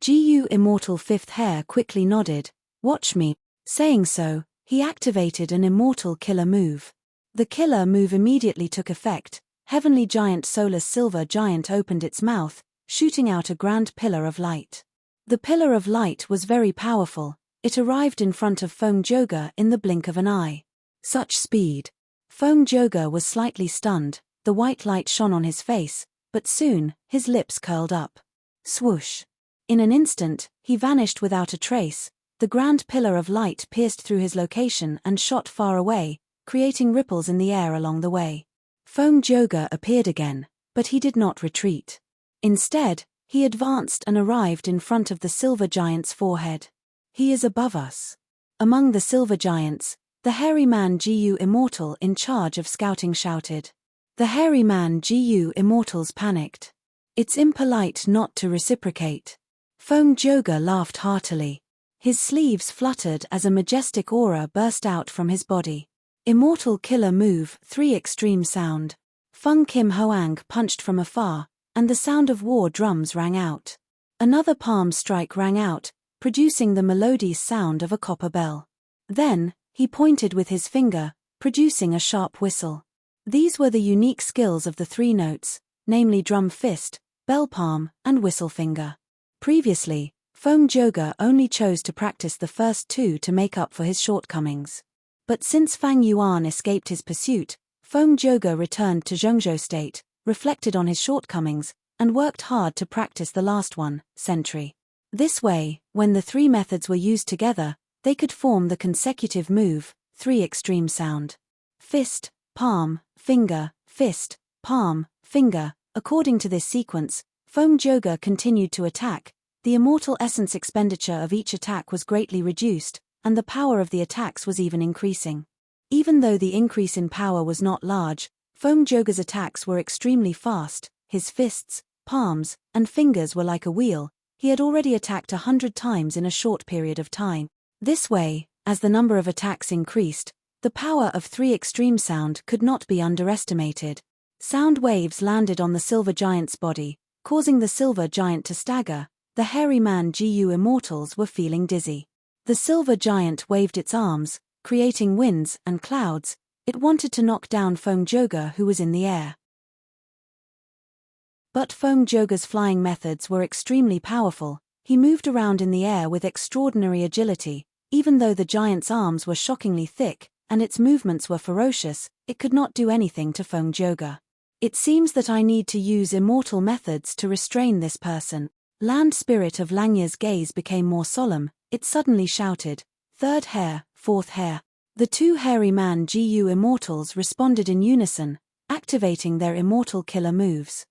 Gu Immortal Fifth Hair quickly nodded. Watch me. Saying so, he activated an immortal killer move. The killer move immediately took effect. Heavenly Giant Solar's silver giant opened its mouth, shooting out a grand pillar of light. The pillar of light was very powerful. It arrived in front of Feng Joga in the blink of an eye. Such speed. Feng Joga was slightly stunned. The white light shone on his face, but soon, his lips curled up. Swoosh. In an instant, he vanished without a trace. The grand pillar of light pierced through his location and shot far away, creating ripples in the air along the way. Feng Joga appeared again, but he did not retreat. Instead, he advanced and arrived in front of the silver giant's forehead. He is above us. Among the silver giants, the hairy man Gu Immortal in charge of scouting shouted. The hairy man Gu Immortals panicked. It's impolite not to reciprocate. Feng Joga laughed heartily. His sleeves fluttered as a majestic aura burst out from his body. Immortal killer move, 3 extreme sound. Feng Kim Hoang punched from afar, and the sound of war drums rang out. Another palm strike rang out, producing the melodious sound of a copper bell. Then, he pointed with his finger, producing a sharp whistle. These were the unique skills of the 3 notes, namely drum fist, bell palm, and whistle finger. Previously, Feng Joga only chose to practice the first 2 to make up for his shortcomings. But since Fang Yuan escaped his pursuit, Feng Joga returned to Zhengzhou state, reflected on his shortcomings, and worked hard to practice the last one, sentry. This way, when the 3 methods were used together, they could form the consecutive move, 3 extreme sound. Fist, palm, finger, fist, palm, finger. According to this sequence, Feng Joga continued to attack. The immortal essence expenditure of each attack was greatly reduced, and the power of the attacks was even increasing. Even though the increase in power was not large, Feng Joga's attacks were extremely fast. His fists, palms, and fingers were like a wheel. He had already attacked 100 times in a short period of time. This way, as the number of attacks increased, the power of 3 extreme sound could not be underestimated. Sound waves landed on the silver giant's body, causing the silver giant to stagger. The hairy man Gu Immortals were feeling dizzy. The silver giant waved its arms, creating winds and clouds. It wanted to knock down Feng Joga, who was in the air. But Feng Joga's flying methods were extremely powerful. He moved around in the air with extraordinary agility. Even though the giant's arms were shockingly thick, and its movements were ferocious, it could not do anything to Feng Joga. It seems that I need to use immortal methods to restrain this person. Land spirit of Langya's gaze became more solemn. It suddenly shouted, 3rd hair, 4th hair. The 2 hairy man Gu Immortals responded in unison, activating their immortal killer moves.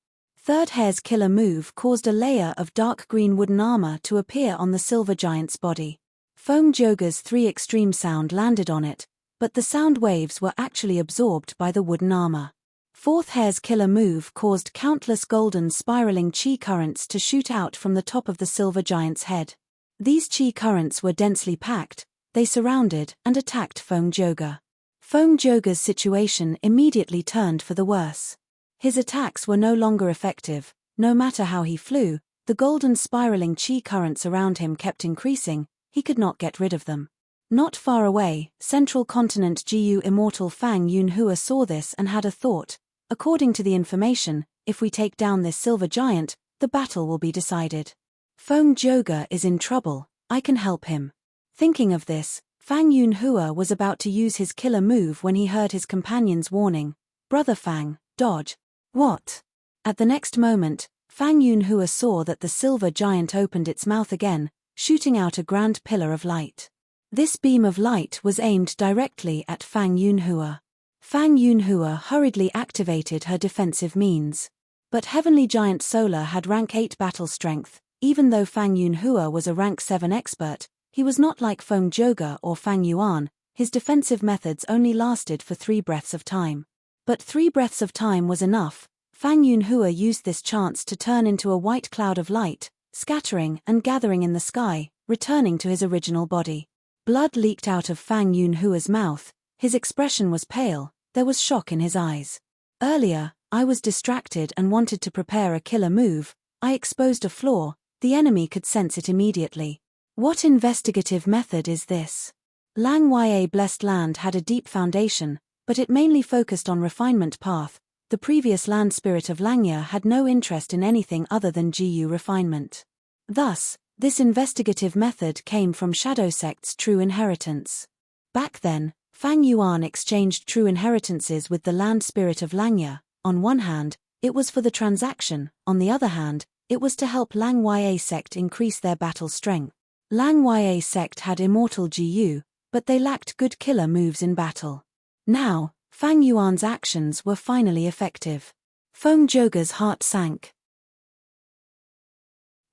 3rd hair's killer move caused a layer of dark green wooden armor to appear on the silver giant's body. Feng Joga's 3 extreme sound landed on it, but the sound waves were actually absorbed by the wooden armor. 4th hair's killer move caused countless golden spiraling chi currents to shoot out from the top of the silver giant's head. These chi currents were densely packed. They surrounded and attacked Feng Joga. Feng Joga's situation immediately turned for the worse. His attacks were no longer effective. No matter how he flew, the golden spiraling chi currents around him kept increasing. He could not get rid of them. Not far away, Central Continent Gu Immortal Fang Yunhua saw this and had a thought. According to the information, if we take down this silver giant, the battle will be decided. Feng Joga is in trouble. I can help him. Thinking of this, Fang Yunhua was about to use his killer move when he heard his companion's warning. Brother Fang, dodge. What? At the next moment, Fang Yunhua saw that the silver giant opened its mouth again, shooting out a grand pillar of light. This beam of light was aimed directly at Fang Yunhua. Fang Yunhua hurriedly activated her defensive means. But Heavenly Giant Solar had rank 8 battle strength. Even though Fang Yunhua was a rank 7 expert, he was not like Feng Joga or Fang Yuan. His defensive methods only lasted for 3 breaths of time. But 3 breaths of time was enough. Fang Yunhua used this chance to turn into a white cloud of light, scattering and gathering in the sky, returning to his original body. Blood leaked out of Fang Yunhua's mouth. His expression was pale. There was shock in his eyes. Earlier, I was distracted and wanted to prepare a killer move. I exposed a flaw. The enemy could sense it immediately. What investigative method is this? Lang Ya Blessed Land had a deep foundation, but it mainly focused on refinement path. The previous land spirit of Langya had no interest in anything other than Gu refinement. Thus, this investigative method came from Shadow Sect's true inheritance. Back then, Fang Yuan exchanged true inheritances with the land spirit of Langya. On one hand, it was for the transaction. On the other hand, it was to help Lang Ya sect increase their battle strength. Lang Ya sect had immortal Gu, but they lacked good killer moves in battle. Now, Fang Yuan's actions were finally effective. Feng Joga's heart sank.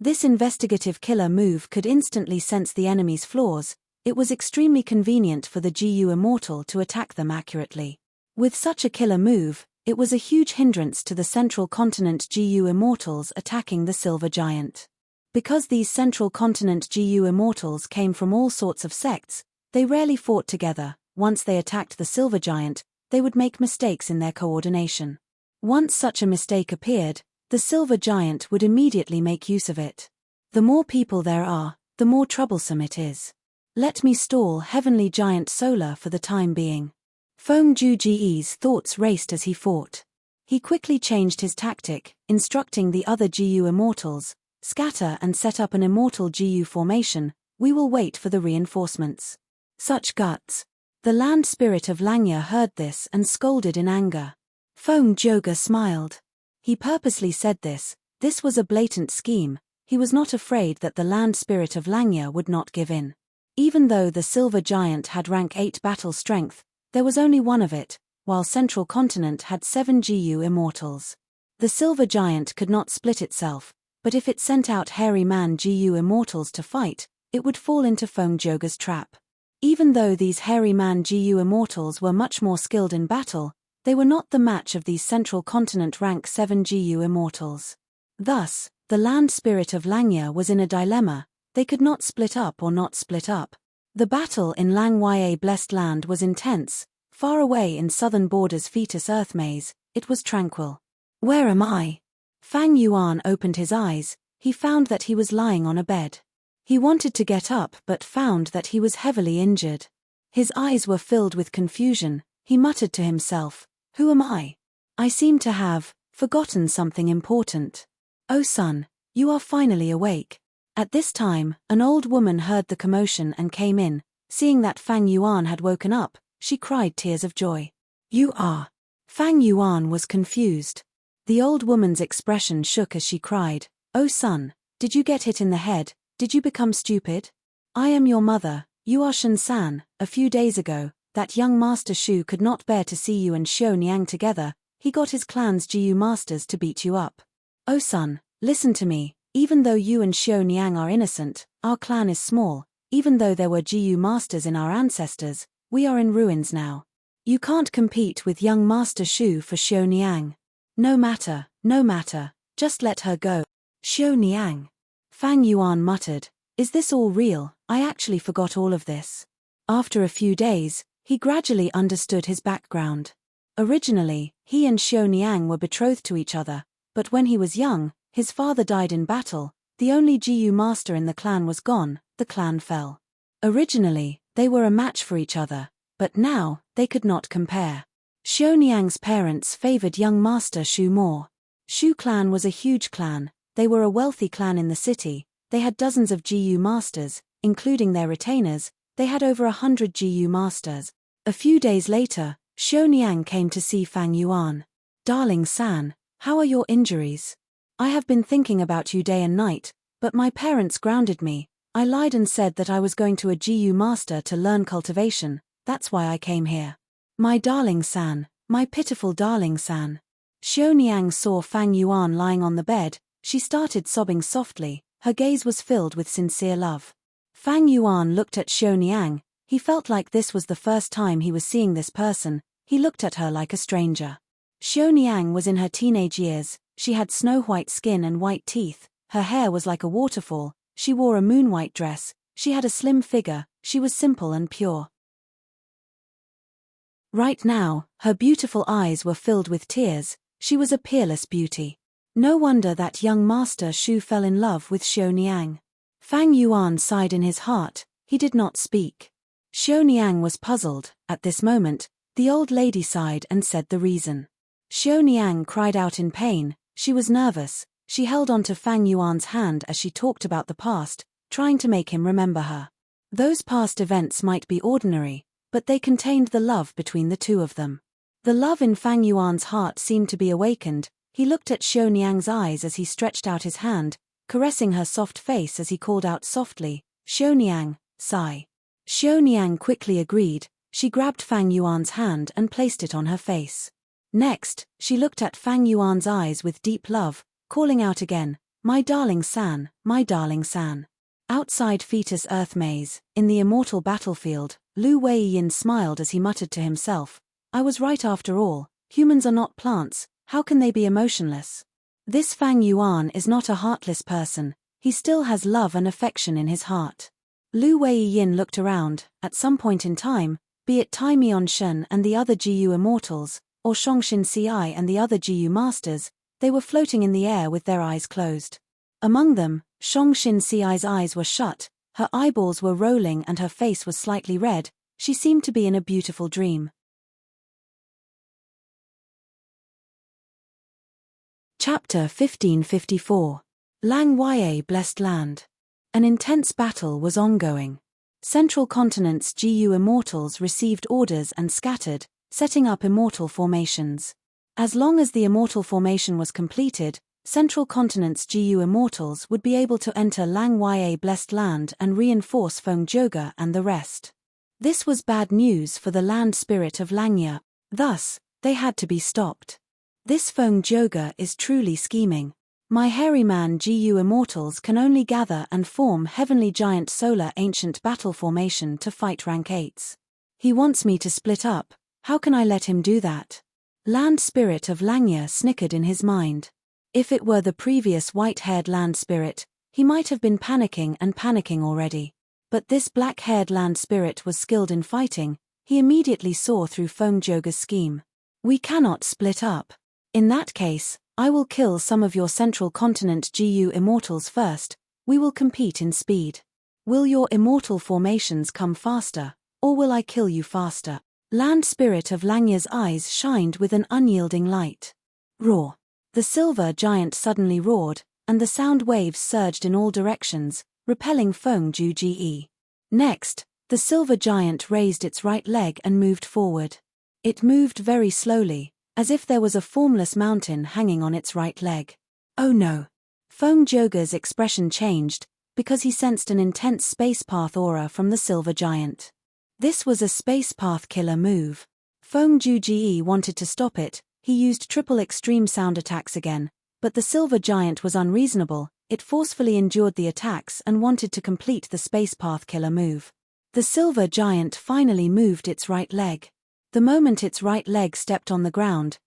This investigative killer move could instantly sense the enemy's flaws. It was extremely convenient for the GU Immortal to attack them accurately. With such a killer move, it was a huge hindrance to the Central Continent GU Immortals attacking the Silver Giant. Because these Central Continent GU Immortals came from all sorts of sects, they rarely fought together. Once they attacked the Silver Giant, they would make mistakes in their coordination. Once such a mistake appeared, the Silver Giant would immediately make use of it. The more people there are, the more troublesome it is. Let me stall Heavenly Giant Solar for the time being. Feng Juji's thoughts raced as he fought. He quickly changed his tactic, instructing the other GU Immortals, scatter and set up an Immortal GU formation. We will wait for the reinforcements. Such guts. The land spirit of Langya heard this and scolded in anger. Feng Joga smiled. He purposely said this was a blatant scheme. He was not afraid that the land spirit of Langya would not give in. Even though the Silver Giant had rank 8 battle strength, there was only one of it, while Central Continent had 7 GU Immortals. The Silver Giant could not split itself, but if it sent out hairy man GU Immortals to fight, it would fall into Feng Joga's trap. Even though these hairy man GU Immortals were much more skilled in battle, they were not the match of these Central Continent rank 7 GU Immortals. Thus, the land spirit of Langya was in a dilemma. They could not split up or not split up. The battle in Langya Blessed Land was intense. Far away in southern borders Fetus Earth Maze, it was tranquil. Where am I? Fang Yuan opened his eyes. He found that he was lying on a bed. He wanted to get up but found that he was heavily injured. His eyes were filled with confusion. He muttered to himself, "Who am I? I seem to have forgotten something important. Oh son, you are finally awake." At this time, an old woman heard the commotion and came in. Seeing that Fang Yuan had woken up, she cried tears of joy. "You are..." Fang Yuan was confused. The old woman's expression shook as she cried, "Oh son, did you get hit in the head? Did you become stupid? I am your mother, you are Shen San. A few days ago, that young Master Shu could not bear to see you and Xiao Niang together. He got his clan's GU masters to beat you up. Oh son, listen to me. Even though you and Xiao Niang are innocent, our clan is small. Even though there were GU masters in our ancestors, we are in ruins now. You can't compete with young Master Shu for Xiao Niang. No matter, just let her go." Xiao Niang. Fang Yuan muttered, "Is this all real? I actually forgot all of this." After a few days, he gradually understood his background. Originally, he and Xiao Niang were betrothed to each other, but when he was young, his father died in battle. The only GU master in the clan was gone. The clan fell. Originally, they were a match for each other, but now, they could not compare. Xiao Niang's parents favored young Master Shu more. Shu clan was a huge clan. They were a wealthy clan in the city. They had dozens of GU masters, including their retainers. They had over 100 GU masters. A few days later, Xiao Niang came to see Fang Yuan. "Darling San, how are your injuries? I have been thinking about you day and night, but my parents grounded me. I lied and said that I was going to a GU master to learn cultivation. That's why I came here. My darling San, my pitiful darling San." Xiao Niang saw Fang Yuan lying on the bed. She started sobbing softly. Her gaze was filled with sincere love. Fang Yuan looked at Xiao Niang. He felt like this was the first time he was seeing this person. He looked at her like a stranger. Xiao Niang was in her teenage years. She had snow-white skin and white teeth. Her hair was like a waterfall. She wore a moon-white dress. She had a slim figure. She was simple and pure. Right now, her beautiful eyes were filled with tears. She was a peerless beauty. No wonder that young Master Shu fell in love with Xiao Niang. Fang Yuan sighed in his heart. He did not speak. Xiao Niang was puzzled. At this moment, the old lady sighed and said the reason. Xiao Niang cried out in pain. She was nervous. She held on to Fang Yuan's hand as she talked about the past, trying to make him remember her. Those past events might be ordinary, but they contained the love between the two of them. The love in Fang Yuan's heart seemed to be awakened. He looked at Xiao Niang's eyes as he stretched out his hand, caressing her soft face as he called out softly, "Xiao Niang, sigh." Xiao Niang quickly agreed. She grabbed Fang Yuan's hand and placed it on her face. Next, she looked at Fang Yuan's eyes with deep love, calling out again, "My darling San, my darling San." Outside Fetus Earth Maze, in the immortal battlefield, Lu Weiyin smiled as he muttered to himself, I was right after all, humans are not plants, how can they be emotionless? This Fang Yuan is not a heartless person, he still has love and affection in his heart. Lu Weiyin looked around, at some point in time, be it Tai Mian Shen and the other Jiyu immortals, or Shongshin Ci and the other Jiyu masters, they were floating in the air with their eyes closed. Among them, Shongshin Ci's eyes were shut, her eyeballs were rolling and her face was slightly red, she seemed to be in a beautiful dream. Chapter 1554. Lang Ya Blessed Land. An intense battle was ongoing. Central Continent's Jiyu immortals received orders and scattered, setting up immortal formations. As long as the immortal formation was completed, Central Continent's Jiyu immortals would be able to enter Lang Ya Blessed Land and reinforce Feng Joga and the rest. This was bad news for the land spirit of Langya, thus, they had to be stopped. This Feng Joga is truly scheming. My hairy man Jiyu immortals can only gather and form Heavenly Giant Solar Ancient Battle Formation to fight rank 8s. He wants me to split up, how can I let him do that? Land spirit of Langya snickered in his mind. If it were the previous white-haired land spirit, he might have been panicking already. But this black-haired land spirit was skilled in fighting, he immediately saw through Feng Joga's scheme. We cannot split up. In that case, I will kill some of your Central Continent Jiyu immortals first, we will compete in speed. Will your immortal formations come faster, or will I kill you faster? Land spirit of Langya's eyes shined with an unyielding light. Roar. The silver giant suddenly roared, and the sound waves surged in all directions, repelling Feng Ju. Next, the silver giant raised its right leg and moved forward. It moved very slowly, as if there was a formless mountain hanging on its right leg. Oh no! Feng Joga's expression changed, because he sensed an intense space path aura from the silver giant. This was a space path killer move. Feng Ju wanted to stop it, he used triple extreme sound attacks again, but the silver giant was unreasonable, it forcefully endured the attacks and wanted to complete the space path killer move. The silver giant finally moved its right leg. The moment its right leg stepped on the ground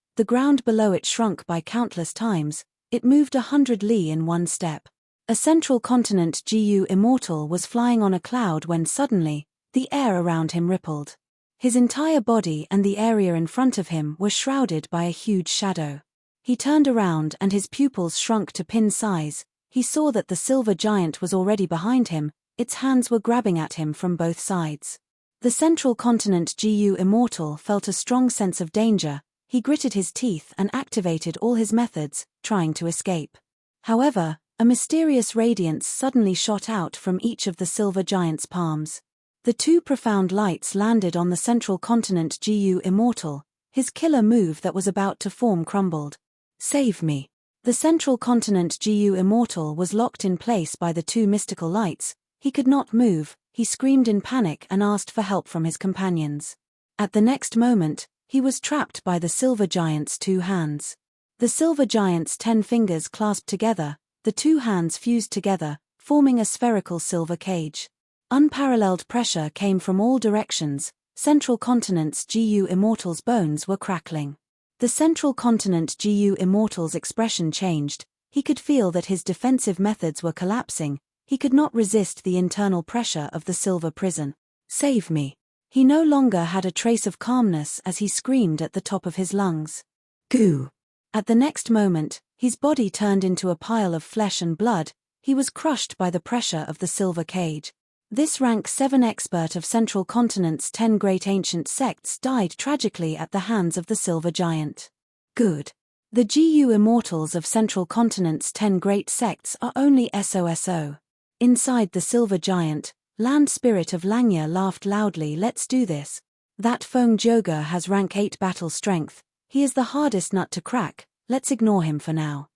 below it shrunk by countless times, it moved 100 li in one step. A Central Continent Jiyu immortal was flying on a cloud when suddenly, the air around him rippled. His entire body and the area in front of him were shrouded by a huge shadow. He turned around and his pupils shrunk to pin size, he saw that the silver giant was already behind him, its hands were grabbing at him from both sides. The Central Continent Jiyu immortal felt a strong sense of danger, he gritted his teeth and activated all his methods, trying to escape. However, a mysterious radiance suddenly shot out from each of the silver giant's palms. The two profound lights landed on the Central Continent Jiyu immortal, his killer move that was about to form crumbled. Save me. The Central Continent Jiyu immortal was locked in place by the two mystical lights, he could not move, he screamed in panic and asked for help from his companions. At the next moment, he was trapped by the silver giant's two hands. The silver giant's 10 fingers clasped together, the two hands fused together, forming a spherical silver cage. Unparalleled pressure came from all directions, Central Continent's Jiyu immortal's bones were crackling. The Central Continent Jiyu immortal's expression changed, he could feel that his defensive methods were collapsing, he could not resist the internal pressure of the silver prison. Save me. He no longer had a trace of calmness as he screamed at the top of his lungs. Goo! At the next moment, his body turned into a pile of flesh and blood, he was crushed by the pressure of the silver cage. This rank 7 expert of Central Continent's 10 great ancient sects died tragically at the hands of the silver giant. Good. The Jiyu immortals of Central Continent's 10 great sects are only SOSO. Inside the silver giant, land spirit of Langya laughed loudly. Let's do this. That Feng Joga has rank 8 battle strength, he is the hardest nut to crack, let's ignore him for now.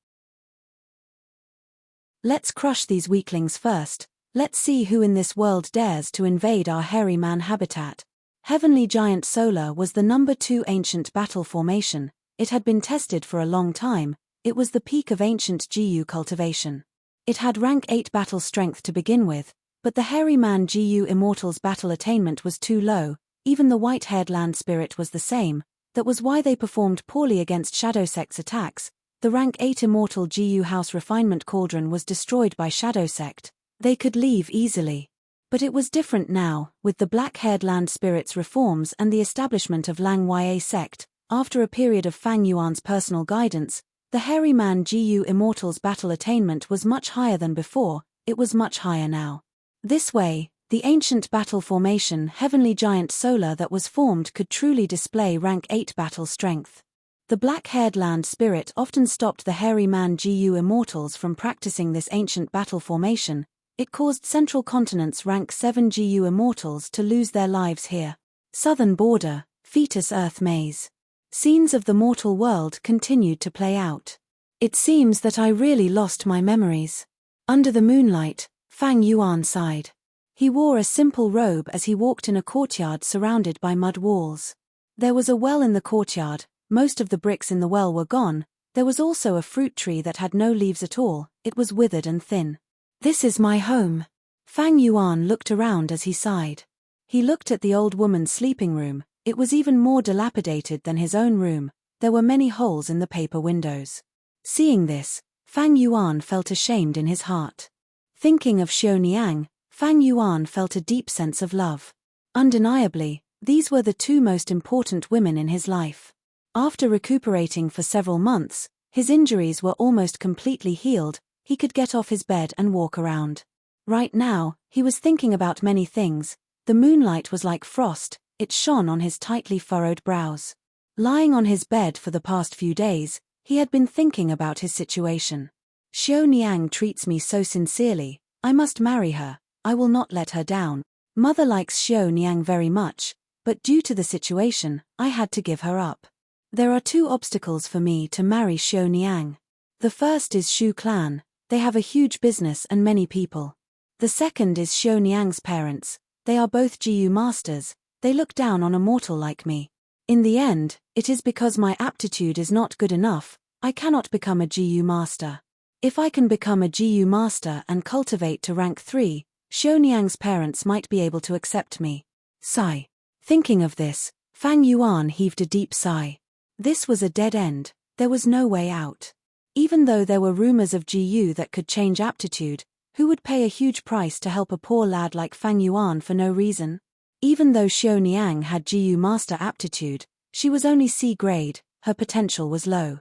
Let's crush these weaklings first. Let's see who in this world dares to invade our hairy man habitat. Heavenly Giant Solar was the number 2 ancient battle formation, it had been tested for a long time, it was the peak of ancient Jiyu cultivation. It had rank 8 battle strength to begin with, but the hairy man GU Immortal's battle attainment was too low, even the white-haired land spirit was the same. That was why they performed poorly against Shadowsect's attacks. The rank 8 Immortal GU House Refinement Cauldron was destroyed by Shadowsect. They could leave easily. But it was different now, with the black-haired land spirit's reforms and the establishment of Lang Ya sect. After a period of Fang Yuan's personal guidance, the hairy man GU Immortal's battle attainment was much higher than before. It was much higher now. This way, the ancient battle formation Heavenly Giant Solar that was formed could truly display rank 8 battle strength. The black-haired land spirit often stopped the hairy man GU Immortals from practicing this ancient battle formation. It caused Central Continent's rank 7 GU Immortals to lose their lives here. Southern Border, Fetus Earth Maze. Scenes of the mortal world continued to play out. It seems that I really lost my memories. Under the moonlight, Fang Yuan sighed. He wore a simple robe as he walked in a courtyard surrounded by mud walls. There was a well in the courtyard. Most of the bricks in the well were gone. There was also a fruit tree that had no leaves at all. It was withered and thin. This is my home. Fang Yuan looked around as he sighed. He looked at the old woman's sleeping room. It was even more dilapidated than his own room. There were many holes in the paper windows. Seeing this, Fang Yuan felt ashamed in his heart. Thinking of Xiaoniang, Fang Yuan felt a deep sense of love. Undeniably, these were the two most important women in his life. After recuperating for several months, his injuries were almost completely healed. He could get off his bed and walk around. Right now, he was thinking about many things. The moonlight was like frost. It shone on his tightly furrowed brows. Lying on his bed for the past few days, he had been thinking about his situation. Xiaoniang treats me so sincerely. I must marry her. I will not let her down. Mother likes Xiaoniang very much, but due to the situation, I had to give her up. There are two obstacles for me to marry Xiaoniang. The first is Shu clan. They have a huge business and many people. The second is Xiaoniang's parents. They are both GU masters. They look down on a mortal like me. In the end, it is because my aptitude is not good enough. I cannot become a GU master. If I can become a GU master and cultivate to rank 3, Xiaoniang's parents might be able to accept me. Sigh. Thinking of this, Fang Yuan heaved a deep sigh. This was a dead end. There was no way out. Even though there were rumors of GU that could change aptitude, who would pay a huge price to help a poor lad like Fang Yuan for no reason? Even though Xiaoniang had GU master aptitude, she was only C grade, her potential was low.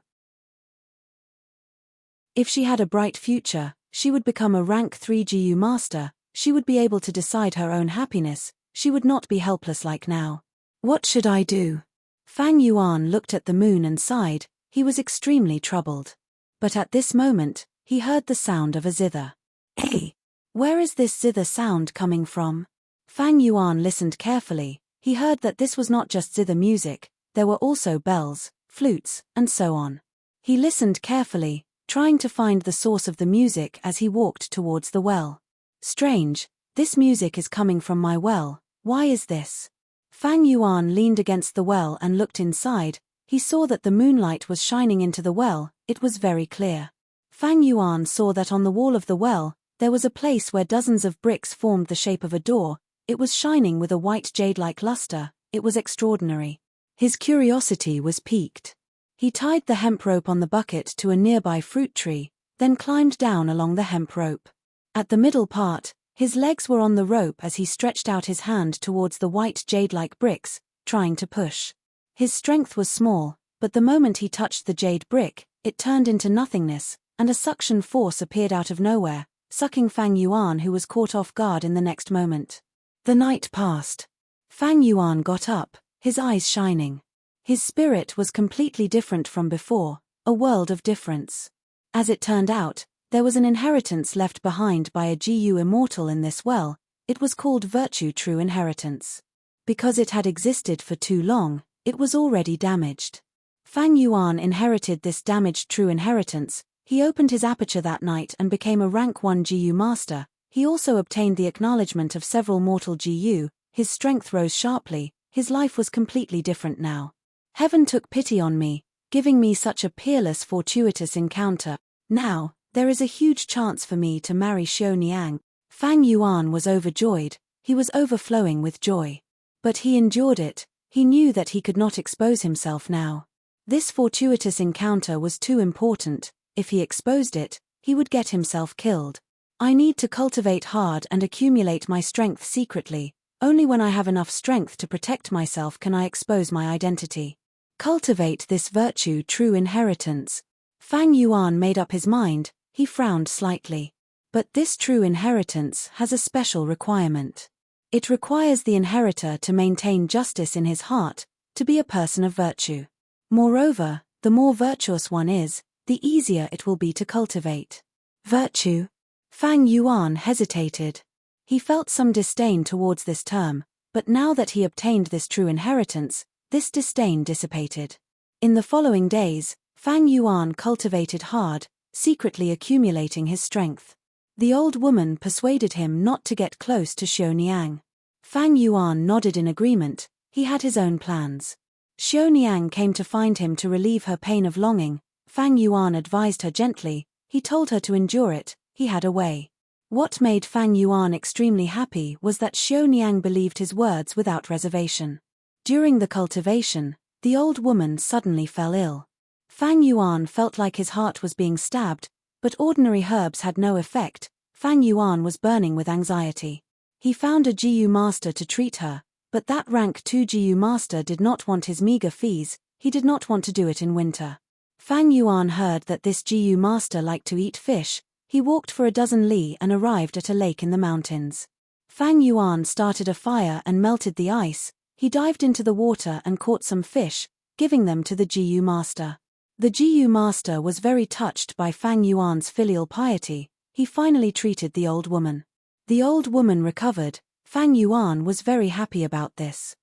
If she had a bright future, she would become a rank 3 GU master. She would be able to decide her own happiness. She would not be helpless like now. What should I do? Fang Yuan looked at the moon and sighed. He was extremely troubled. But at this moment, he heard the sound of a zither. Hey! Where is this zither sound coming from? Fang Yuan listened carefully. He heard that this was not just zither music, there were also bells, flutes, and so on. He listened carefully, trying to find the source of the music as he walked towards the well. Strange, this music is coming from my well. Why is this? Fang Yuan leaned against the well and looked inside. He saw that the moonlight was shining into the well. It was very clear. Fang Yuan saw that on the wall of the well, there was a place where dozens of bricks formed the shape of a door. It was shining with a white jade-like luster. It was extraordinary. His curiosity was piqued. He tied the hemp rope on the bucket to a nearby fruit tree, then climbed down along the hemp rope. At the middle part, his legs were on the rope as he stretched out his hand towards the white jade-like bricks, trying to push. His strength was small, but the moment he touched the jade brick, it turned into nothingness, and a suction force appeared out of nowhere, sucking Fang Yuan, who was caught off guard in the next moment. The night passed. Fang Yuan got up, his eyes shining. His spirit was completely different from before, a world of difference. As it turned out, there was an inheritance left behind by a GU immortal in this well. It was called Virtue True Inheritance. Because it had existed for too long, it was already damaged. Fang Yuan inherited this damaged true inheritance. He opened his aperture that night and became a rank 1 GU master. He also obtained the acknowledgement of several mortal GU. His strength rose sharply. His life was completely different now. Heaven took pity on me, giving me such a peerless fortuitous encounter. Now, There is a huge chance for me to marry Xiao Niang. Fang Yuan was overjoyed, he was overflowing with joy. But he endured it, he knew that he could not expose himself now. This fortuitous encounter was too important, if he exposed it, he would get himself killed. I need to cultivate hard and accumulate my strength secretly. Only when I have enough strength to protect myself can I expose my identity. Cultivate this virtue, true inheritance. Fang Yuan made up his mind, he frowned slightly. But this true inheritance has a special requirement. It requires the inheritor to maintain justice in his heart, to be a person of virtue. Moreover, the more virtuous one is, the easier it will be to cultivate. Virtue? Fang Yuan hesitated. He felt some disdain towards this term, but now that he obtained this true inheritance, this disdain dissipated. In the following days, Fang Yuan cultivated hard, secretly accumulating his strength. The old woman persuaded him not to get close to Xiao Niang. Fang Yuan nodded in agreement, he had his own plans. Xiao Niang came to find him to relieve her pain of longing. Fang Yuan advised her gently, he told her to endure it, he had a way. What made Fang Yuan extremely happy was that Xiao Niang believed his words without reservation. During the cultivation, the old woman suddenly fell ill. Fang Yuan felt like his heart was being stabbed, but ordinary herbs had no effect. Fang Yuan was burning with anxiety. He found a Jiu master to treat her, but that rank 2 Jiu master did not want his meager fees, he did not want to do it in winter. Fang Yuan heard that this Jiu master liked to eat fish. He walked for a dozen li and arrived at a lake in the mountains. Fang Yuan started a fire and melted the ice. He dived into the water and caught some fish, giving them to the Jiu master. The Jiu master was very touched by Fang Yuan's filial piety. He finally treated the old woman. The old woman recovered. Fang Yuan was very happy about this.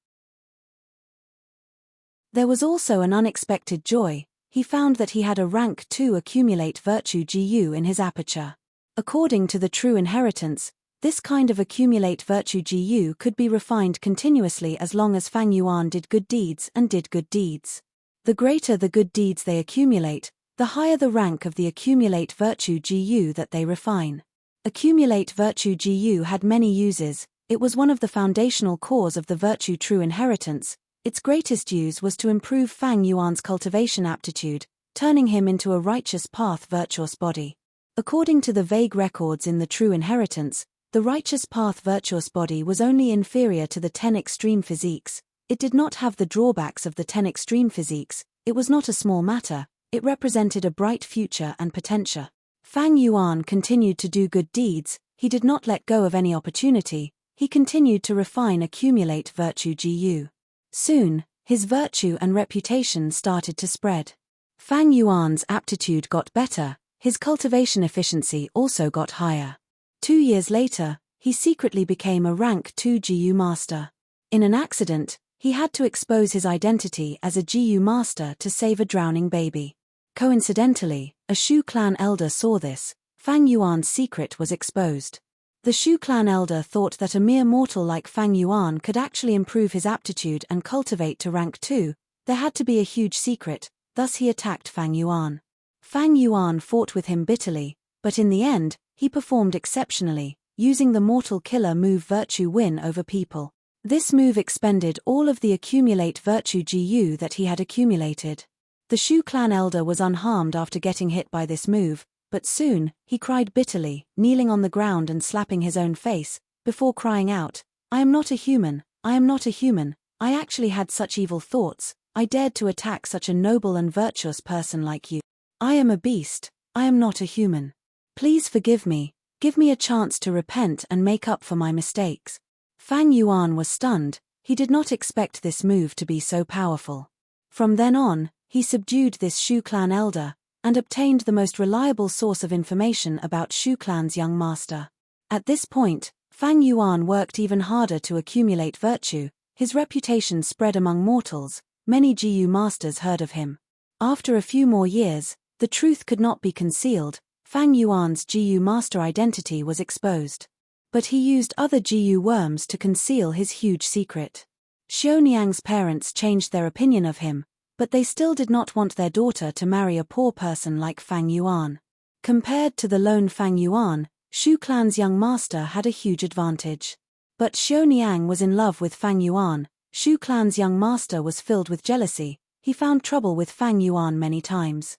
There was also an unexpected joy. He found that he had a rank 2 accumulate virtue Gu in his aperture. According to the true inheritance, this kind of accumulate virtue Gu could be refined continuously as long as Fang Yuan did good deeds and did good deeds. The greater the good deeds they accumulate, the higher the rank of the accumulate virtue Gu that they refine. Accumulate virtue Gu had many uses, it was one of the foundational cores of the virtue true inheritance. Its greatest use was to improve Fang Yuan's cultivation aptitude, turning him into a righteous path virtuous body. According to the vague records in the true inheritance, the righteous path virtuous body was only inferior to the 10 extreme physiques. It did not have the drawbacks of the 10 extreme physiques, it was not a small matter, it represented a bright future and potential. Fang Yuan continued to do good deeds, he did not let go of any opportunity, he continued to refine accumulate virtue Gu. Soon, his virtue and reputation started to spread. Fang Yuan's aptitude got better, his cultivation efficiency also got higher. 2 years later, he secretly became a rank 2 Gu master. In an accident, he had to expose his identity as a Gu master to save a drowning baby. Coincidentally, a Shu clan elder saw this. Fang Yuan's secret was exposed. The Shu clan elder thought that a mere mortal like Fang Yuan could actually improve his aptitude and cultivate to rank 2, there had to be a huge secret, thus he attacked Fang Yuan. Fang Yuan fought with him bitterly, but in the end, he performed exceptionally, using the mortal killer move virtue win over people. This move expended all of the accumulate virtue Gu that he had accumulated. The Shu clan elder was unharmed after getting hit by this move, but soon, he cried bitterly, kneeling on the ground and slapping his own face, before crying out, "I am not a human, I am not a human, I actually had such evil thoughts, I dared to attack such a noble and virtuous person like you. I am a beast, I am not a human. Please forgive me, give me a chance to repent and make up for my mistakes." Fang Yuan was stunned, he did not expect this move to be so powerful. From then on, he subdued this Shu clan elder, and obtained the most reliable source of information about Shu clan's young master. At this point, Fang Yuan worked even harder to accumulate virtue, his reputation spread among mortals, many Gu masters heard of him. After a few more years, the truth could not be concealed, Fang Yuan's Gu master identity was exposed. But he used other Gu worms to conceal his huge secret. Xiao Niang's parents changed their opinion of him, but they still did not want their daughter to marry a poor person like Fang Yuan. Compared to the lone Fang Yuan, Shu Clan's young master had a huge advantage. But Xiao Niang was in love with Fang Yuan. Shu Clan's young master was filled with jealousy. He found trouble with Fang Yuan many times.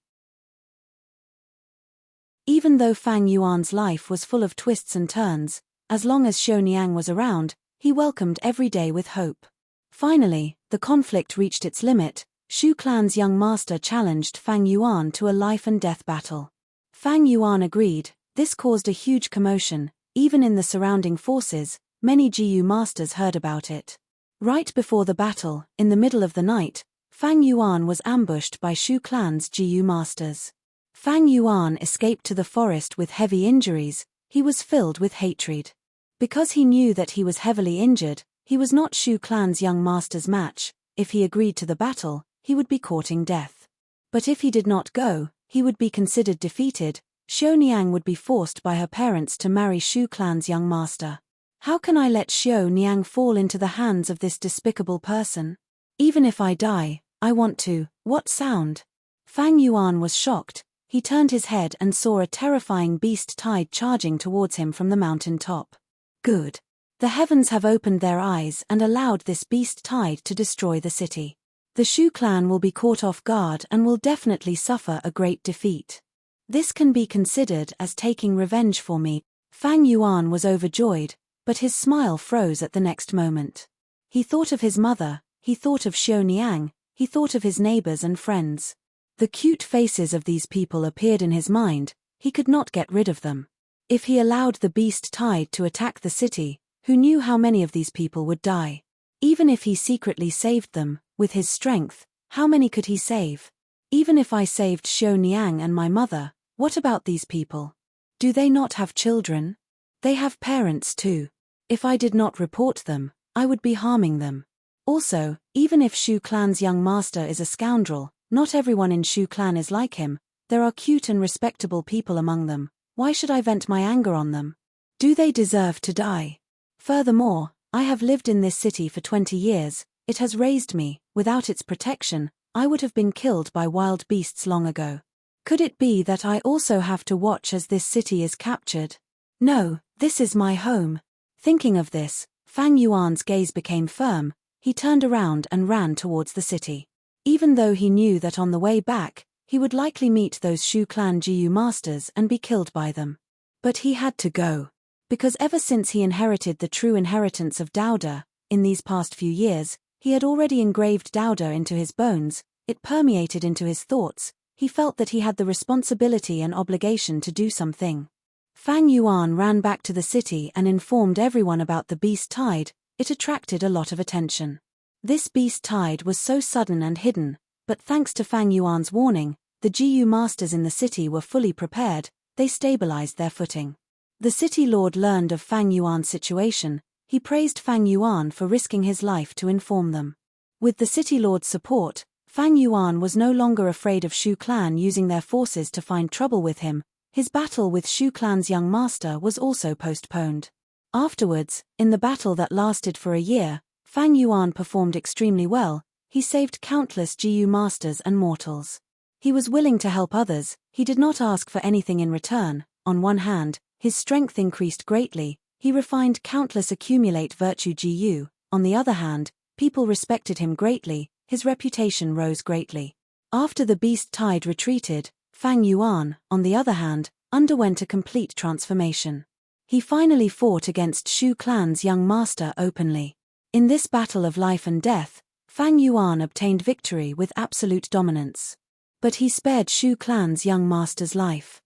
Even though Fang Yuan's life was full of twists and turns, as long as Xiao Niang was around, he welcomed every day with hope. Finally, the conflict reached its limit. Shu Clan's young master challenged Fang Yuan to a life-and-death battle. Fang Yuan agreed. This caused a huge commotion. Even in the surrounding forces, many GU masters heard about it. Right before the battle, in the middle of the night, Fang Yuan was ambushed by Shu Clan's GU masters. Fang Yuan escaped to the forest with heavy injuries. He was filled with hatred. Because he knew that he was heavily injured, he was not Shu Clan's young master's match. If he agreed to the battle, he would be courting death. But if he did not go, he would be considered defeated. Xiao Niang would be forced by her parents to marry Shu Clan's young master. How can I let Xiao Niang fall into the hands of this despicable person? Even if I die, I want to. What sound? Fang Yuan was shocked. He turned his head and saw a terrifying beast tide charging towards him from the mountain top. Good. The heavens have opened their eyes and allowed this beast tide to destroy the city. The Shu clan will be caught off guard and will definitely suffer a great defeat. This can be considered as taking revenge for me. Fang Yuan was overjoyed, but his smile froze at the next moment. He thought of his mother, he thought of Xiao Niang, he thought of his neighbors and friends. The cute faces of these people appeared in his mind. He could not get rid of them. If he allowed the beast tide to attack the city, who knew how many of these people would die? Even if he secretly saved them, with his strength, how many could he save? Even if I saved Xiao Niang and my mother, what about these people? Do they not have children? They have parents too. If I did not report them, I would be harming them. Also, even if Shu Clan's young master is a scoundrel, not everyone in Shu Clan is like him. There are cute and respectable people among them. Why should I vent my anger on them? Do they deserve to die? Furthermore, I have lived in this city for 20 years. It has raised me. Without its protection, I would have been killed by wild beasts long ago. Could it be that I also have to watch as this city is captured? No, this is my home. Thinking of this, Fang Yuan's gaze became firm. He turned around and ran towards the city. Even though he knew that on the way back, he would likely meet those Shu Clan GU masters and be killed by them. But he had to go. Because ever since he inherited the true inheritance of Daoda, in these past few years, he had already engraved Daoda into his bones. It permeated into his thoughts. He felt that he had the responsibility and obligation to do something. Fang Yuan ran back to the city and informed everyone about the beast tide. It attracted a lot of attention. This beast tide was so sudden and hidden, but thanks to Fang Yuan's warning, the GU masters in the city were fully prepared. They stabilized their footing. The city lord learned of Fang Yuan's situation. He praised Fang Yuan for risking his life to inform them. With the city lord's support, Fang Yuan was no longer afraid of Shu Clan using their forces to find trouble with him. His battle with Shu Clan's young master was also postponed. Afterwards, in the battle that lasted for a year, Fang Yuan performed extremely well. He saved countless GU masters and mortals. He was willing to help others. He did not ask for anything in return. On one hand, his strength increased greatly. He refined countless accumulate virtue GU. On the other hand, people respected him greatly. His reputation rose greatly. After the beast tide retreated, Fang Yuan, on the other hand, underwent a complete transformation. He finally fought against Shu Clan's young master openly. In this battle of life and death, Fang Yuan obtained victory with absolute dominance. But he spared Shu Clan's young master's life.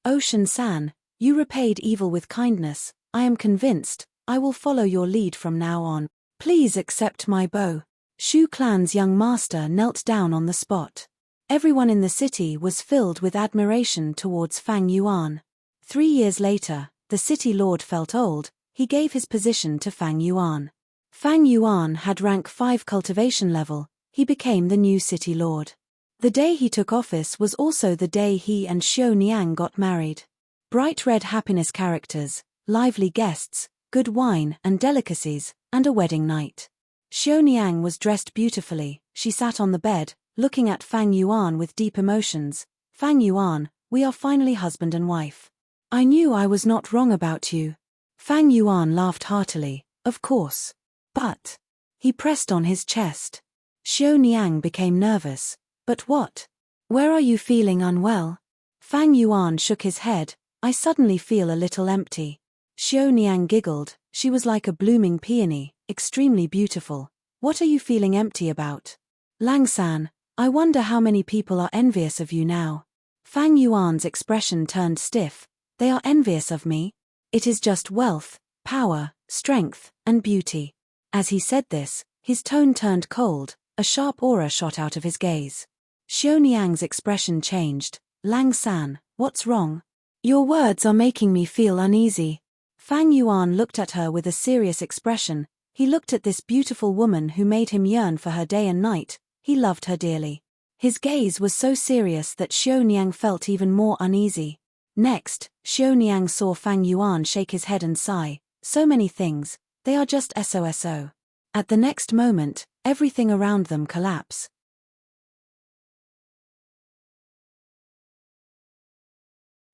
Ocean San, you repaid evil with kindness. I am convinced. I will follow your lead from now on. Please accept my bow. Shu Clan's young master knelt down on the spot. Everyone in the city was filled with admiration towards Fang Yuan. 3 years later, the city lord felt old. He gave his position to Fang Yuan. Fang Yuan had rank 5 cultivation level. He became the new city lord. The day he took office was also the day he and Xiao Niang got married. Bright red happiness characters, lively guests, good wine and delicacies, and a wedding night. Xiao Niang was dressed beautifully. She sat on the bed, looking at Fang Yuan with deep emotions. Fang Yuan, we are finally husband and wife. I knew I was not wrong about you. Fang Yuan laughed heartily, of course. But. He pressed on his chest. Xiao Niang became nervous. But what? Where are you feeling unwell? Fang Yuan shook his head. I suddenly feel a little empty. Xiao Niang giggled. She was like a blooming peony, extremely beautiful. What are you feeling empty about? Lang San, I wonder how many people are envious of you now. Fang Yuan's expression turned stiff. They are envious of me? It is just wealth, power, strength, and beauty. As he said this, his tone turned cold, a sharp aura shot out of his gaze. Xiao Niang's expression changed. Lang San, what's wrong? Your words are making me feel uneasy. Fang Yuan looked at her with a serious expression. He looked at this beautiful woman who made him yearn for her day and night. He loved her dearly. His gaze was so serious that Xiao Niang felt even more uneasy. Next, Xiao Niang saw Fang Yuan shake his head and sigh. So many things, they are just SOSO. At the next moment, everything around them collapsed.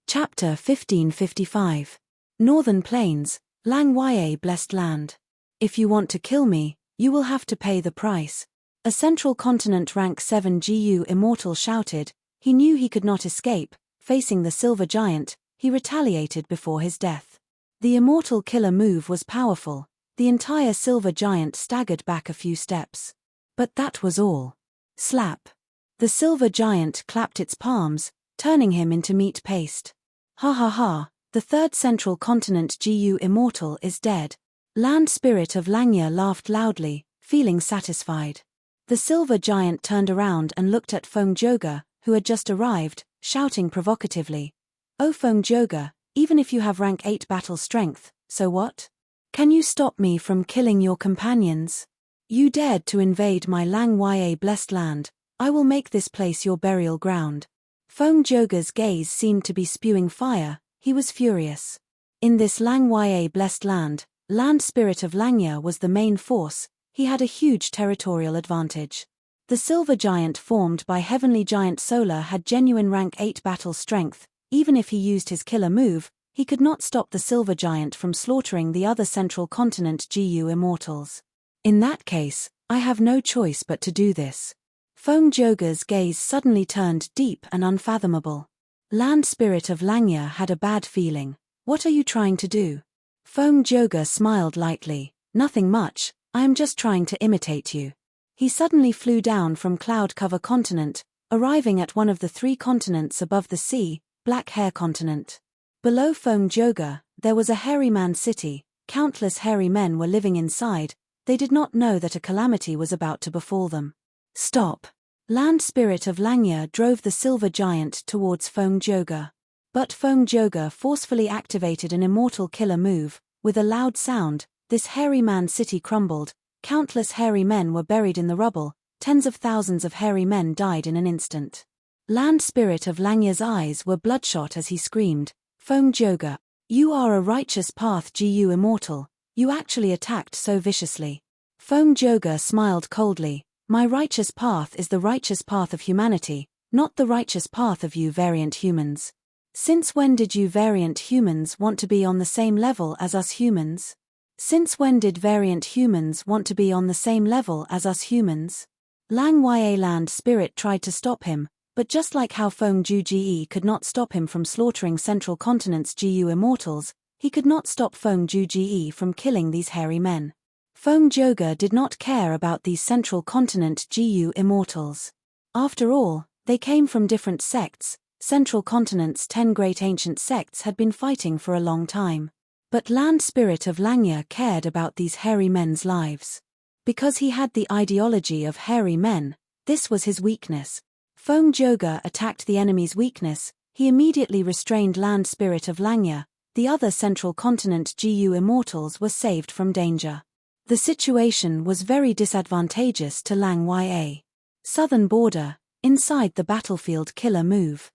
Chapter 1555. Northern Plains, Lang Ya Blessed Land. If you want to kill me, you will have to pay the price. A Central Continent Rank 7 GU immortal shouted. He knew he could not escape. Facing the silver giant, he retaliated before his death. The immortal killer move was powerful. The entire silver giant staggered back a few steps. But that was all. Slap. The silver giant clapped its palms, turning him into meat paste. Ha ha ha, the third Central Continent GU immortal is dead. Land Spirit of Langya laughed loudly, feeling satisfied. The silver giant turned around and looked at Feng Joga, who had just arrived, shouting provocatively. Oh Feng Joga, even if you have rank 8 battle strength, so what? Can you stop me from killing your companions? You dared to invade my Lang Ya blessed land. I will make this place your burial ground. Feng Joga's gaze seemed to be spewing fire. He was furious. In this Lang Ya blessed land, Land Spirit of Langya was the main force. He had a huge territorial advantage. The silver giant formed by Heavenly Giant Solar had genuine rank 8 battle strength. Even if he used his killer move, he could not stop the silver giant from slaughtering the other Central Continent GU immortals. In that case, I have no choice but to do this. Feng Joga's gaze suddenly turned deep and unfathomable. Land Spirit of Langya had a bad feeling. What are you trying to do? Feng Joga smiled lightly. Nothing much, I am just trying to imitate you. He suddenly flew down from Cloud Cover Continent, arriving at one of the 3 continents above the sea, Black Hair Continent. Below Feng Joga, there was a hairy man city. Countless hairy men were living inside. They did not know that a calamity was about to befall them. Stop. Land Spirit of Langya drove the silver giant towards Feng Joga. But Feng Joga forcefully activated an immortal killer move. With a loud sound, this hairy man city crumbled. Countless hairy men were buried in the rubble. Tens of thousands of hairy men died in an instant. Land Spirit of Langya's eyes were bloodshot as he screamed. Feng Joga, you are a righteous path GU immortal. You actually attacked so viciously. Feng Joga smiled coldly. My righteous path is the righteous path of humanity, not the righteous path of you variant humans. Since when did you variant humans want to be on the same level as us humans? Since when did variant humans want to be on the same level as us humans? Lang Ya Land Spirit tried to stop him, but just like how Feng Juji could not stop him from slaughtering Central Continent's GU immortals, he could not stop Feng Juji from killing these hairy men. Feng Joga did not care about these Central Continent GU immortals. After all, they came from different sects. Central Continent's 10 great ancient sects had been fighting for a long time. But Land Spirit of Langya cared about these hairy men's lives. Because he had the ideology of hairy men, this was his weakness. Feng Joga attacked the enemy's weakness. He immediately restrained Land Spirit of Langya. The other Central Continent GU immortals were saved from danger. The situation was very disadvantageous to Lang Ya. Southern border, inside the battlefield killer move.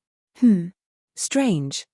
Strange.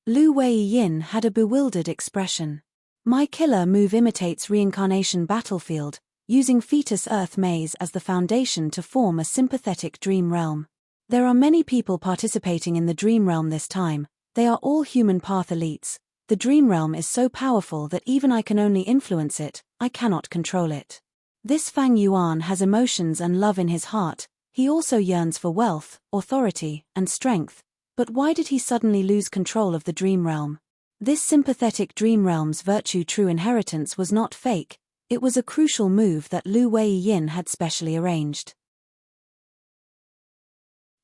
Lu Wei-yin had a bewildered expression. My killer move imitates reincarnation battlefield, using fetus Earth maze as the foundation to form a sympathetic dream realm. There are many people participating in the dream realm this time. They are all human path elites. The dream realm is so powerful that even I can only influence it, I cannot control it. This Fang Yuan has emotions and love in his heart. He also yearns for wealth, authority, and strength. But why did he suddenly lose control of the dream realm? This sympathetic dream realm's virtue true inheritance was not fake. It was a crucial move that Lu Weiyin had specially arranged.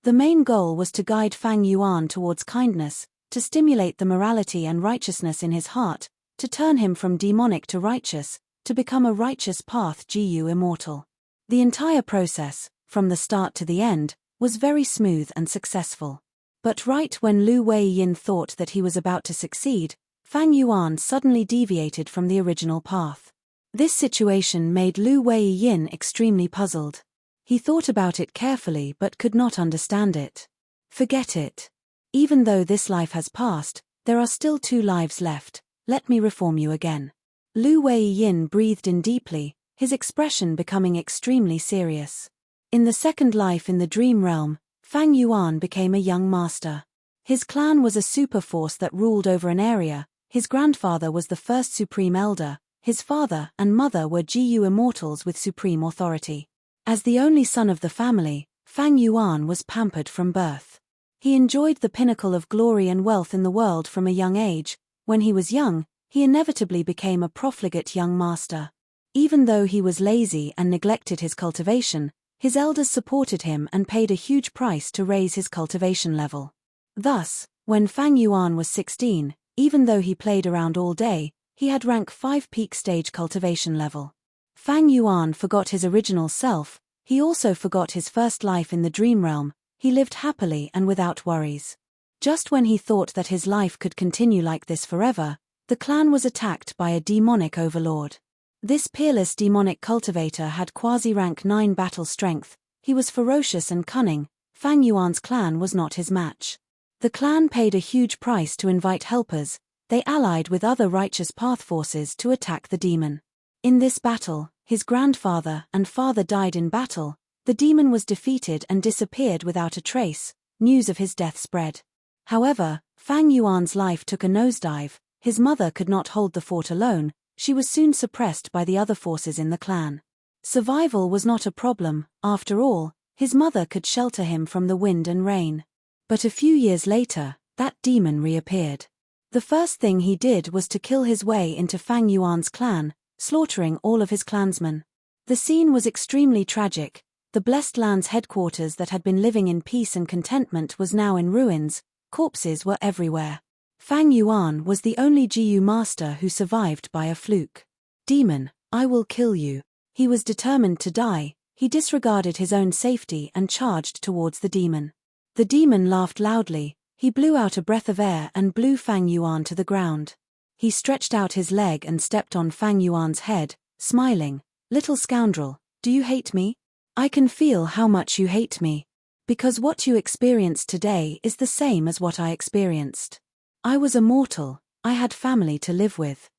The main goal was to guide Fang Yuan towards kindness, to stimulate the morality and righteousness in his heart, to turn him from demonic to righteous, to become a righteous path Gu immortal. The entire process, from the start to the end, was very smooth and successful. But right when Lu Weiyin thought that he was about to succeed, Fang Yuan suddenly deviated from the original path. This situation made Lu Weiyin extremely puzzled. He thought about it carefully but could not understand it. Forget it. Even though this life has passed, there are still 2 lives left. Let me reform you again. Lu Weiyin breathed in deeply, his expression becoming extremely serious. In the second life in the dream realm, Fang Yuan became a young master. His clan was a super force that ruled over an area. His grandfather was the first supreme elder. His father and mother were Gu immortals with supreme authority. As the only son of the family, Fang Yuan was pampered from birth. He enjoyed the pinnacle of glory and wealth in the world from a young age. When he was young, he inevitably became a profligate young master. Even though he was lazy and neglected his cultivation, his elders supported him and paid a huge price to raise his cultivation level. Thus, when Fang Yuan was 16, even though he played around all day, he had rank 5 peak stage cultivation level. Fang Yuan forgot his original self. He also forgot his first life in the dream realm. He lived happily and without worries. Just when he thought that his life could continue like this forever, the clan was attacked by a demonic overlord. This peerless demonic cultivator had quasi-rank 9 battle strength. He was ferocious and cunning. Fang Yuan's clan was not his match. The clan paid a huge price to invite helpers. They allied with other righteous path forces to attack the demon. In this battle, his grandfather and father died in battle. The demon was defeated and disappeared without a trace. News of his death spread. However, Fang Yuan's life took a nosedive. His mother could not hold the fort alone. She was soon suppressed by the other forces in the clan. Survival was not a problem. After all, his mother could shelter him from the wind and rain. But a few years later, that demon reappeared. The first thing he did was to kill his way into Fang Yuan's clan, slaughtering all of his clansmen. The scene was extremely tragic. The Blessed Land's headquarters that had been living in peace and contentment was now in ruins. Corpses were everywhere. Fang Yuan was the only Gu master who survived by a fluke. Demon, I will kill you. He was determined to die. He disregarded his own safety and charged towards the demon. The demon laughed loudly. He blew out a breath of air and blew Fang Yuan to the ground. He stretched out his leg and stepped on Fang Yuan's head, smiling. Little scoundrel, do you hate me? I can feel how much you hate me. Because what you experienced today is the same as what I experienced. I was a mortal. I had family to live with.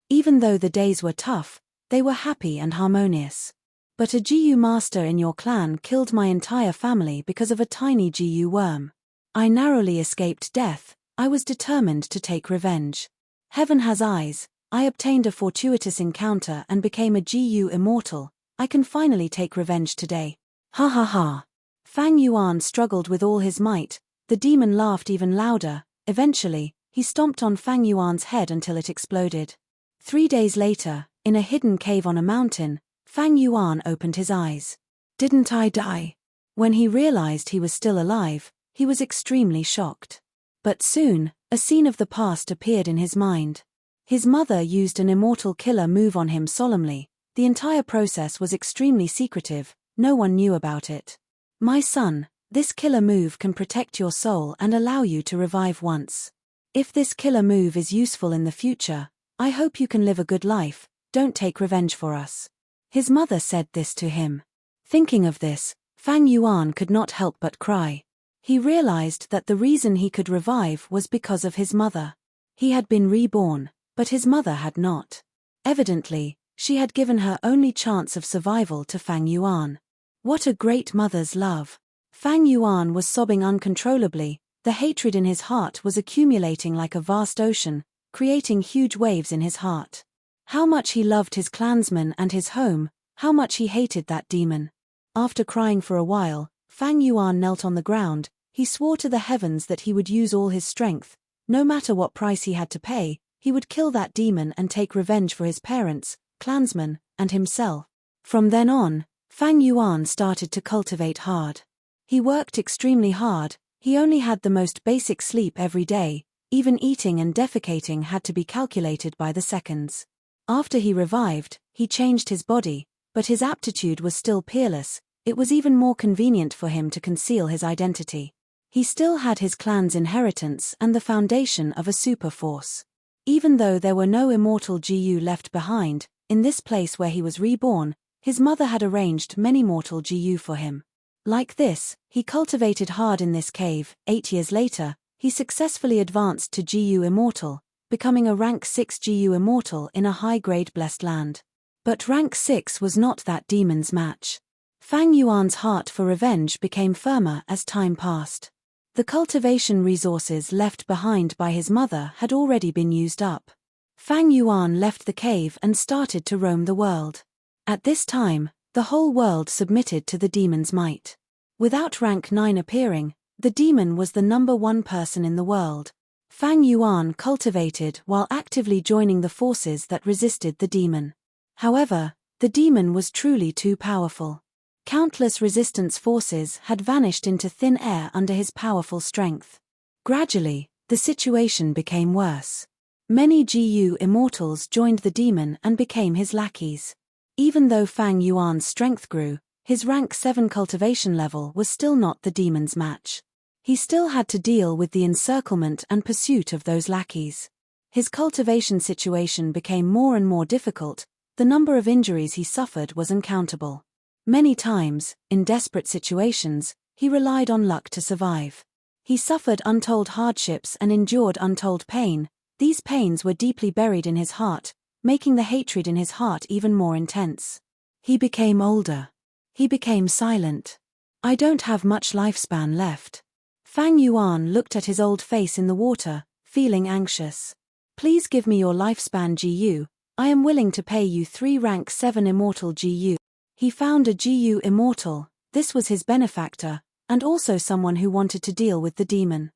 Even though the days were tough, they were happy and harmonious. But a Gu master in your clan killed my entire family because of a tiny Gu worm. I narrowly escaped death. I was determined to take revenge. Heaven has eyes. I obtained a fortuitous encounter and became a Gu immortal. I can finally take revenge today. Ha ha ha. Fang Yuan struggled with all his might. The demon laughed even louder. Eventually, he stomped on Fang Yuan's head until it exploded. 3 days later, in a hidden cave on a mountain, Fang Yuan opened his eyes. Didn't I die? When he realized he was still alive, he was extremely shocked. But soon, a scene of the past appeared in his mind. His mother used an immortal killer move on him solemnly. The entire process was extremely secretive. No one knew about it. My son, this killer move can protect your soul and allow you to revive once. If this killer move is useful in the future, I hope you can live a good life. Don't take revenge for us. His mother said this to him. Thinking of this, Fang Yuan could not help but cry. He realized that the reason he could revive was because of his mother. He had been reborn, but his mother had not. Evidently, she had given her only chance of survival to Fang Yuan. What a great mother's love. Fang Yuan was sobbing uncontrollably. The hatred in his heart was accumulating like a vast ocean, creating huge waves in his heart. How much he loved his clansmen and his home, how much he hated that demon. After crying for a while, Fang Yuan knelt on the ground. He swore to the heavens that he would use all his strength. No matter what price he had to pay, he would kill that demon and take revenge for his parents, clansmen, and himself. From then on, Fang Yuan started to cultivate hard. He worked extremely hard. He only had the most basic sleep every day. Even eating and defecating had to be calculated by the seconds. After he revived, he changed his body, but his aptitude was still peerless. It was even more convenient for him to conceal his identity. He still had his clan's inheritance and the foundation of a super force. Even though there were no immortal GU left behind, in this place where he was reborn, his mother had arranged many mortal GU for him. Like this, he cultivated hard in this cave. 8 years later, he successfully advanced to GU Immortal, becoming a rank 6 GU Immortal in a high-grade blessed land. But rank 6 was not that demon's match. Fang Yuan's heart for revenge became firmer as time passed. The cultivation resources left behind by his mother had already been used up. Fang Yuan left the cave and started to roam the world. At this time, the whole world submitted to the demon's might. Without rank 9 appearing, the demon was the #1 person in the world. Fang Yuan cultivated while actively joining the forces that resisted the demon. However, the demon was truly too powerful. Countless resistance forces had vanished into thin air under his powerful strength. Gradually, the situation became worse. Many GU immortals joined the demon and became his lackeys. Even though Fang Yuan's strength grew, his rank 7 cultivation level was still not the demon's match. He still had to deal with the encirclement and pursuit of those lackeys. His cultivation situation became more and more difficult. The number of injuries he suffered was uncountable. Many times, in desperate situations, he relied on luck to survive. He suffered untold hardships and endured untold pain. These pains were deeply buried in his heart, making the hatred in his heart even more intense. He became older. He became silent. I don't have much lifespan left. Fang Yuan looked at his old face in the water, feeling anxious. Please give me your lifespan GU. I am willing to pay you 3 rank 7 immortal GU. He found a GU immortal. This was his benefactor, and also someone who wanted to deal with the demon.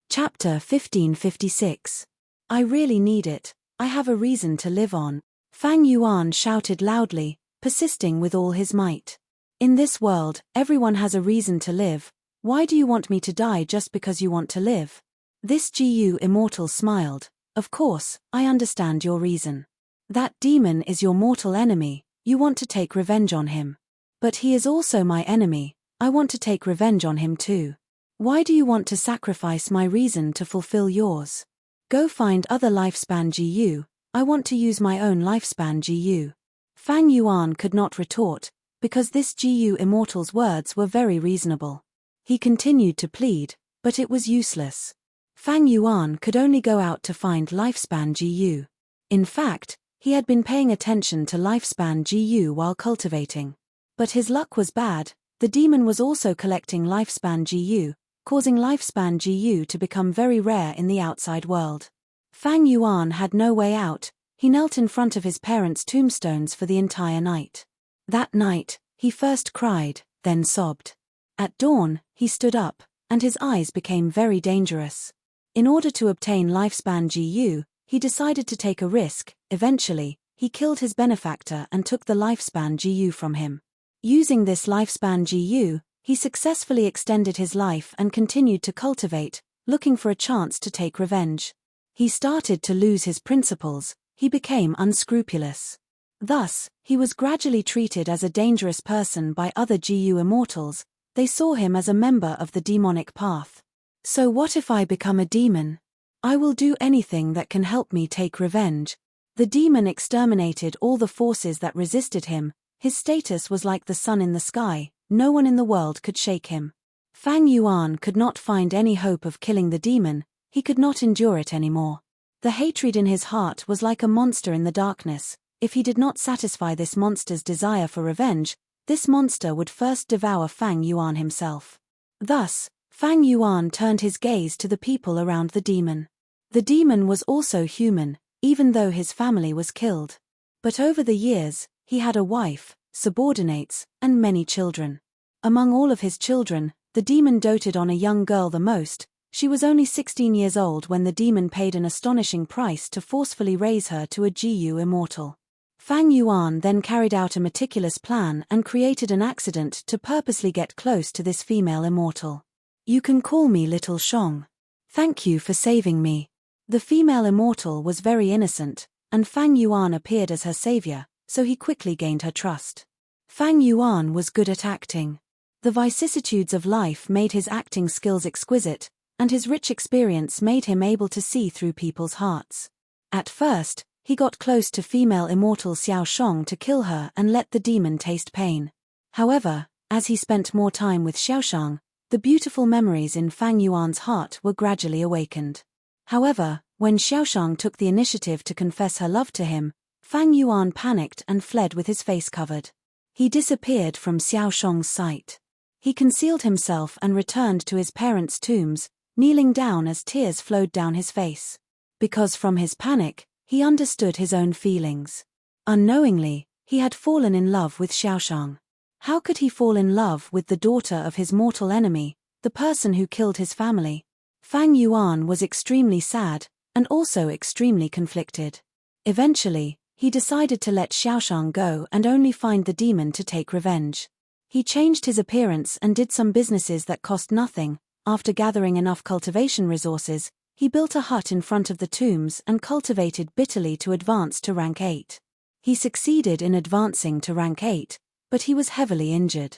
Chapter 1556. I really need it. I have a reason to live on. Fang Yuan shouted loudly, persisting with all his might. In this world, everyone has a reason to live. Why do you want me to die just because you want to live? This GU immortal smiled. Of course, I understand your reason. That demon is your mortal enemy. You want to take revenge on him. But he is also my enemy. I want to take revenge on him too. Why do you want to sacrifice my reason to fulfill yours? Go find other lifespan GU. I want to use my own lifespan GU. Fang Yuan could not retort, because this GU immortal's words were very reasonable. He continued to plead, but it was useless. Fang Yuan could only go out to find lifespan GU. In fact, he had been paying attention to lifespan GU while cultivating. But his luck was bad. The demon was also collecting lifespan GU, causing lifespan GU to become very rare in the outside world. Fang Yuan had no way out. He knelt in front of his parents' tombstones for the entire night. That night, he first cried, then sobbed. At dawn, he stood up, and his eyes became very dangerous. In order to obtain lifespan GU, he decided to take a risk. Eventually, he killed his benefactor and took the lifespan GU from him. Using this lifespan GU, he successfully extended his life and continued to cultivate, looking for a chance to take revenge. He started to lose his principles. He became unscrupulous. Thus, he was gradually treated as a dangerous person by other GU immortals. They saw him as a member of the demonic path. So what if I become a demon? I will do anything that can help me take revenge. The demon exterminated all the forces that resisted him. His status was like the sun in the sky. No one in the world could shake him. Fang Yuan could not find any hope of killing the demon. He could not endure it anymore. The hatred in his heart was like a monster in the darkness. If he did not satisfy this monster's desire for revenge, this monster would first devour Fang Yuan himself. Thus, Fang Yuan turned his gaze to the people around the demon. The demon was also human, even though his family was killed. But over the years, he had a wife, subordinates, and many children. Among all of his children, the demon doted on a young girl the most. She was only 16 years old when the demon paid an astonishing price to forcefully raise her to a Gu immortal. Fang Yuan then carried out a meticulous plan and created an accident to purposely get close to this female immortal. "You can call me Little Shong. Thank you for saving me." The female immortal was very innocent, and Fang Yuan appeared as her savior, so he quickly gained her trust. Fang Yuan was good at acting. The vicissitudes of life made his acting skills exquisite, and his rich experience made him able to see through people's hearts. At first, he got close to female immortal Xiao Shong to kill her and let the demon taste pain. However, as he spent more time with Xiaoshang, the beautiful memories in Fang Yuan's heart were gradually awakened. However, when Xiaoshang took the initiative to confess her love to him, Fang Yuan panicked and fled with his face covered. He disappeared from Xiaoshang's sight. He concealed himself and returned to his parents' tombs, kneeling down as tears flowed down his face. Because from his panic, he understood his own feelings. Unknowingly, he had fallen in love with Xiaoshang. How could he fall in love with the daughter of his mortal enemy, the person who killed his family? Fang Yuan was extremely sad, and also extremely conflicted. Eventually, he decided to let Xiaoshang go and only find the demon to take revenge. He changed his appearance and did some businesses that cost nothing. After gathering enough cultivation resources, he built a hut in front of the tombs and cultivated bitterly to advance to rank 8. He succeeded in advancing to rank 8, but he was heavily injured.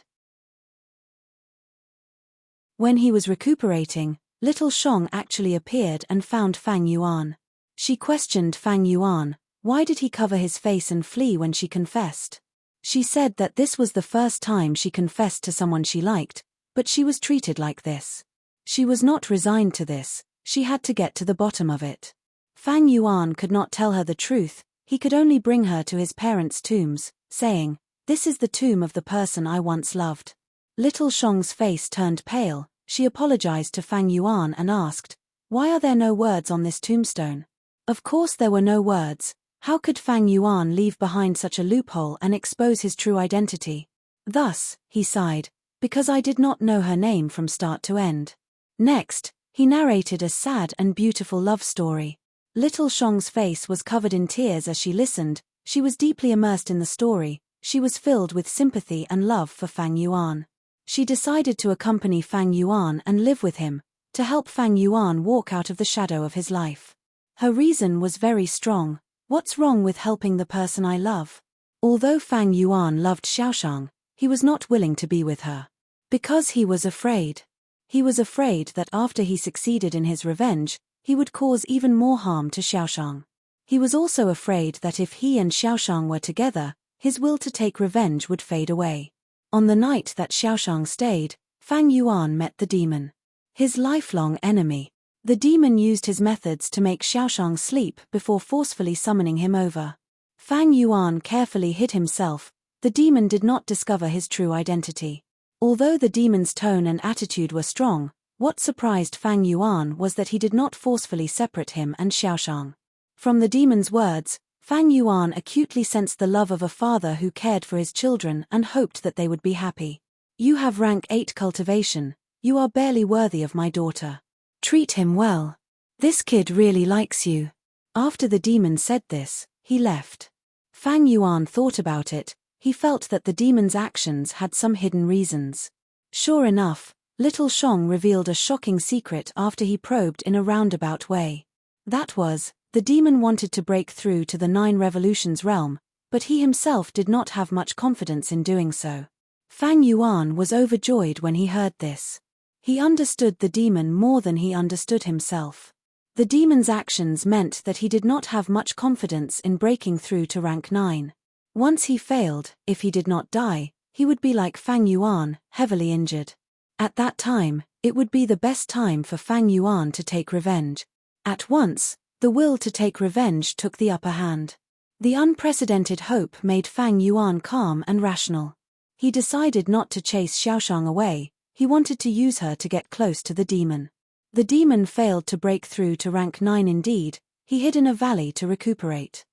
When he was recuperating, Little Shong actually appeared and found Fang Yuan. She questioned Fang Yuan, why did he cover his face and flee when she confessed? She said that this was the first time she confessed to someone she liked, but she was treated like this. She was not resigned to this, she had to get to the bottom of it. Fang Yuan could not tell her the truth, he could only bring her to his parents' tombs, saying, "This is the tomb of the person I once loved." Little Shong's face turned pale, she apologized to Fang Yuan and asked, "Why are there no words on this tombstone?" Of course there were no words. How could Fang Yuan leave behind such a loophole and expose his true identity? Thus, he sighed, "Because I did not know her name from start to end." Next, he narrated a sad and beautiful love story. Little Shong's face was covered in tears as she listened. She was deeply immersed in the story. She was filled with sympathy and love for Fang Yuan. She decided to accompany Fang Yuan and live with him, to help Fang Yuan walk out of the shadow of his life. Her reason was very strong. What's wrong with helping the person I love? Although Fang Yuan loved Xiaoshang, he was not willing to be with her. Because he was afraid. He was afraid that after he succeeded in his revenge, he would cause even more harm to Xiaoshang. He was also afraid that if he and Xiaoshang were together, his will to take revenge would fade away. On the night that Xiaoshang stayed, Fang Yuan met the demon. His lifelong enemy. The demon used his methods to make Xiaoshang sleep before forcefully summoning him over. Fang Yuan carefully hid himself. The demon did not discover his true identity. Although the demon's tone and attitude were strong, what surprised Fang Yuan was that he did not forcefully separate him and Xiaoshang. From the demon's words, Fang Yuan acutely sensed the love of a father who cared for his children and hoped that they would be happy. "You have rank 8 cultivation, you are barely worthy of my daughter. Treat him well. This kid really likes you." After the demon said this, he left. Fang Yuan thought about it. He felt that the demon's actions had some hidden reasons. Sure enough, Little Shong revealed a shocking secret after he probed in a roundabout way. That was, the demon wanted to break through to the 9 Revolutions realm, but he himself did not have much confidence in doing so. Fang Yuan was overjoyed when he heard this. He understood the demon more than he understood himself. The demon's actions meant that he did not have much confidence in breaking through to rank 9. Once he failed, if he did not die, he would be like Fang Yuan, heavily injured. At that time, it would be the best time for Fang Yuan to take revenge. At once, The will to take revenge took the upper hand. The unprecedented hope made Fang Yuan calm and rational. He decided not to chase Xiaoshang away, he wanted to use her to get close to the demon. The demon failed to break through to rank 9 indeed, he hid in a valley to recuperate.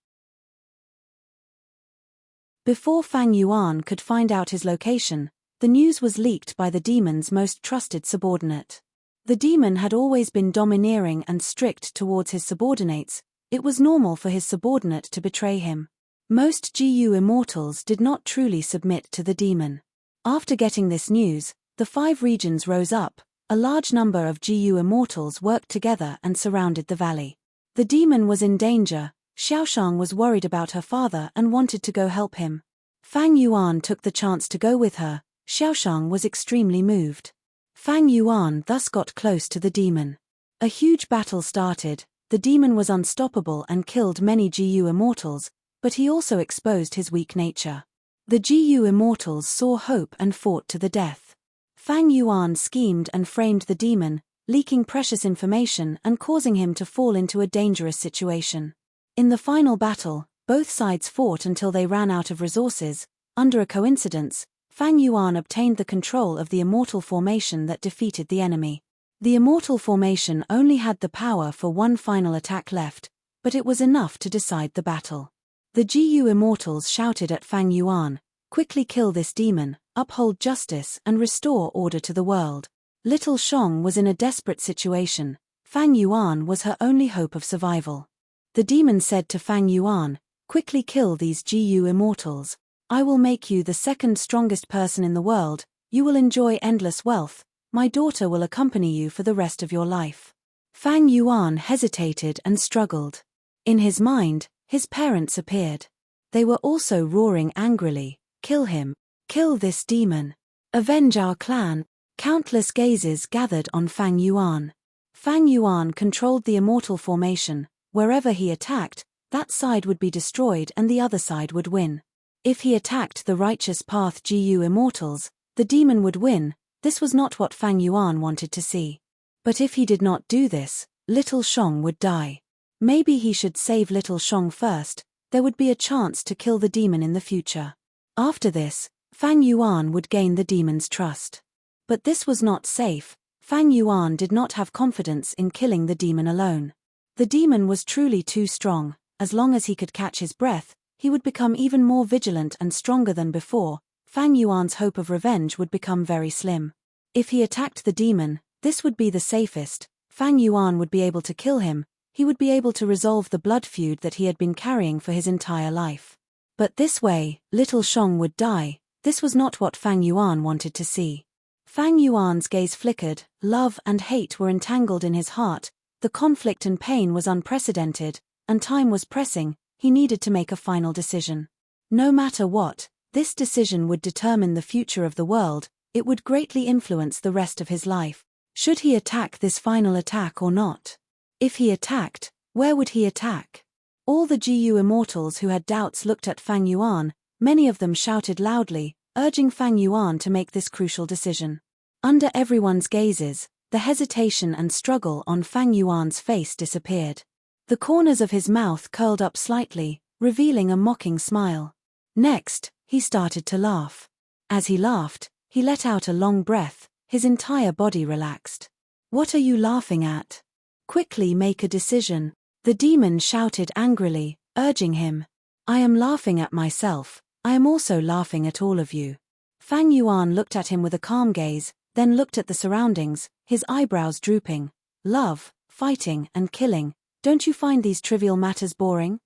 Before Fang Yuan could find out his location, the news was leaked by the demon's most trusted subordinate. The demon had always been domineering and strict towards his subordinates. It was normal for his subordinate to betray him. Most GU immortals did not truly submit to the demon. After getting this news, the 5 regions rose up, a large number of GU immortals worked together and surrounded the valley. The demon was in danger, Xiaoshang was worried about her father and wanted to go help him. Fang Yuan took the chance to go with her, Xiaoshang was extremely moved. Fang Yuan thus got close to the demon. A huge battle started, the demon was unstoppable and killed many GU immortals, but he also exposed his weak nature. The GU immortals saw hope and fought to the death. Fang Yuan schemed and framed the demon, leaking precious information and causing him to fall into a dangerous situation. In the final battle, both sides fought until they ran out of resources. Under a coincidence, Fang Yuan obtained the control of the immortal formation that defeated the enemy. The immortal formation only had the power for one final attack left, but it was enough to decide the battle. The GU immortals shouted at Fang Yuan, "Quickly kill this demon, uphold justice and restore order to the world." Little Shong was in a desperate situation, Fang Yuan was her only hope of survival. The demon said to Fang Yuan, "Quickly kill these GU immortals. I will make you the second strongest person in the world, you will enjoy endless wealth, my daughter will accompany you for the rest of your life." Fang Yuan hesitated and struggled. In his mind, his parents appeared. They were also roaring angrily, "Kill him! Kill this demon! Avenge our clan!" Countless gazes gathered on Fang Yuan. Fang Yuan controlled the immortal formation, wherever he attacked, that side would be destroyed and the other side would win. If he attacked the righteous path GU immortals, the demon would win. This was not what Fang Yuan wanted to see. But if he did not do this, Little Shong would die. Maybe he should save Little Shong first, there would be a chance to kill the demon in the future. After this, Fang Yuan would gain the demon's trust. But this was not safe, Fang Yuan did not have confidence in killing the demon alone. The demon was truly too strong, as long as he could catch his breath, he would become even more vigilant and stronger than before. Fang Yuan's hope of revenge would become very slim. If he attacked the demon, this would be the safest, Fang Yuan would be able to kill him, he would be able to resolve the blood feud that he had been carrying for his entire life. But this way, Little Shong would die, this was not what Fang Yuan wanted to see. Fang Yuan's gaze flickered, love and hate were entangled in his heart, the conflict and pain was unprecedented, and time was pressing, he needed to make a final decision. No matter what, this decision would determine the future of the world, it would greatly influence the rest of his life. Should he attack this final attack or not? If he attacked, where would he attack? All the GU immortals who had doubts looked at Fang Yuan, many of them shouted loudly, urging Fang Yuan to make this crucial decision. Under everyone's gazes, the hesitation and struggle on Fang Yuan's face disappeared. The corners of his mouth curled up slightly, revealing a mocking smile. Next, he started to laugh. As he laughed, he let out a long breath, his entire body relaxed. "What are you laughing at? Quickly make a decision," the demon shouted angrily, urging him. "I am laughing at myself, I am also laughing at all of you." Fang Yuan looked at him with a calm gaze, then looked at the surroundings, his eyebrows drooping. "Love, fighting and killing, don't you find these trivial matters boring?"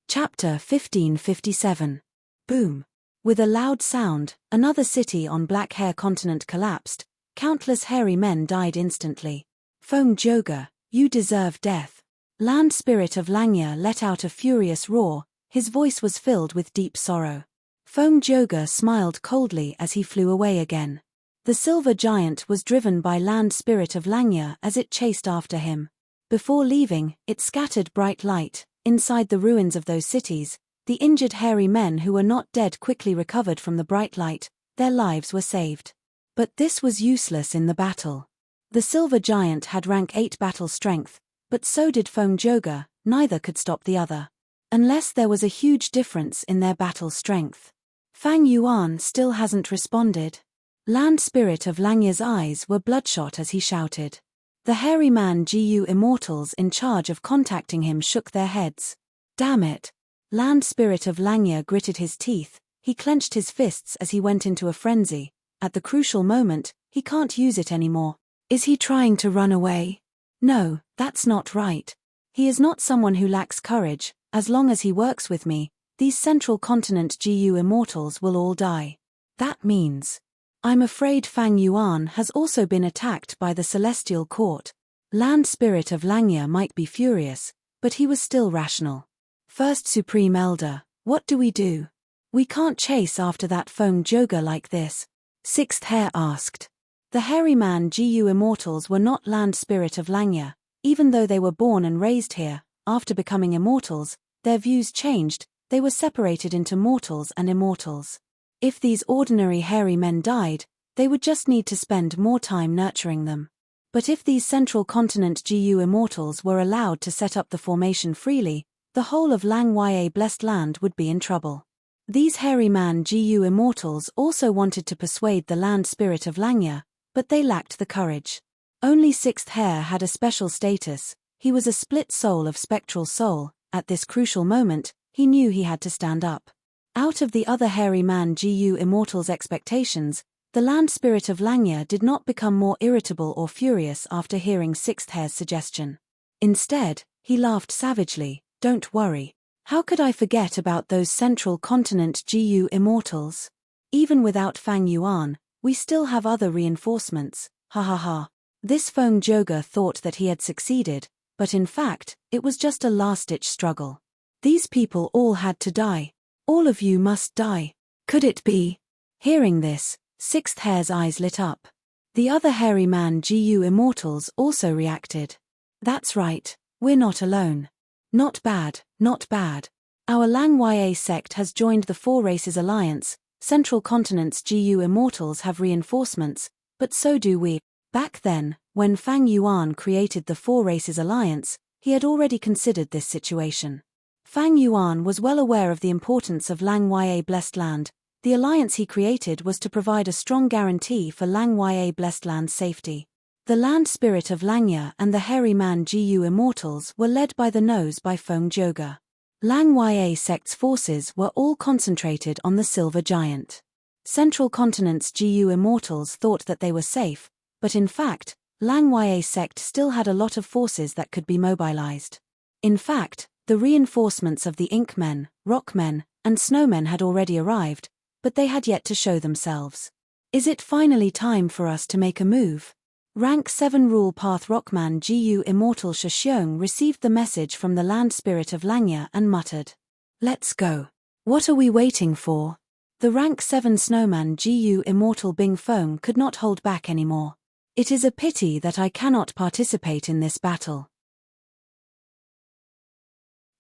Chapter 1557. Boom. With a loud sound, another city on Black Hair Continent collapsed, countless hairy men died instantly. "Feng Joga, you deserve death." Land Spirit of Langya let out a furious roar, his voice was filled with deep sorrow. Feng Joga smiled coldly as he flew away again. The silver giant was driven by Land Spirit of Langya as it chased after him. Before leaving, it scattered bright light. Inside the ruins of those cities, the injured hairy men who were not dead quickly recovered from the bright light, their lives were saved. But this was useless in the battle. The silver giant had rank 8 battle strength, but so did Feng Joga, neither could stop the other. Unless there was a huge difference in their battle strength. Fang Yuan still hasn't responded. Land Spirit of Langya's eyes were bloodshot as he shouted. The hairy man GU immortals in charge of contacting him shook their heads. Damn it! Land Spirit of Langya gritted his teeth, he clenched his fists as he went into a frenzy. At the crucial moment, he can't use it anymore. Is he trying to run away? No, that's not right. He is not someone who lacks courage. As long as he works with me, these Central Continent GU immortals will all die. That means... I'm afraid Fang Yuan has also been attacked by the Celestial Court. Land Spirit of Langya might be furious, but he was still rational. First Supreme Elder, what do? We can't chase after that Feng Joga like this. Sixth Hair asked. The hairy man GU immortals were not Land Spirit of Langya, even though they were born and raised here. After becoming immortals, their views changed, they were separated into mortals and immortals. If these ordinary hairy men died, they would just need to spend more time nurturing them. But if these Central Continent GU immortals were allowed to set up the formation freely, the whole of Lang Ya Blessed Land would be in trouble. These hairy man GU immortals also wanted to persuade the Land Spirit of Langya, but they lacked the courage. Only Sixth Hair had a special status, he was a split soul of spectral soul. At this crucial moment, he knew he had to stand up. Out of the other hairy man GU immortals' expectations, the Land Spirit of Langya did not become more irritable or furious after hearing Sixth Hair's suggestion. Instead, he laughed savagely. Don't worry. How could I forget about those Central Continent GU immortals? Even without Fang Yuan, we still have other reinforcements, ha ha ha. This Feng Joga thought that he had succeeded, but in fact, it was just a last-ditch struggle. These people all had to die. All of you must die. Could it be? Hearing this, Sixth Hair's eyes lit up. The other hairy man GU immortals also reacted. That's right, we're not alone. Not bad, not bad. Our Lang Ya sect has joined the Four Races Alliance, Central Continent's GU immortals have reinforcements, but so do we. Back then, when Fang Yuan created the Four Races Alliance, he had already considered this situation. Fang Yuan was well aware of the importance of Lang Ya Blessed Land. The alliance he created was to provide a strong guarantee for Lang Ya Blessed Land's safety. The Land Spirit of Langya and the hairy man GU immortals were led by the nose by Feng Joga. Lang Ya sect's forces were all concentrated on the silver giant. Central Continent's GU immortals thought that they were safe, but in fact, Lang Ya sect still had a lot of forces that could be mobilized. In fact, the reinforcements of the Ink Men, Rock Men, and Snowmen had already arrived, but they had yet to show themselves. Is it finally time for us to make a move? Rank 7 Rule Path Rockman GU Immortal Shoshyong received the message from the Land Spirit of Langya and muttered. Let's go. What are we waiting for? The Rank 7 Snowman GU Immortal Bing Feng could not hold back anymore. It is a pity that I cannot participate in this battle.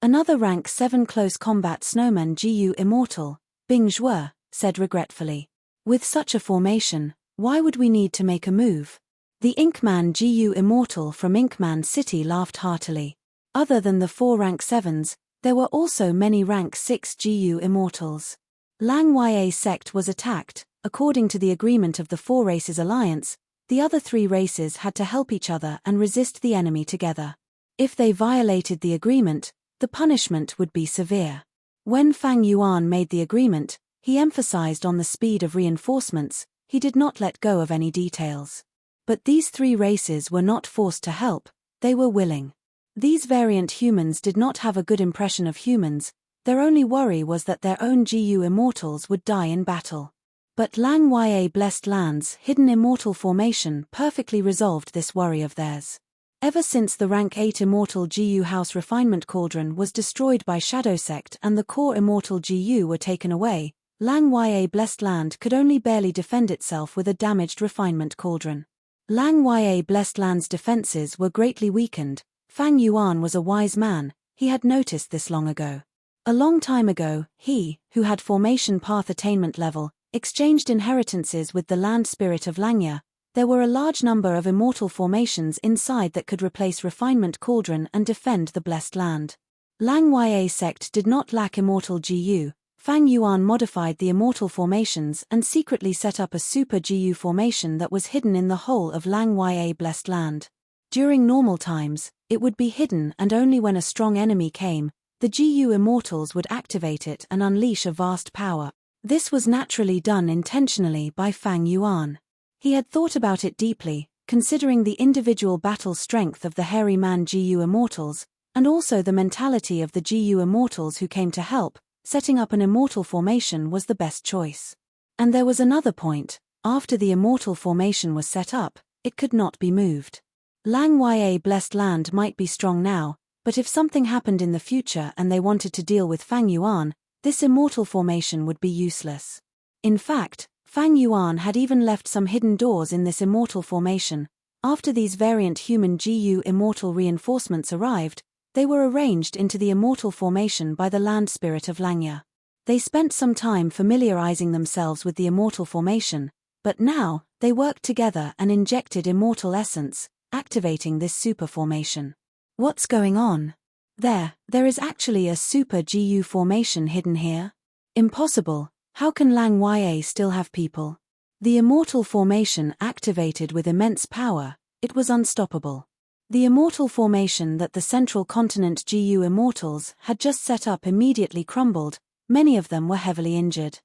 Another Rank 7 Close Combat Snowman GU Immortal, Bing Zhuo, said regretfully. With such a formation, why would we need to make a move? The Inkman GU Immortal from Inkman City laughed heartily. Other than the 4 Rank 7s, there were also many Rank 6 GU Immortals. Lang Ya sect was attacked. According to the agreement of the Four Races Alliance, the other 3 races had to help each other and resist the enemy together. If they violated the agreement, the punishment would be severe. When Fang Yuan made the agreement, he emphasized on the speed of reinforcements, he did not let go of any details. But these 3 races were not forced to help, they were willing. These variant humans did not have a good impression of humans, their only worry was that their own GU immortals would die in battle. But Lang Ya Blessed Land's hidden immortal formation perfectly resolved this worry of theirs. Ever since the Rank 8 Immortal GU House Refinement Cauldron was destroyed by Shadow Sect and the core Immortal GU were taken away, Lang Ya Blessed Land could only barely defend itself with a damaged Refinement Cauldron. Lang Ya Blessed Land's defenses were greatly weakened. Fang Yuan was a wise man, he had noticed this long ago. A long time ago, he, who had Formation Path Attainment level, exchanged inheritances with the land spirit of Langya. There were a large number of immortal formations inside that could replace Refinement Cauldron and defend the blessed land. Lang Ya sect did not lack immortal GU. Fang Yuan modified the immortal formations and secretly set up a super GU formation that was hidden in the whole of Lang Ya blessed land. During normal times, it would be hidden, and only when a strong enemy came, the GU immortals would activate it and unleash a vast power. This was naturally done intentionally by Fang Yuan. He had thought about it deeply, considering the individual battle strength of the hairy man GU immortals, and also the mentality of the GU immortals who came to help. Setting up an immortal formation was the best choice. And there was another point: after the immortal formation was set up, it could not be moved. Lang Ya blessed land might be strong now, but if something happened in the future and they wanted to deal with Fang Yuan, this immortal formation would be useless. In fact, Fang Yuan had even left some hidden doors in this immortal formation. After these variant human GU immortal reinforcements arrived, they were arranged into the immortal formation by the land spirit of Langya. They spent some time familiarizing themselves with the immortal formation, but now, they worked together and injected immortal essence, activating this super formation. What's going on? There is actually a super GU formation hidden here? Impossible. How can Lang Ya still have people? The immortal formation activated with immense power. It was unstoppable. The immortal formation that the central continent GU immortals had just set up immediately crumbled. Many of them were heavily injured.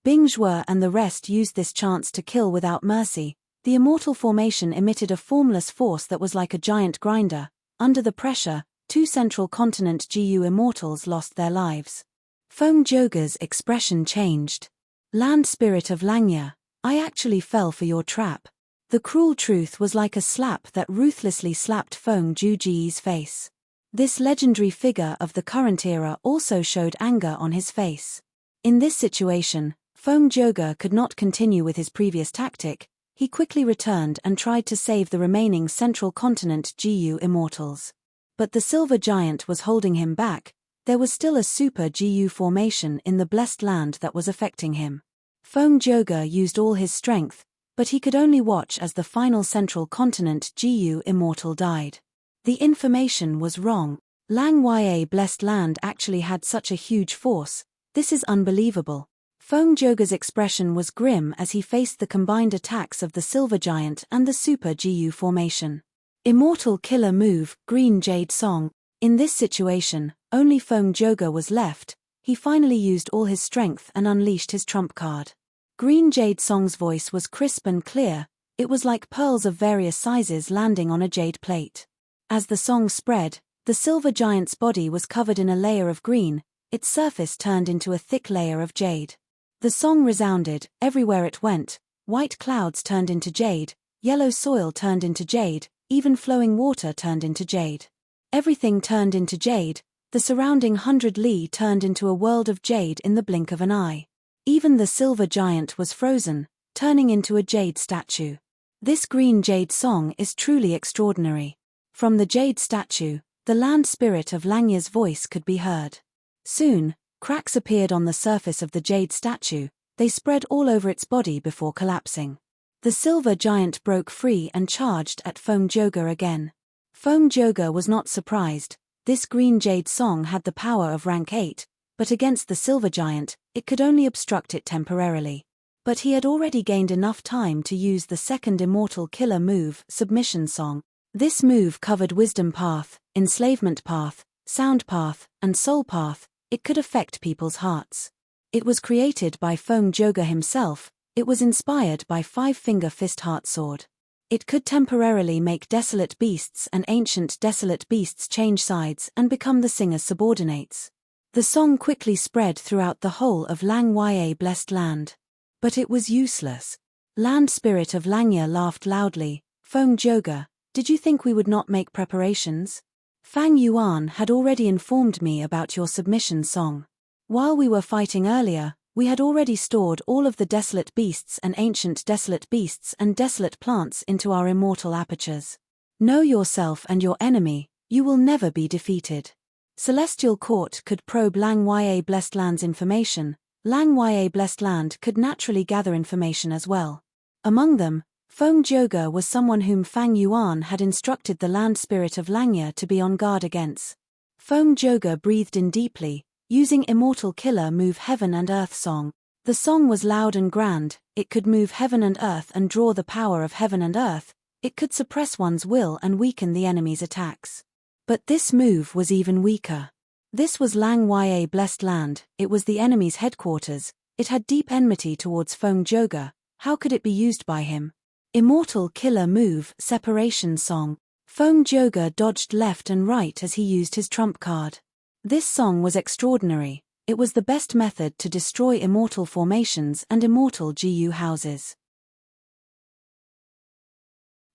Bing Zhuo and the rest used this chance to kill without mercy. The immortal formation emitted a formless force that was like a giant grinder. Under the pressure, 2 central continent GU immortals lost their lives. Feng Joga's expression changed. Land spirit of Langya, I actually fell for your trap. The cruel truth was like a slap that ruthlessly slapped Feng Juji's face. This legendary figure of the current era also showed anger on his face. In this situation, Feng Joga could not continue with his previous tactic. He quickly returned and tried to save the remaining central continent GU immortals. But the silver giant was holding him back. There was still a super GU formation in the blessed land that was affecting him. Feng Joga used all his strength, but he could only watch as the final central continent GU immortal died. The information was wrong. Lang Ya blessed land actually had such a huge force. This is unbelievable. Feng Joga's expression was grim as he faced the combined attacks of the silver giant and the super GU formation. Immortal killer move, Green Jade Song. In this situation, only Feng Joga was left. He finally used all his strength and unleashed his trump card. Green Jade Song's voice was crisp and clear. It was like pearls of various sizes landing on a jade plate. As the song spread, the silver giant's body was covered in a layer of green. Its surface turned into a thick layer of jade. The song resounded everywhere it went. White clouds turned into jade, yellow soil turned into jade, even flowing water turned into jade. Everything turned into jade. The surrounding 100 li turned into a world of jade in the blink of an eye. Even the silver giant was frozen, turning into a jade statue. This green jade song is truly extraordinary. From the jade statue, the land spirit of Langya's voice could be heard. Soon, cracks appeared on the surface of the jade statue. They spread all over its body before collapsing. The silver giant broke free and charged at Feng Joga again. Feng Joga was not surprised. This green jade song had the power of rank 8, but against the silver giant, it could only obstruct it temporarily. But he had already gained enough time to use the second immortal killer move, Submission Song. This move covered Wisdom Path, Enslavement Path, Sound Path, and Soul Path. It could affect people's hearts. It was created by Feng Joga himself. It was inspired by Five-Finger Fist Heart Sword. It could temporarily make desolate beasts and ancient desolate beasts change sides and become the singer's subordinates. The song quickly spread throughout the whole of Lang Ya blessed land. But it was useless. Land spirit of Langya laughed loudly. Feng Joga, did you think we would not make preparations? Fang Yuan had already informed me about your submission song. While we were fighting earlier, we had already stored all of the desolate beasts and ancient desolate beasts and desolate plants into our immortal apertures. Know yourself and your enemy, you will never be defeated. Celestial Court could probe Lang Ya blessed land's information. Lang Ya Blessed Land could naturally gather information as well. Among them, Feng Joga was someone whom Fang Yuan had instructed the land spirit of Langya to be on guard against. Feng Joga breathed in deeply, using Immortal Killer Move Heaven and Earth song. The song was loud and grand, it could move heaven and earth and draw the power of heaven and earth, it could suppress one's will and weaken the enemy's attacks. But this move was even weaker. This was Lang Ya Blessed Land, it was the enemy's headquarters, it had deep enmity towards Feng Joga, how could it be used by him? Immortal Killer Move Separation Song. Feng Joga dodged left and right as he used his trump card. This song was extraordinary, it was the best method to destroy immortal formations and immortal GU houses.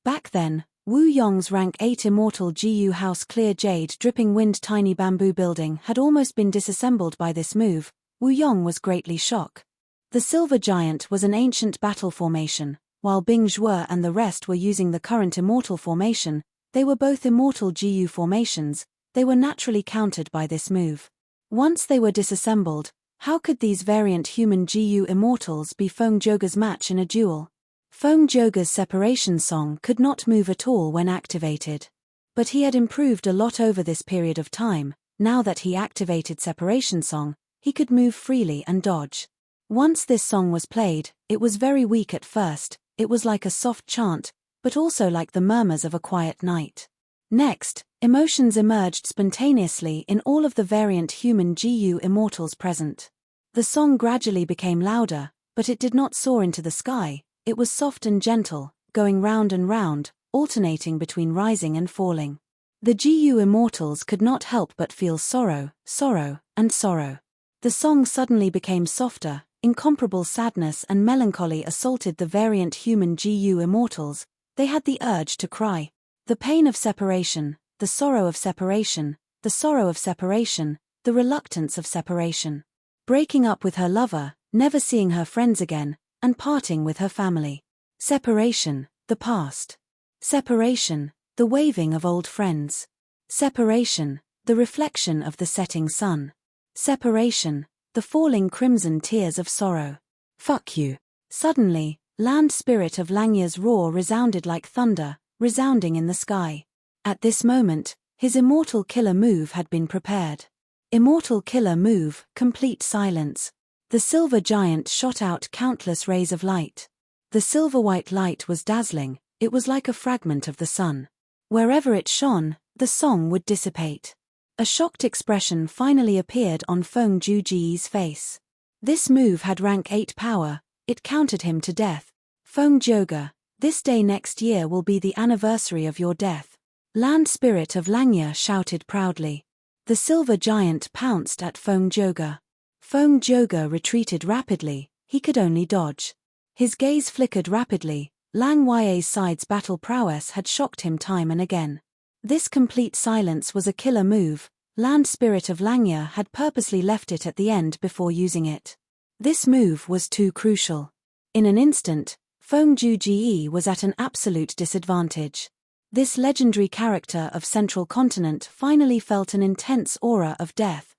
Back then, Wu Yong's rank 8 immortal GU house Clear Jade Dripping Wind Tiny Bamboo Building had almost been disassembled by this move. Wu Yong was greatly shocked. The Silver Giant was an ancient battle formation, while Bing Zhuo and the rest were using the current immortal formation. They were both immortal GU formations, they were naturally countered by this move. Once they were disassembled, how could these variant human GU immortals be Feng Joga's match in a duel? Feng Joga's separation song could not move at all when activated. But he had improved a lot over this period of time. Now that he activated separation song, he could move freely and dodge. Once this song was played, it was very weak at first, it was like a soft chant, but also like the murmurs of a quiet night. Next, emotions emerged spontaneously in all of the variant human GU immortals present. The song gradually became louder, but it did not soar into the sky, it was soft and gentle, going round and round, alternating between rising and falling. The GU immortals could not help but feel sorrow, sorrow, and sorrow. The song suddenly became softer, incomparable sadness and melancholy assaulted the variant human GU immortals, they had the urge to cry. The pain of separation, the sorrow of separation, the sorrow of separation, the reluctance of separation. Breaking up with her lover, never seeing her friends again, and parting with her family. Separation, the past. Separation, the waving of old friends. Separation, the reflection of the setting sun. Separation, the falling crimson tears of sorrow. Fuck you. Suddenly, land spirit of Langya's roar resounded like thunder, resounding in the sky. At this moment, his immortal killer move had been prepared. Immortal killer move, complete silence. The silver giant shot out countless rays of light. The silver-white light was dazzling, it was like a fragment of the sun. Wherever it shone, the song would dissipate. A shocked expression finally appeared on Feng Juji's face. This move had rank 8 power, it countered him to death. Feng Joga, this day next year will be the anniversary of your death. Land spirit of Langya shouted proudly. The silver giant pounced at Feng Joga. Feng Joga retreated rapidly, he could only dodge. His gaze flickered rapidly, Lang Ya's side's battle prowess had shocked him time and again. This complete silence was a killer move, land spirit of Langya had purposely left it at the end before using it. This move was too crucial. In an instant, Feng Juji was at an absolute disadvantage. This legendary character of Central Continent finally felt an intense aura of death.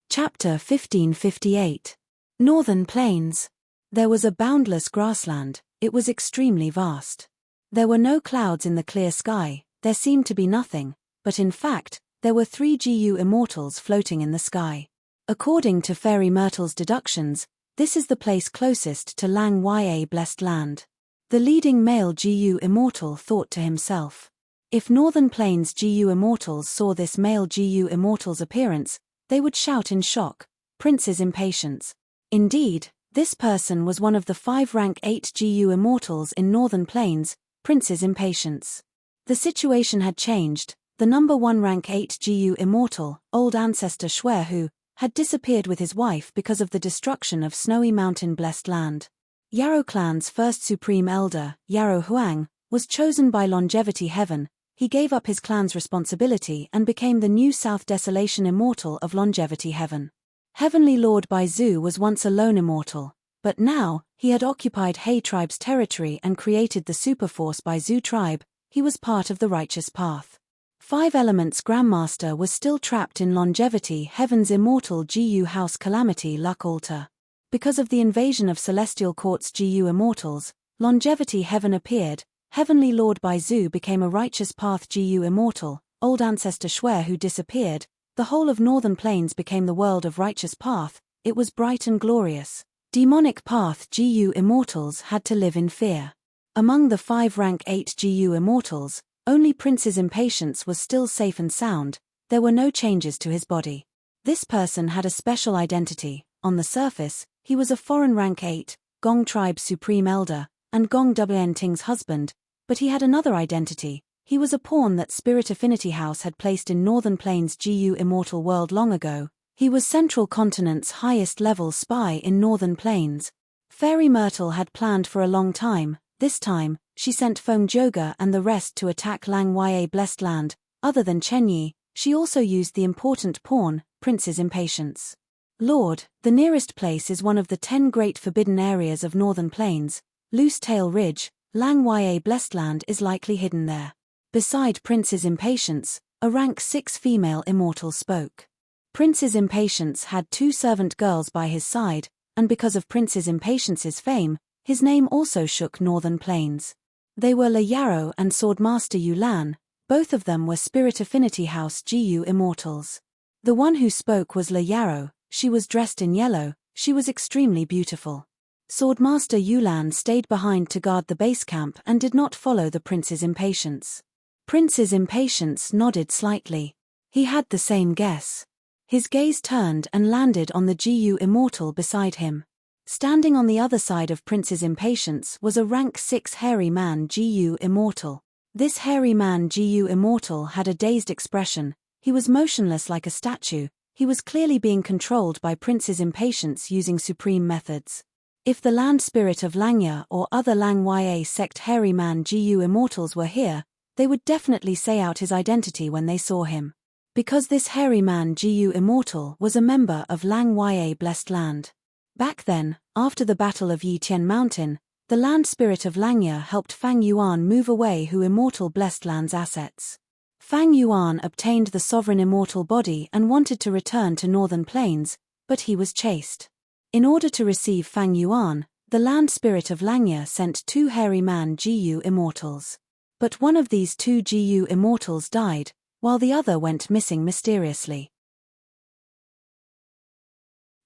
Chapter 1558. Northern Plains. There was a boundless grassland, it was extremely vast. There were no clouds in the clear sky, there seemed to be nothing, but in fact, there were 3 GU immortals floating in the sky. According to Fairy Myrtle's deductions, this is the place closest to Lang Ya Blessed Land. The leading male GU immortal thought to himself. If Northern Plains GU immortals saw this male GU immortal's appearance, they would shout in shock, Prince's impatience. Indeed, this person was one of the 5 rank 8 GU immortals in Northern Plains, Prince's impatience. The situation had changed, the number 1 rank 8 GU immortal, old ancestor Xuehu, had disappeared with his wife because of the destruction of Snowy Mountain Blessed Land. Yarrow clan's first supreme elder, Yarrow Huang, was chosen by Longevity Heaven. He gave up his clan's responsibility and became the new South Desolation Immortal of Longevity Heaven. Heavenly Lord Baizu was once a lone immortal, but now, he had occupied He tribe's territory and created the Superforce Baizu tribe, he was part of the righteous path. Five Elements Grandmaster was still trapped in Longevity Heaven's immortal GU House Calamity Luck Altar. Because of the invasion of Celestial Court's GU Immortals, Longevity Heaven appeared. Heavenly Lord Baizu became a Righteous Path GU Immortal. Old Ancestor Shuer who disappeared. The whole of Northern Plains became the world of Righteous Path. It was bright and glorious. Demonic Path GU Immortals had to live in fear. Among the 5 rank 8 GU Immortals, only Prince's Impatience was still safe and sound. There were no changes to his body. This person had a special identity. On the surface, he was a foreign rank 8, Gong Tribe's Supreme Elder, and Gong Wn Ting's husband, but he had another identity. He was a pawn that Spirit Affinity House had placed in Northern Plains GU Immortal World long ago. He was Central Continent's highest level spy in Northern Plains. Fairy Myrtle had planned for a long time. This time, she sent Feng Joga and the rest to attack Lang Ya Blessed Land. Other than Chenyi, she also used the important pawn, Prince's Impatience. Lord, the nearest place is one of the 10 great forbidden areas of Northern Plains. Loose Tail Ridge, Lang Ya Blessed Land is likely hidden there. Beside Prince's Impatience, a rank 6 female immortal spoke. Prince's Impatience had 2 servant girls by his side, and because of Prince's Impatience's fame, his name also shook Northern Plains. They were Le Yarrow and Swordmaster Yulan. Both of them were Spirit Affinity House GU Immortals. The one who spoke was Le Yarrow. She was dressed in yellow. She was extremely beautiful. Swordmaster Yulan stayed behind to guard the base camp and did not follow the Prince's Impatience. Prince's Impatience nodded slightly. He had the same guess. His gaze turned and landed on the GU Immortal beside him. Standing on the other side of Prince's Impatience was a rank 6 hairy man GU Immortal. This hairy man GU Immortal had a dazed expression. He was motionless like a statue. He was clearly being controlled by Prince's Impatience using supreme methods. If the land spirit of Langya or other Lang Ya sect hairy man GU Immortals were here, they would definitely say out his identity when they saw him. Because this hairy man GU Immortal was a member of Lang Ya Blessed Land. Back then, after the Battle of Yitian Mountain, the land spirit of Langya helped Fang Yuan move away Hu Immortal Blessed Land's assets. Fang Yuan obtained the sovereign immortal body and wanted to return to Northern Plains, but he was chased. In order to receive Fang Yuan, the land spirit of Langya sent 2 hairy man GU Immortals. But one of these 2 GU Immortals died, while the other went missing mysteriously.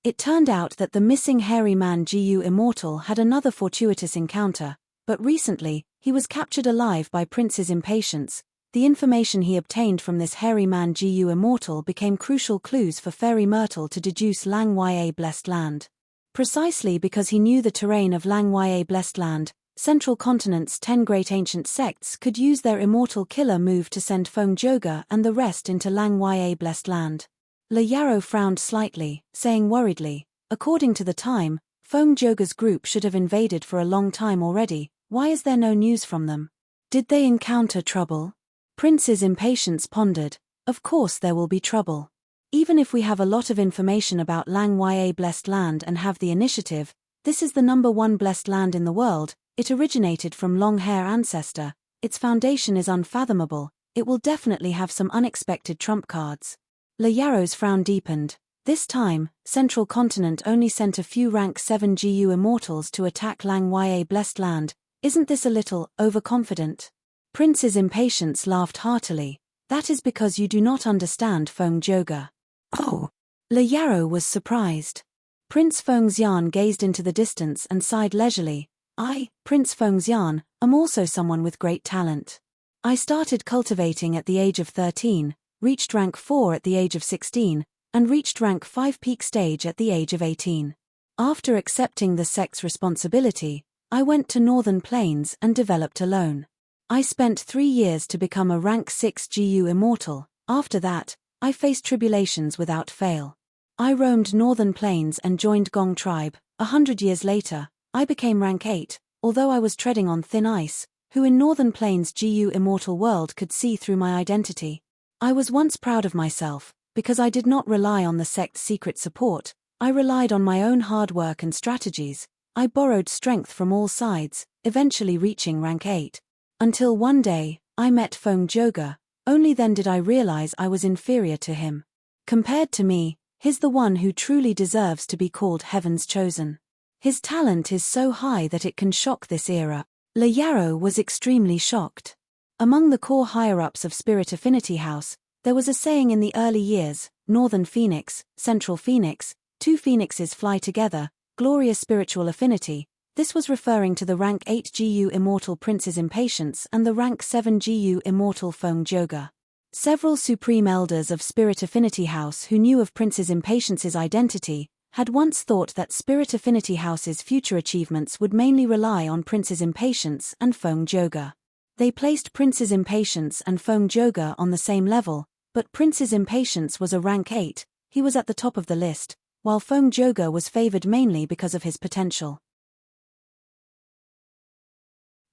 It turned out that the missing hairy man GU Immortal had another fortuitous encounter, but recently, he was captured alive by Prince's Impatience. The information he obtained from this hairy man GU Immortal became crucial clues for Fairy Myrtle to deduce Lang Ya Blessed Land. Precisely because he knew the terrain of Lang Ya Blessed Land, Central Continent's 10 great ancient sects could use their immortal killer move to send Feng Joga and the rest into Lang Ya Blessed Land. Le Yarrow frowned slightly, saying worriedly, according to the time, Feng Joga's group should have invaded for a long time already. Why is there no news from them? Did they encounter trouble? Prince's Impatience pondered. Of course there will be trouble. Even if we have a lot of information about Lang Ya Blessed Land and have the initiative, this is the #1 blessed land in the world. It originated from long hair ancestor. Its foundation is unfathomable. It will definitely have some unexpected trump cards. Le Yarrow's frown deepened. This time, Central Continent only sent a few rank 7 GU Immortals to attack Lang Ya Blessed Land. Isn't this a little overconfident? Prince's Impatience laughed heartily. That is because you do not understand Feng Joga. Oh! Le Yarrow was surprised. Prince Feng Xian gazed into the distance and sighed leisurely. I, Prince Feng Xian, am also someone with great talent. I started cultivating at the age of 13, reached rank 4 at the age of 16, and reached rank 5 peak stage at the age of 18. After accepting the sect's responsibility, I went to Northern Plains and developed alone. I spent 3 years to become a rank 6 GU Immortal. After that, I faced tribulations without fail. I roamed Northern Plains and joined Gong Tribe. 100 years later, I became rank 8, although I was treading on thin ice. Who in Northern Plains GU Immortal World could see through my identity? I was once proud of myself, because I did not rely on the sect's secret support. I relied on my own hard work and strategies. I borrowed strength from all sides, eventually reaching rank 8. Until one day, I met Feng Joga. Only then did I realize I was inferior to him. Compared to me, he's the one who truly deserves to be called heaven's chosen. His talent is so high that it can shock this era. Le Yarrow was extremely shocked. Among the core higher-ups of Spirit Affinity House, there was a saying in the early years, Northern Phoenix, Central Phoenix, two phoenixes fly together, glorious spiritual affinity. This was referring to the rank 8 GU Immortal Prince's Impatience and the rank 7 GU Immortal Feng Joga. Several Supreme Elders of Spirit Affinity House who knew of Prince's Impatience's identity had once thought that Spirit Affinity House's future achievements would mainly rely on Prince's Impatience and Feng Joga. They placed Prince's Impatience and Feng Joga on the same level, but Prince's Impatience was a rank 8, he was at the top of the list, while Feng Joga was favored mainly because of his potential.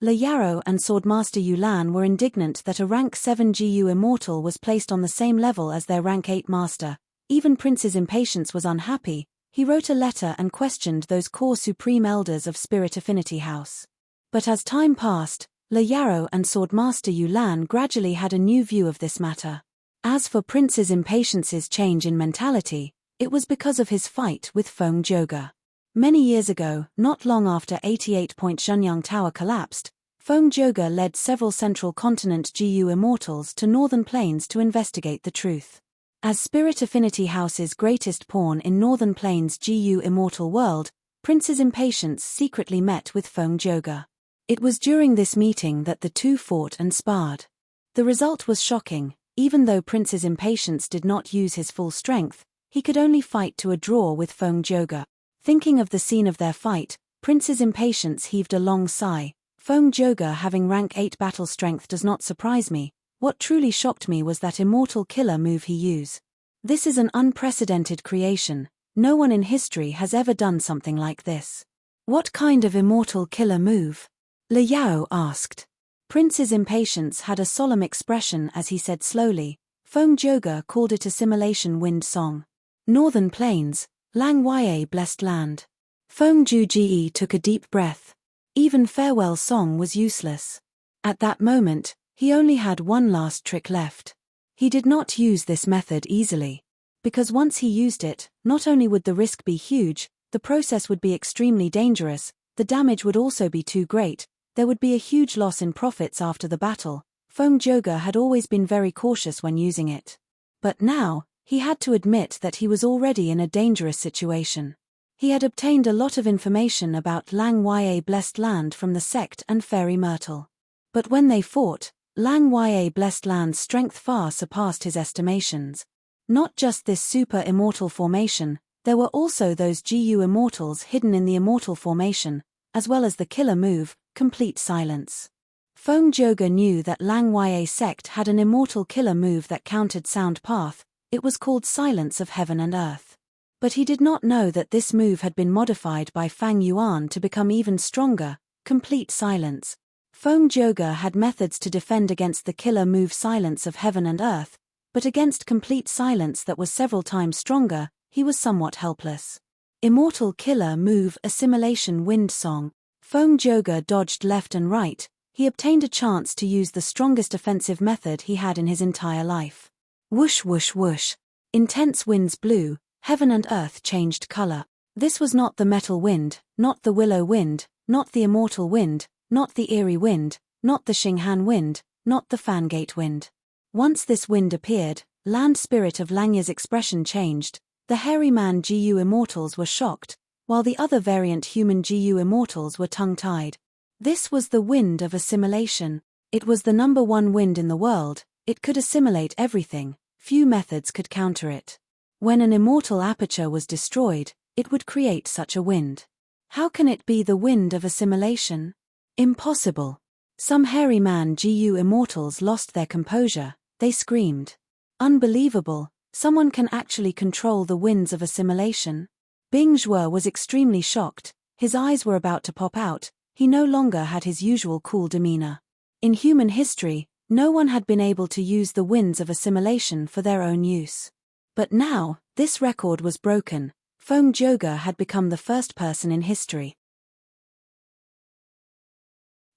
Le Yarrow and Swordmaster Yulan were indignant that a rank 7 GU Immortal was placed on the same level as their rank 8 Master. Even Prince's Impatience was unhappy. He wrote a letter and questioned those core Supreme Elders of Spirit Affinity House. But as time passed, Le Yarrow and Swordmaster Yulan gradually had a new view of this matter. As for Prince's Impatience's change in mentality, it was because of his fight with Feng Joga. Many years ago, not long after 88-point Shenyang Tower collapsed, Feng Joga led several Central Continent GU Immortals to Northern Plains to investigate the truth. As Spirit Affinity House's greatest pawn in Northern Plains GU Immortal World, Prince's Impatience secretly met with Feng Joga. It was during this meeting that the two fought and sparred. The result was shocking. Even though Prince's Impatience did not use his full strength, he could only fight to a draw with Feng Joga. Thinking of the scene of their fight, Prince's Impatience heaved a long sigh. Feng Joga having rank 8 battle strength does not surprise me. What truly shocked me was that immortal killer move he used. This is an unprecedented creation. No one in history has ever done something like this. What kind of immortal killer move? Le Yarrow asked. Prince's Impatience had a solemn expression as he said slowly. Feng Joga called it Assimilation Wind Song. Northern Plains, Lang Ye Blessed Land. Feng Joga took a deep breath. Even farewell song was useless. At that moment, he only had one last trick left. He did not use this method easily. Because once he used it, not only would the risk be huge, the process would be extremely dangerous, the damage would also be too great, there would be a huge loss in profits after the battle. Feng Joga had always been very cautious when using it. But now, he had to admit that he was already in a dangerous situation. He had obtained a lot of information about Lang Ye Blessed Land from the sect and Fairy Myrtle. But when they fought, Lang Ye Blessed Land's strength far surpassed his estimations. Not just this super immortal formation, there were also those GU immortals hidden in the immortal formation, as well as the killer move, complete silence. Feng Joga knew that Lang Ye sect had an immortal killer move that countered Sound Path. It was called Silence of Heaven and Earth. But he did not know that this move had been modified by Fang Yuan to become even stronger, complete silence. Feng Joga had methods to defend against the killer move Silence of Heaven and Earth, but against complete silence that was several times stronger, he was somewhat helpless. Immortal killer move Assimilation Wind Song. Feng Joga dodged left and right. He obtained a chance to use the strongest offensive method he had in his entire life. Whoosh whoosh whoosh. Intense winds blew, heaven and earth changed color. This was not the metal wind, not the willow wind, not the immortal wind, not the eerie wind, not the Xinghan wind, not the Fangate wind. Once this wind appeared, land spirit of Langya's expression changed. The hairy man GU immortals were shocked, while the other variant human GU immortals were tongue-tied. This was the wind of assimilation. It was the number one wind in the world. It could assimilate everything. Few methods could counter it. When an immortal aperture was destroyed, it would create such a wind. How can it be the wind of assimilation? Impossible. Some hairy man GU immortals lost their composure. They screamed. Unbelievable. Someone can actually control the winds of assimilation? Bing Zhuo was extremely shocked. His eyes were about to pop out. He no longer had his usual cool demeanor. In human history, no one had been able to use the winds of assimilation for their own use. But now, this record was broken. Feng Joga had become the first person in history.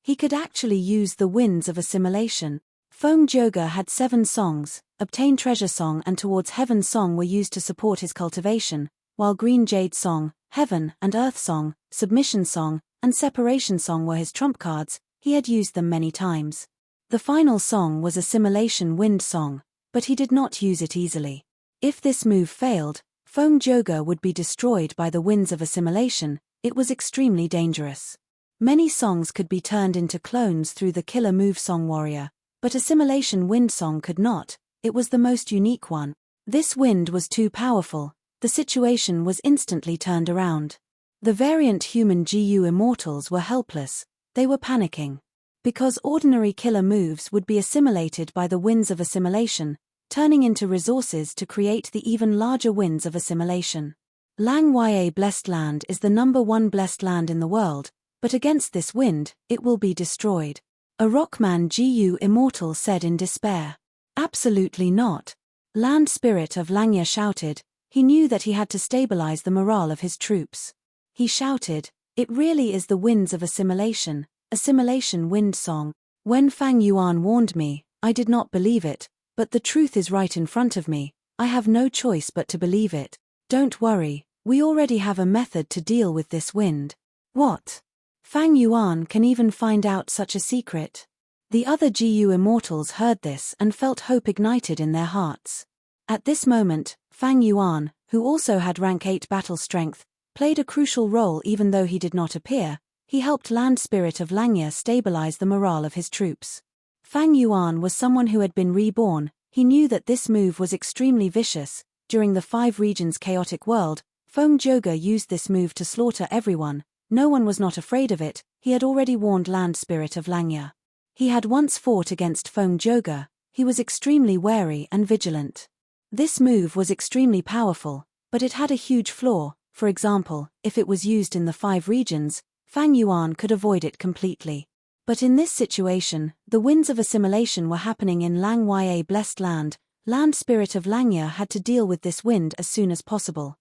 He could actually use the winds of assimilation. Feng Joga had 7 songs. Obtain Treasure Song and Towards Heaven Song were used to support his cultivation, while Green Jade Song, Heaven and Earth Song, Submission Song, and Separation Song were his trump cards. He had used them many times. The final song was Assimilation Wind Song, but he did not use it easily. If this move failed, Feng Joga would be destroyed by the winds of assimilation. It was extremely dangerous. Many songs could be turned into clones through the killer move Song Warrior, but Assimilation Wind Song could not. It was the most unique one. This wind was too powerful. The situation was instantly turned around. The variant human GU immortals were helpless. They were panicking. Because ordinary killer moves would be assimilated by the winds of assimilation, turning into resources to create the even larger winds of assimilation. Lang Ya Blessed Land is the #1 blessed land in the world, but against this wind, it will be destroyed. A Rockman GU immortal said in despair. Absolutely not. Land Spirit of Langya shouted. He knew that he had to stabilize the morale of his troops. He shouted, "It really is the winds of assimilation, Assimilation Wind Song." When Fang Yuan warned me, I did not believe it, but the truth is right in front of me. I have no choice but to believe it. Don't worry, we already have a method to deal with this wind. What? Fang Yuan can even find out such a secret? The other GU immortals heard this and felt hope ignited in their hearts. At this moment, Fang Yuan, who also had rank 8 battle strength, played a crucial role even though he did not appear. He helped Land Spirit of Langya stabilize the morale of his troops. Fang Yuan was someone who had been reborn. He knew that this move was extremely vicious. During the 5 regions chaotic world, Feng Joga used this move to slaughter everyone. No one was not afraid of it. He had already warned Land Spirit of Langya. He had once fought against Feng Joga. He was extremely wary and vigilant. This move was extremely powerful, but it had a huge flaw. For example, if it was used in the 5 regions, Fang Yuan could avoid it completely. But in this situation, the winds of assimilation were happening in Lang Ya Blessed Land. Land Spirit of Langya had to deal with this wind as soon as possible.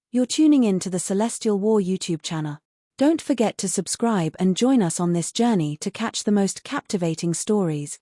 You're tuning in to the Celestial War YouTube channel. Don't forget to subscribe and join us on this journey to catch the most captivating stories.